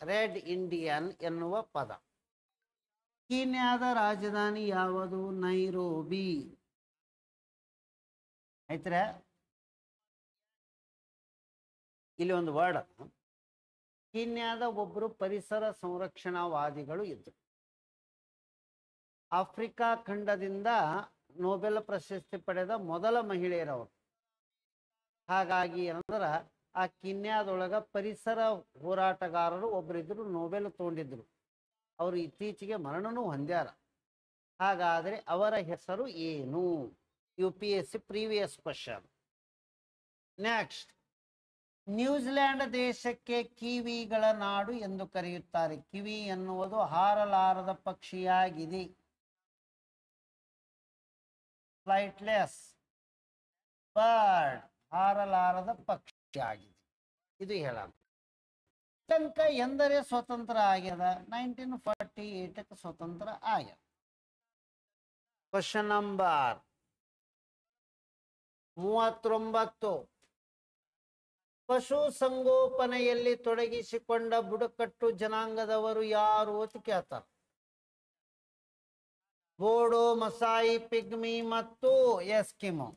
ರೆಡ್ ಇಂಡಿಯನ್ ಎನ್ನುವ ಪದ. ಕೀನ್ಯಾದ ರಾಜಧಾನಿ ಯಾವುದು? ನೈರೋಬಿ. ಆಯ್ತರ. ಇಲ್ಲಿ ಒಂದು ವರ್ಡ್, ಕೀನ್ಯಾದ ಒಬ್ಬರು ಪರಿಸರ ಸಂರಕ್ಷಣಾವಾದಿಗಳು ಇದ್ರು. ಆಫ್ರಿಕಾ ಖಂಡದಿಂದ ನೊಬೆಲ್ ಪ್ರಶಸ್ತಿ ಪಡೆದ ಮೊದಲ ಮಹಿಳೆಯರವರು. ಹಾಗಾಗಿ ಏನಂದ್ರೆ ಆ ಕೀನ್ಯಾದೊಳಗ ಪರಿಸರ ಹೋರಾಟಗಾರರು ಒಬ್ಬರಿದ್ರು, ನೊಬೆಲ್ ತಗೊಂಡಿದ್ರು. ಅವರು ಇತ್ತೀಚೆಗೆ ಮರಣನೂ ಹೊಂದ್ಯಾರ. ಹಾಗಾದ್ರೆ ಅವರ ಹೆಸರು ಏನು? UPSC previous question. Next, New Zealand ದೇಶಕ್ಕೆ ಕಿವಿಗಳ ನಾಡು ಎಂದು ಕರೆಯುತ್ತಾರೆ. ಕಿವಿ ಎನ್ನುವುದು ಹಾರಲಾರದ ಪಕ್ಷಿಯಾಗಿದೆ. Flightless bird, ಹಾರಲಾರದ ಪಕ್ಷಿಯಾಗಿದೆ. ಇದು ಹೇಳ. ಶ್ರೀಲಂಕಾ ಎಂದರೆ ಸ್ವತಂತ್ರ ಆಗ್ಯದ? 1948ಕ್ಕೆ ಸ್ವತಂತ್ರ ಆಗ್ಯದ. Question number 39. ಪಶು ಸಂಗೋಪನೆಯಲ್ಲಿ ತೊಡಗಿಸಿಕೊಂಡ ಬುಡಕಟ್ಟು ಜನಾಂಗದವರು ಯಾರು ಅಂತ ಕೇಳ್ತಾರೆ. ಬೋಡೋ, ಮಸಾಯಿ, ಪಿಗ್ಮಿ ಮತ್ತು ಎಸ್ಕಿಮೋ.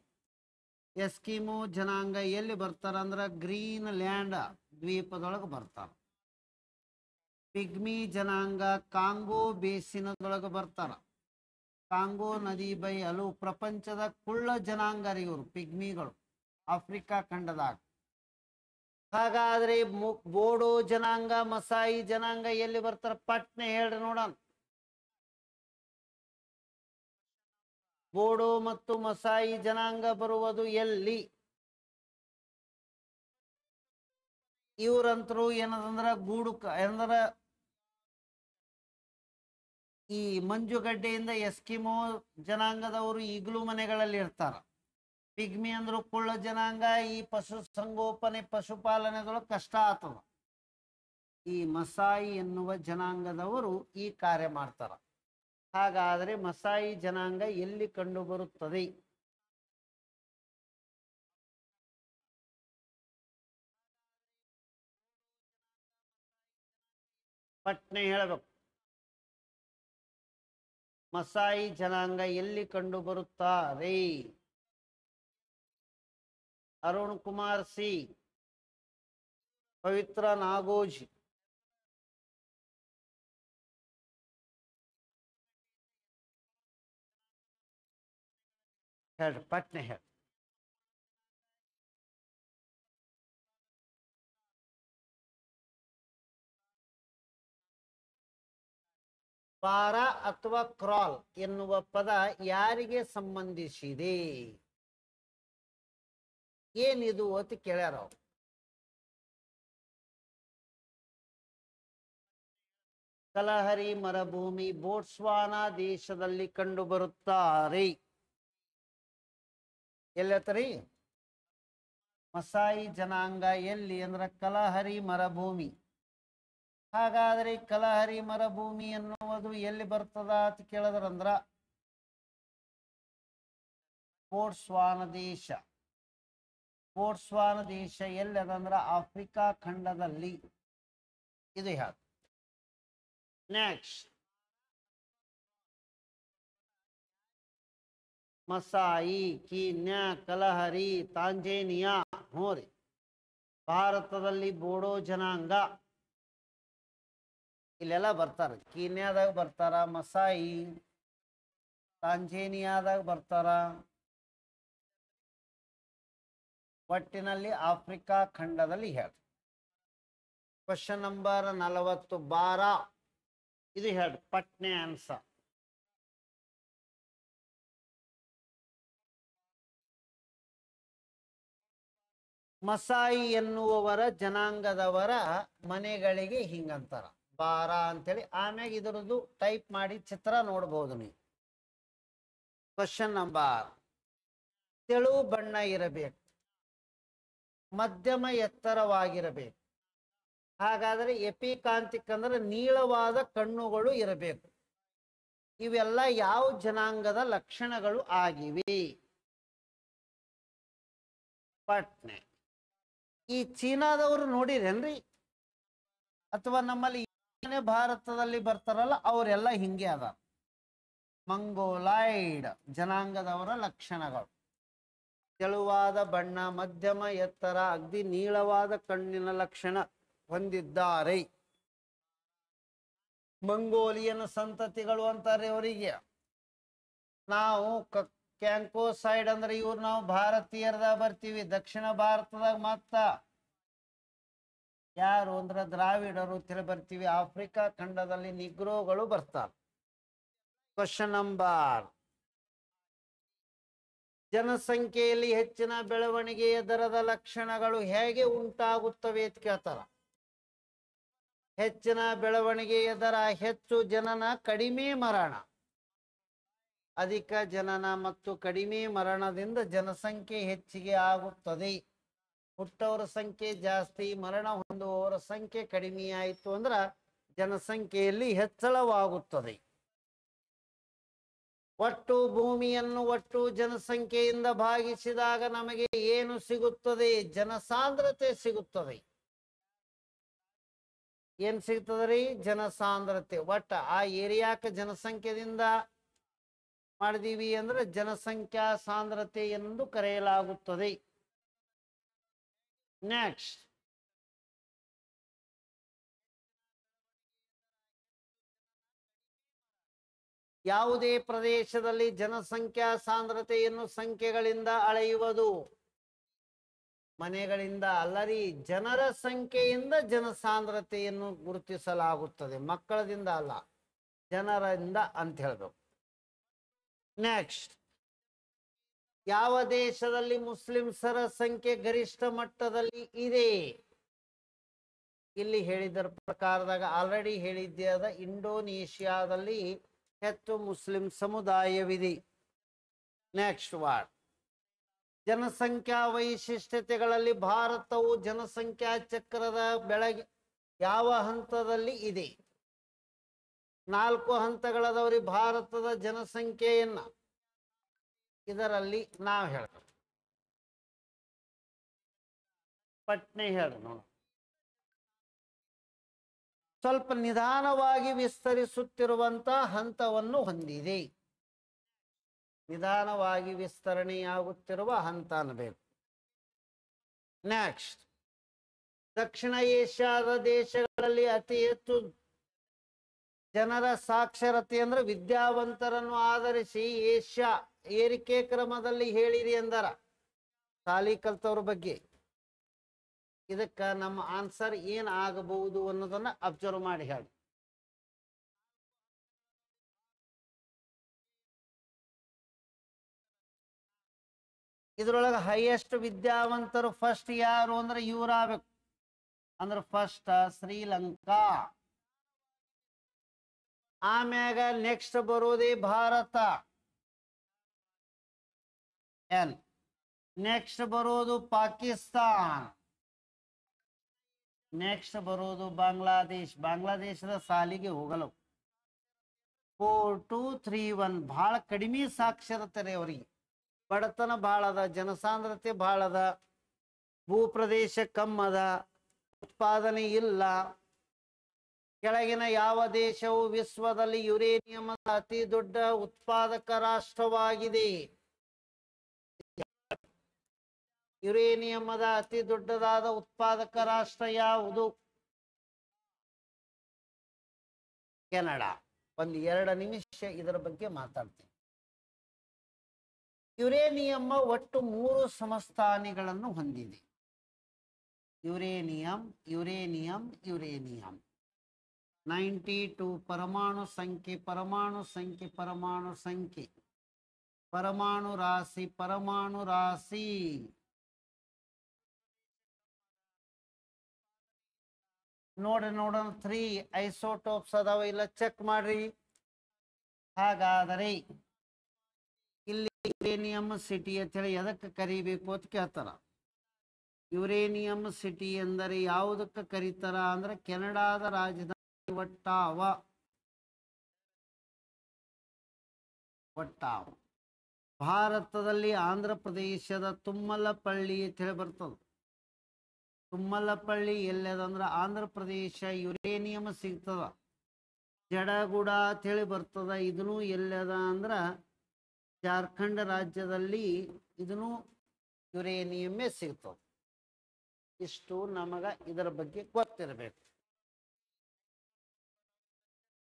ಎಸ್ಕಿಮೋ ಜನಾಂಗ ಎಲ್ಲಿ ಬರ್ತಾರ ಅಂದ್ರೆ ಗ್ರೀನ್ ಲ್ಯಾಂಡ್ ದ್ವೀಪದೊಳಗೆ ಬರ್ತಾರ. ಪಿಗ್ಮಿ ಜನಾಂಗ ಕಾಂಗೋ ಬೇಸಿನದೊಳಗೆ ಬರ್ತಾರ. ಕಾಂಗೋ ನದಿ ಬೈ ಅಲು ಪ್ರಪಂಚದ ಕುಳ್ಳ ಜನಾಂಗರಿ ಇವರು ಪಿಗ್ಮಿಗಳು, ಆಫ್ರಿಕಾ ಖಂಡದಾಗ. ಹಾಗಾದ್ರೆ ಬೋಡೋ ಜನಾಂಗ, ಮಸಾಯಿ ಜನಾಂಗ ಎಲ್ಲಿ ಬರ್ತಾರ? ಪಟ್ನೆ ಹೇಳ್ರಿ ನೋಡೋಣ. ಬೋಡೋ ಮತ್ತು ಮಸಾಯಿ ಜನಾಂಗ ಬರುವುದು ಎಲ್ಲಿ? ಇವ್ರಂತರು ಏನದಂದ್ರ ಗೂಡು, ಏನಂದ್ರ ಈ ಮಂಜುಗಡ್ಡೆಯಿಂದ ಎಸ್ಕಿಮೋ ಜನಾಂಗದವರು ಈಗಲೂ ಮನೆಗಳಲ್ಲಿ ಇರ್ತಾರ. ಪಿಗ್ಮಿ ಅಂದ್ರು ಕುಳ್ಳ ಜನಾಂಗ. ಈ ಪಶು ಸಂಗೋಪನೆ ಪಶುಪಾಲನೆದೊಳಗೆ ಕಷ್ಟ ಆಗ್ತದ. ಈ ಮಸಾಯಿ ಎನ್ನುವ ಜನಾಂಗದವರು ಈ ಕಾರ್ಯ ಮಾಡ್ತಾರ. ಹಾಗಾದರೆ ಮಸಾಯಿ ಜನಾಂಗ ಎಲ್ಲಿ ಕಂಡು ಬರುತ್ತದೆ? ಪಟ್ನೆ ಹೇಳಬೇಕು. ಮಸಾಯಿ ಜನಾಂಗ ಎಲ್ಲಿ ಕಂಡು ಬರುತ್ತಾರೆ? ಅರುಣ್ ಕುಮಾರ್ ಸಿ, ಪವಿತ್ರ ನಾಗೋಜ್. ಹೇಳ್ರಿ, ಪಟ್ನೆ ಹೇಳಿ. ಪಾರ ಅಥವಾ ಕ್ರಾಲ್ ಎನ್ನುವ ಪದ ಯಾರಿಗೆ ಸಂಬಂಧಿಸಿದೆ? ಏನಿದು ಅಂತ ಕೇಳ್ಯಾರ ಅವ್ರು. ಕಲಹರಿ ಮರುಭೂಮಿ ಬೋಟ್ಸ್ವಾನಾ ದೇಶದಲ್ಲಿ ಕಂಡು ಬರುತ್ತಾರೆ. ಎಲ್ಲತ್ತರಿ? ಮಸಾಯಿ ಜನಾಂಗ ಎಲ್ಲಿ ಅಂದ್ರೆ ಕಲಹರಿ ಮರುಭೂಮಿ. ಹಾಗಾದ್ರೆ ಕಲಹರಿ ಮರುಭೂಮಿ ಎನ್ನುವುದು ಎಲ್ಲಿ ಬರ್ತದ ಅಂತ ಕೇಳಿದ್ರಂದ್ರ ಬೋಟ್ಸ್ವಾನ ದೇಶ. ಬೋಟ್ಸ್ವಾನ ದೇಶ ಎಲ್ಲಿ ಅದಂದ್ರ ಆಫ್ರಿಕಾ ಖಂಡದಲ್ಲಿ. ಇದು ಯಾವುದು? Next, Masai, Kenya, Kalahari, Tanzania. ಹ್ಞೂ ರೀ. ಭಾರತದಲ್ಲಿ ಬೋಡೋ ಜನಾಂಗ ಇಲ್ಲೆಲ್ಲ ಬರ್ತಾರ. ಕೀನ್ಯಾದಾಗ ಬರ್ತಾರ ಮಸಾಯಿ, ತಾಂಜೇನಿಯಾದಾಗ ಬರ್ತಾರ. ಒಟ್ಟಿನಲ್ಲಿ ಆಫ್ರಿಕಾ ಖಂಡದಲ್ಲಿ ಹೇಳಿ. Question number 40 12. ಇದು ಹೇಳಿ, ಪಟ್ನೆ ಆನ್ಸರ್. ಮಸಾಯಿ ಎನ್ನುವವರ ಜನಾಂಗದವರ ಮನೆಗಳಿಗೆ ಹಿಂಗಂತಾರ ಬಾರ ಅಂತೇಳಿ. ಆಮ್ಯಾಗ ಇದರದ್ದು ಟೈಪ್ ಮಾಡಿ ಚಿತ್ರ ನೋಡ್ಬೋದು ನೀವು. ಕ್ವಶನ್ ನಂಬರ್, ತೆಳು ಬಣ್ಣ ಇರಬೇಕು, ಮಧ್ಯಮ ಎತ್ತರವಾಗಿರಬೇಕು. ಹಾಗಾದರೆ ಎಪಿಕಾಂತಿಕ್ ಅಂದ್ರೆ ನೀಳವಾದ ಕಣ್ಣುಗಳು ಇರಬೇಕು. ಇವೆಲ್ಲ ಯಾವ ಜನಾಂಗದ ಲಕ್ಷಣಗಳು ಆಗಿವೆ? ಪಟ್ನೆ. ಈ ಚೀನಾದವರು ನೋಡಿರೇನ್ರಿ? ಅಥವಾ ನಮ್ಮಲ್ಲಿ ಭಾರತದಲ್ಲಿ ಬರ್ತಾರಲ್ಲ ಅವರೆಲ್ಲ ಹಿಂಗೆ ಅದ. ಮಂಗೋಲಾಯ್ಡ್ ಜನಾಂಗದವರ ಲಕ್ಷಣಗಳು: ತೆಳುವಾದ ಬಣ್ಣ, ಮಧ್ಯಮ ಎತ್ತರ, ಅಗ್ದಿ ನೀಳವಾದ ಕಣ್ಣಿನ ಲಕ್ಷಣ ಹೊಂದಿದ್ದಾರೆ. ಮಂಗೋಲಿಯನ್ ಸಂತತಿಗಳು ಅಂತಾರೆ ಅವರಿಗೆ. ನಾವು ಕ್ಯಾಂಕೋಸೈಡ್ ಅಂದ್ರೆ ಇವ್ರು ನಾವು ಭಾರತೀಯರದಾಗ ಬರ್ತೀವಿ. ದಕ್ಷಿಣ ಭಾರತದಾಗ ಮತ್ತ ಯಾರು ಅಂದ್ರೆ ದ್ರಾವಿಡರು ತಿಳಿ ಬರ್ತೀವಿ. ಆಫ್ರಿಕಾ ಖಂಡದಲ್ಲಿ ನಿಗ್ರೋಗಳು ಬರ್ತಾರೆ. ಕ್ವಶನ್ ನಂಬರ್, ಜನಸಂಖ್ಯೆಯಲ್ಲಿ ಹೆಚ್ಚಿನ ಬೆಳವಣಿಗೆಯ ದರದ ಲಕ್ಷಣಗಳು ಹೇಗೆ ಉಂಟಾಗುತ್ತವೆ ಅಂತ ಕೇಳ್ತಾರ. ಹೆಚ್ಚಿನ ಬೆಳವಣಿಗೆಯ ದರ ಹೆಚ್ಚು ಜನನ, ಕಡಿಮೆ ಮರಣ. ಅಧಿಕ ಜನನ ಮತ್ತು ಕಡಿಮೆ ಮರಣದಿಂದ ಜನಸಂಖ್ಯೆ ಹೆಚ್ಚಿಗೆ ಆಗುತ್ತದೆ. ಹುಟ್ಟವರ ಸಂಖ್ಯೆ ಜಾಸ್ತಿ, ಮರಣ ಹೊಂದುವವರ ಸಂಖ್ಯೆ ಕಡಿಮೆ ಆಯಿತು ಅಂದ್ರೆ ಜನಸಂಖ್ಯೆಯಲ್ಲಿ ಹೆಚ್ಚಳವಾಗುತ್ತದೆ. ಒಟ್ಟು ಭೂಮಿಯನ್ನು ಒಟ್ಟು ಜನಸಂಖ್ಯೆಯಿಂದ ಭಾಗಿಸಿದಾಗ ನಮಗೆ ಏನು ಸಿಗುತ್ತದೆ? ಜನಸಾಂದ್ರತೆ ಸಿಗುತ್ತದೆ. ಏನ್ ಸಿಗ್ತದ್ರಿ? ಜನಸಾಂದ್ರತೆ. ಒಟ್ಟ ಆ ಏರಿಯಾಕ ಜನಸಂಖ್ಯೆದಿಂದ ಮಾಡಿದೀವಿ ಅಂದ್ರೆ ಜನಸಂಖ್ಯಾ ಸಾಂದ್ರತೆ ಎಂದು ಕರೆಯಲಾಗುತ್ತದೆ. ನೆಕ್ಸ್ಟ್, ಯಾವುದೇ ಪ್ರದೇಶದಲ್ಲಿ ಜನಸಂಖ್ಯಾ ಸಾಂದ್ರತೆಯನ್ನು ಸಂಖ್ಯೆಗಳಿಂದ ಅಳೆಯುವುದು? ಮನೆಗಳಿಂದ ಅಲ್ಲರಿ, ಜನರ ಸಂಖ್ಯೆಯಿಂದ ಜನಸಾಂದ್ರತೆಯನ್ನು ಗುರುತಿಸಲಾಗುತ್ತದೆ. ಮಕ್ಕಳದಿಂದ ಅಲ್ಲ, ಜನರಿಂದ ಅಂತ ಹೇಳ್ಬೇಕು. ನೆಕ್ಸ್ಟ್, ಯಾವ ದೇಶದಲ್ಲಿ ಮುಸ್ಲಿಮ್ಸರ ಸಂಖ್ಯೆ ಗರಿಷ್ಠ ಮಟ್ಟದಲ್ಲಿ ಇದೆ? ಇಲ್ಲಿ ಹೇಳಿದರ ಪ್ರಕಾರದಾಗ ಆಲ್ರೆಡಿ ಹೇಳಿದ್ದೆ ಅದ. ಇಂಡೋನೇಷಿಯಾದಲ್ಲಿ ಹೆಚ್ಚು ಮುಸ್ಲಿಂ ಸಮುದಾಯವಿದೆ. ನೆಕ್ಸ್ಟ್ ವರ್ಡ್, ಜನಸಂಖ್ಯಾ ವೈಶಿಷ್ಟ್ಯತೆಗಳಲ್ಲಿ ಭಾರತವು ಜನಸಂಖ್ಯಾ ಚಕ್ರದ ಬೆಳಗ್ಗೆ ಯಾವ ಹಂತದಲ್ಲಿ ಇದೆ? 4 ಹಂತಗಳದವರಿ ಭಾರತದ ಜನಸಂಖ್ಯೆಯನ್ನ. ಇದರಲ್ಲಿ ನಾವು ಹೇಳ್ತೇವೆ, ಪಟ್ನೆ ಹೇಳಿ ನೋಡ. ಸ್ವಲ್ಪ ನಿಧಾನವಾಗಿ ವಿಸ್ತರಿಸುತ್ತಿರುವಂತ ಹಂತವನ್ನು ಹೊಂದಿದೆ. ನಿಧಾನವಾಗಿ ವಿಸ್ತರಣೆಯಾಗುತ್ತಿರುವ ಹಂತ ಅನ್ನಬೇಕು. ನೆಕ್ಸ್ಟ್, ದಕ್ಷಿಣ ಏಷ್ಯಾದ ದೇಶಗಳಲ್ಲಿ ಅತಿ ಹೆಚ್ಚು ಜನರ ಸಾಕ್ಷರತೆ ಅಂದ್ರೆ ವಿದ್ಯಾವಂತರನ್ನು ಆಧರಿಸಿ ಏಷ್ಯಾ ಏರಿಕೆ ಕ್ರಮದಲ್ಲಿ ಹೇಳಿರಿ ಎಂದರ ಸಾಲಿ ಕಲ್ತವ್ರ ಬಗ್ಗೆ. ಇದಕ್ಕೆ ನಮ್ಮ ಆನ್ಸರ್ ಏನ್ ಆಗಬಹುದು ಅನ್ನೋದನ್ನ ಅಬ್ಸರ್ವ್ ಮಾಡಿ ಹೇಳಿ. ಇದ್ರೊಳಗೆ ಹೈಯೆಸ್ಟ್ ವಿದ್ಯಾವಂತರು ಫಸ್ಟ್ ಯಾರು ಅಂದ್ರೆ ಇವ್ರಾಗಬೇಕು. ಅಂದ್ರೆ ಫಸ್ಟ್ ಶ್ರೀಲಂಕಾ, ಆಮ್ಯಾಗ ನೆಕ್ಸ್ಟ್ ಬರೋದೇ ಭಾರತ, ನೆಕ್ಸ್ಟ್ ಬರೋದು ಪಾಕಿಸ್ತಾನ್, ನೆಕ್ಸ್ಟ್ ಬರೋದು ಬಾಂಗ್ಲಾದೇಶ್. ಬಾಂಗ್ಲಾದೇಶದ ಸಾಲಿಗೆ ಹೋಗಲು 4 2 3 1 ಬಹಳ ಕಡಿಮೆ ಸಾಕ್ಷರತೆ ಅವರಿಗೆ. ಬಡತನ ಭಾಳ ಅದ, ಜನಸಾಂದ್ರತೆ ಭಾಳ ಅದ, ಭೂಪ್ರದೇಶ ಕಮ್ಮದ, ಉತ್ಪಾದನೆ ಇಲ್ಲ. ಕೆಳಗಿನ ಯಾವ ದೇಶವು ವಿಶ್ವದಲ್ಲಿ ಯುರೇನಿಯಂನ ಅತಿ ದೊಡ್ಡ ಉತ್ಪಾದಕ ರಾಷ್ಟ್ರವಾಗಿದೆ? ಯುರೇನಿಯಂದ ಅತಿ ದೊಡ್ಡದಾದ ಉತ್ಪಾದಕ ರಾಷ್ಟ್ರ ಯಾವುದು? ಕೆನಡಾ. ಒಂದು 2 ನಿಮಿಷ ಇದರ ಬಗ್ಗೆ ಮಾತಾಡ್ತೀನಿ. ಯುರೇನಿಯಂ ಒಟ್ಟು 3 ಸಮಸ್ಥಾನಿಗಳನ್ನು ಹೊಂದಿದೆ. ಯುರೇನಿಯಂ ಯುರೇನಿಯಂ ಯುರೇನಿಯಂ 92 ಪರಮಾಣು ಸಂಖ್ಯೆ, ಪರಮಾಣು ಸಂಖ್ಯೆ, ಪರಮಾಣು ಸಂಖ್ಯೆ, ಪರಮಾಣು ರಾಶಿ, ಪರಮಾಣು ರಾಶಿ. ನೋಡೋಣ 3 ಐಸೋಟೋಪ್ಸ್ ಅದಾವ ಇಲ್ಲ, ಚೆಕ್ ಮಾಡ್ರಿ. ಹಾಗಾದರೆ ಇಲ್ಲಿ ಯುರೇನಿಯಂ ಸಿಟಿ ಅಂತ ಹೇಳಿ ಎದಕ್ಕೆ ಕರಿಬೇಕು ಅಂತ ಕೇಳ್ತಾರ. ಯುರೇನಿಯಂ ಸಿಟಿ ಎಂದರೆ ಯಾವುದಕ್ಕೆ ಕರೀತಾರ ಅಂದ್ರೆ ಕೆನಡಾದ ರಾಜಧಾನಿ ಒಟ್ಟಾವ. ಒಟ್ಟಾವ. ಭಾರತದಲ್ಲಿ ಆಂಧ್ರ ಪ್ರದೇಶದ ತುಮ್ಮಲಪಳ್ಳಿ ಅಂತ ಹೇಳಿ ಬರ್ತದ. ತುಮ್ಮಲಪಳ್ಳಿ ಎಲ್ಲದಂದ್ರೆ ಆಂಧ್ರ ಪ್ರದೇಶ. ಯುರೇನಿಯಂ ಸಿಗ್ತದ. ಜಡಗುಡ ಅಂತ ಹೇಳಿ ಬರ್ತದ. ಇದನ್ನು ಎಲ್ಲದ ಅಂದ್ರ ಜಾರ್ಖಂಡ್ ರಾಜ್ಯದಲ್ಲಿ. ಇದನ್ನು ಯುರೇನಿಯಮ್ಮೇ ಸಿಗ್ತದೆ. ಇಷ್ಟು ನಮಗ ಇದರ ಬಗ್ಗೆ ಗೊತ್ತಿರಬೇಕು.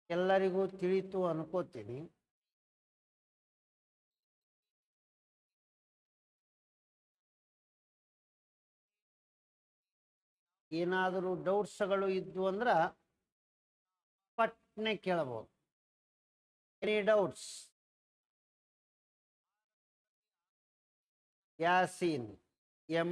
ಎಲ್ಲರಿಗೂ ತಿಳಿತು ಅನ್ಕೋತೀನಿ. ಏನಾದರೂ ಡೌಟ್ಸ್ಗಳು ಇದ್ದು ಅಂದ್ರ ಪಟ್ನೆ ಕೇಳಬಹುದು. Any doubts? ಯಾಸೀನ್ ಎಂ